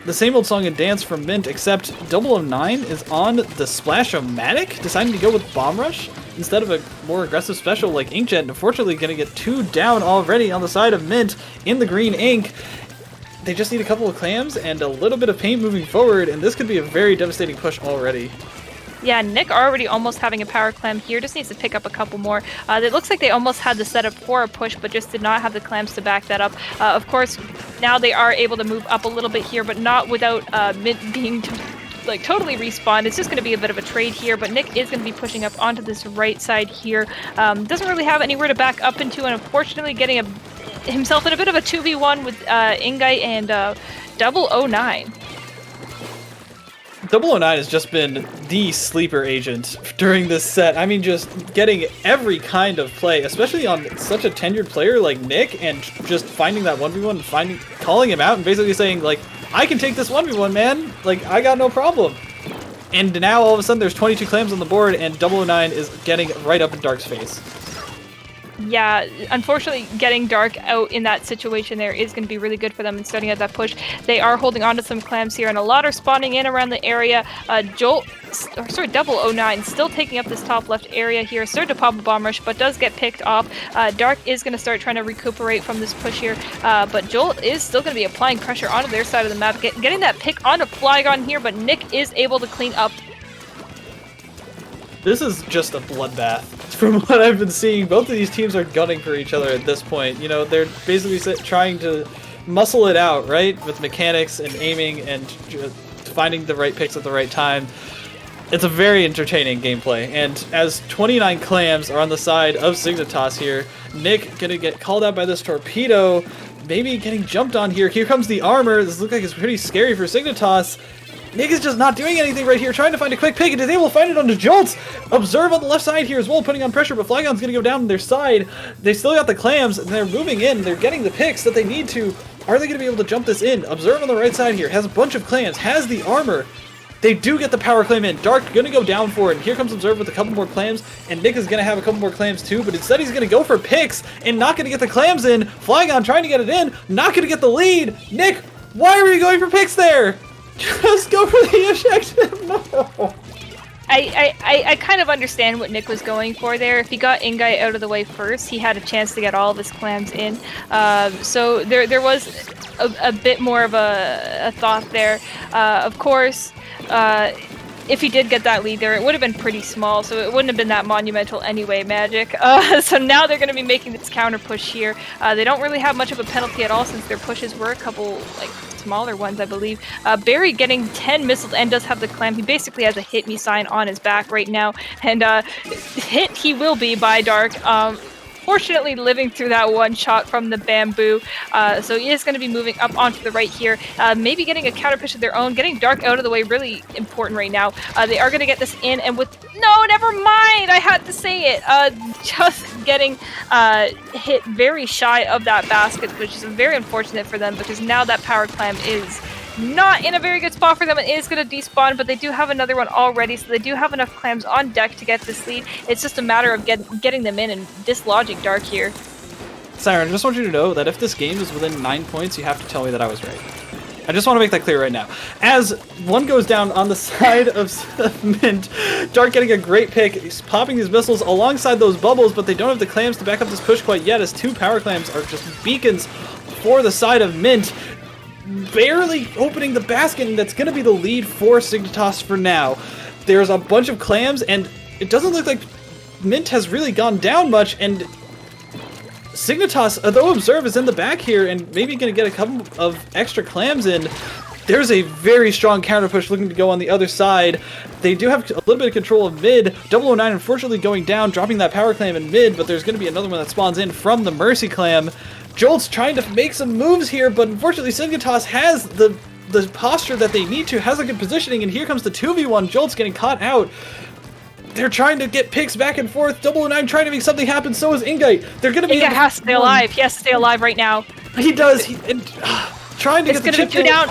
the same old song and dance from Mint, except 009 is on the Splash-O-Matic, deciding to go with Bomb Rush instead of a more aggressive special like Inkjet, and unfortunately going to get 2 down already on the side of Mint in the green ink. They just need a couple of clams and a little bit of paint moving forward, and this could be a very devastating push already. Yeah, Nick already almost having a power clam here, just needs to pick up a couple more. It looks like they almost had the setup for a push, but just did not have the clams to back that up. Of course, now they are able to move up a little bit here, but not without Mint being like totally respawned. It's just going to be a bit of a trade here, but Nick is going to be pushing up onto this right side here. Doesn't really have anywhere to back up into, and unfortunately getting himself in a bit of a 2v1 with Ingai and 009. 009 has just been the sleeper agent during this set. I mean, just getting every kind of play, especially on such a tenured player like Nick, and just finding that 1v1 and calling him out and basically saying, like, I can take this 1v1, man. Like, I got no problem. And now all of a sudden there's 22 clams on the board, and 009 is getting right up in Dark's face. Yeah, unfortunately, getting Dark out in that situation there is going to be really good for them and starting out that push. They are holding on to some clams here, and a lot are spawning in around the area. 009 still taking up this top left area here. Started to pop a bomb rush, but does get picked off. Dark is going to start trying to recuperate from this push here, but Joel is still going to be applying pressure onto their side of the map, getting that pick onto Flygon here, but Nick is able to clean up. This is just a bloodbath. From what I've been seeing, both of these teams are gunning for each other at this point. You know, they're basically trying to muscle it out, right? With mechanics and aiming and finding the right picks at the right time. It's a very entertaining gameplay. And as 29 clams are on the side of Signitas here, Nick gonna get called out by this torpedo, maybe getting jumped on here. Here comes the armor. This looks like it's pretty scary for Signitas. Nick is just not doing anything right here, trying to find a quick pick, and is able to find it onto Jolts. Observe on the left side here as well, putting on pressure, but Flygon's going to go down on their side. They still got the clams, and they're moving in. They're getting the picks that they need to. Are they going to be able to jump this in? Observe on the right side here, has a bunch of clams, has the armor. They do get the power clam in. Dark going to go down for it, and here comes Observe with a couple more clams, and Nick is going to have a couple more clams too, but instead he's going to go for picks and not going to get the clams in. Flygon trying to get it in, not going to get the lead. Nick, why were you going for picks there? Just go for the ejective. No. I kind of understand what Nick was going for there. If he got Ingai out of the way first, he had a chance to get all of his clams in. So there was a bit more of a thought there. Of course, if he did get that lead there, it would have been pretty small, so it wouldn't have been that monumental anyway, Magic. So now they're going to be making this counter push here. They don't really have much of a penalty at all since their pushes were a couple, like, smaller ones, I believe. Barry getting 10 missiles and does have the clam. He basically has a hit me sign on his back right now, and hit he will be by Dark. Fortunately living through that one shot from the bamboo, so he is going to be moving up onto the right here, maybe getting a counter push of their own, getting Dark out of the way, really important right now. They are going to get this in, and with no, never mind, I had to say it, just getting hit very shy of that basket, which is very unfortunate for them, because now that power clam is not in a very good spot for them. It is going to despawn, but they do have another one already, so they do have enough clams on deck to get this lead. It's just a matter of getting them in and dislodging Dark here. Siren, I just want you to know that if this game is within 9 points, you have to tell me that I was right. I just want to make that clear right now. As one goes down on the side of Mint, Dark getting a great pick. He's popping these missiles alongside those bubbles, but they don't have the clams to back up this push quite yet, as 2 power clams are just beacons for the side of Mint. Barely opening the basket, and that's going to be the lead for Signitas for now. There's a bunch of clams, and it doesn't look like Mint has really gone down much, and Signitas, although Observe is in the back here and maybe going to get a couple of extra clams in, there's a very strong counter push looking to go on the other side. They do have a little bit of control of mid. 009 unfortunately going down, dropping that power clam in mid, but there's going to be another one that spawns in from the Mercy clam. Jolt's trying to make some moves here, but unfortunately Signitas has the posture that they need to, has a good positioning, and here comes the 2v1. Jolt's getting caught out. They're trying to get picks back and forth. 009 trying to make something happen, so is Ingite. They're going to be... Ingite has to stay alive. He has to stay alive right now. He does. Trying to it's get the chip two down.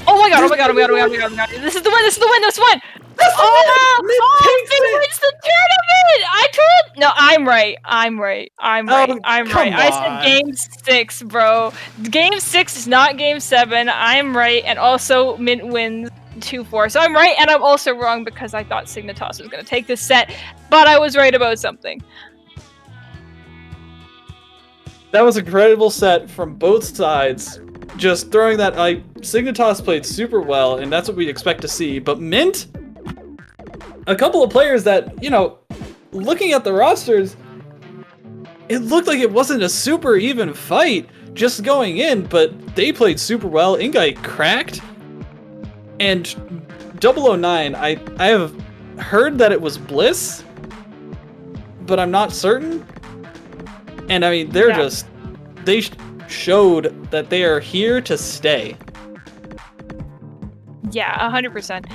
Oh my god, oh my god, oh my god, oh my god, oh my god, oh my god. This is the win, this is the win, this one! Finn wins the tournament! No, I'm right. I said game 6, bro. Game 6 is not game 7. I'm right, and also Mint wins 2-4. So I'm right, and I'm also wrong because I thought Signitas was going to take this set, but I was right about something. That was a credible set from both sides. Just throwing that, Signitas played super well, and that's what we expect to see. But Mint, a couple of players that, you know, looking at the rosters, it looked like it wasn't a super even fight just going in, but they played super well. Ingite cracked, and 009, I have heard that it was Bliss, but I'm not certain. And I mean, they showed that they are here to stay. Yeah, 100%.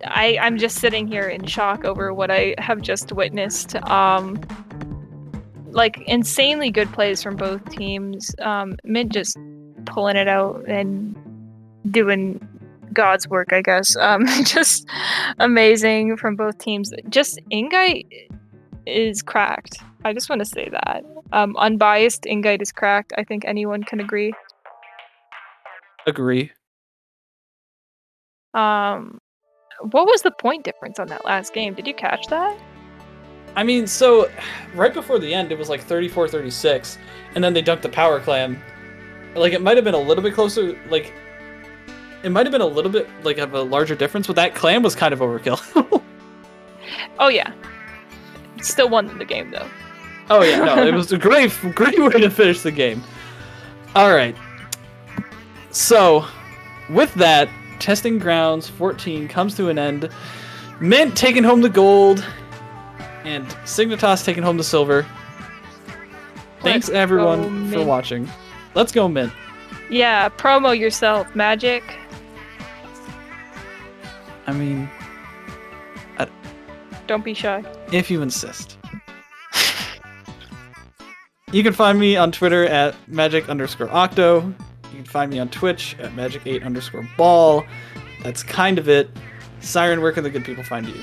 I'm just sitting here in shock over what I have just witnessed. Like, insanely good plays from both teams. Mint just pulling it out and doing God's work, I guess. Just amazing from both teams. Just Ingite is cracked. I just want to say that. Unbiased, Ingite is cracked. I think anyone can agree. Agree. What was the point difference on that last game? Did you catch that? I mean, so right before the end, it was like 34-36, and then they dunked the power clam. Like, it might have been a little bit closer, like, it might have been a little bit, like, of a larger difference, but that clam was kind of overkill. Oh, yeah. Still won the game, though. Oh, yeah, no, it was a great way to finish the game. All right. So, with that, Testing Grounds 14 comes to an end. Mint taking home the gold, and Signitas taking home the silver. Thanks, everyone, for watching. Let's go, Mint. Yeah, promo yourself, Magic. I mean... Don't be shy. If you insist. You can find me on Twitter at magic_octo. You can find me on Twitch at magic8_ball. That's kind of it. Siren, where can the good people find you?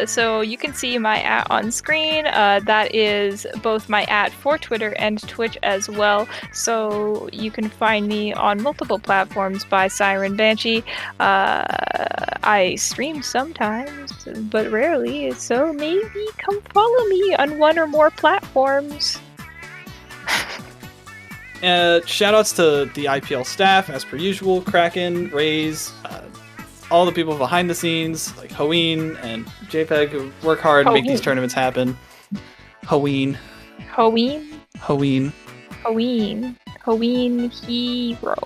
So you can see my @ on screen. That is both my @ for Twitter and Twitch as well. So you can find me on multiple platforms by Siren Banshee. I stream sometimes, but rarely. So maybe come follow me on one or more platforms. Shoutouts to the IPL staff, as per usual. Kraken, Raze, all the people behind the scenes, like Hoeen and JPEG, who work hard to make these tournaments happen. Hoeen hero.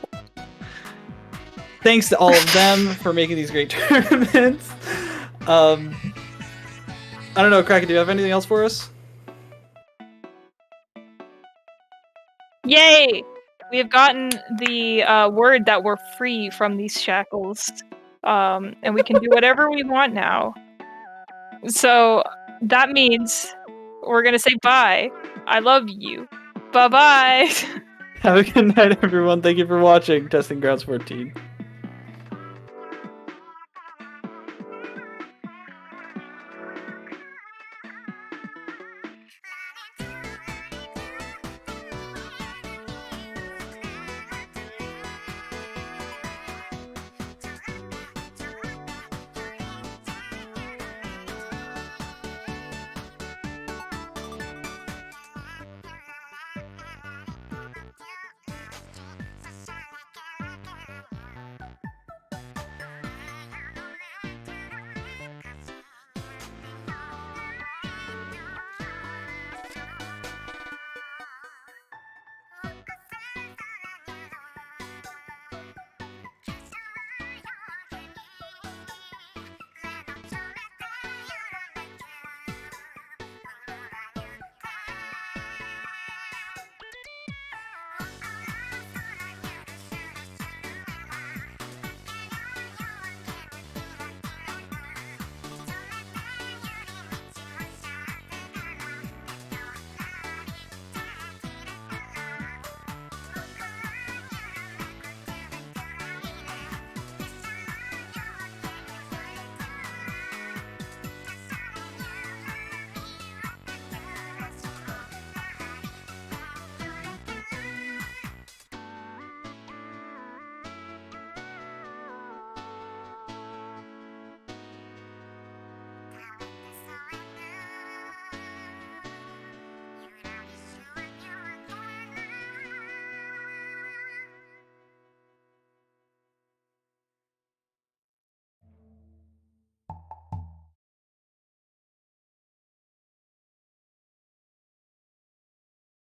Thanks to all of them for making these great tournaments. I don't know, Kraken, do you have anything else for us? Yay! We have gotten the word that we're free from these shackles. And we can do whatever we want now. So that means we're gonna say bye. I love you. Bye-bye! Have a good night, everyone. Thank you for watching Testing Grounds 14.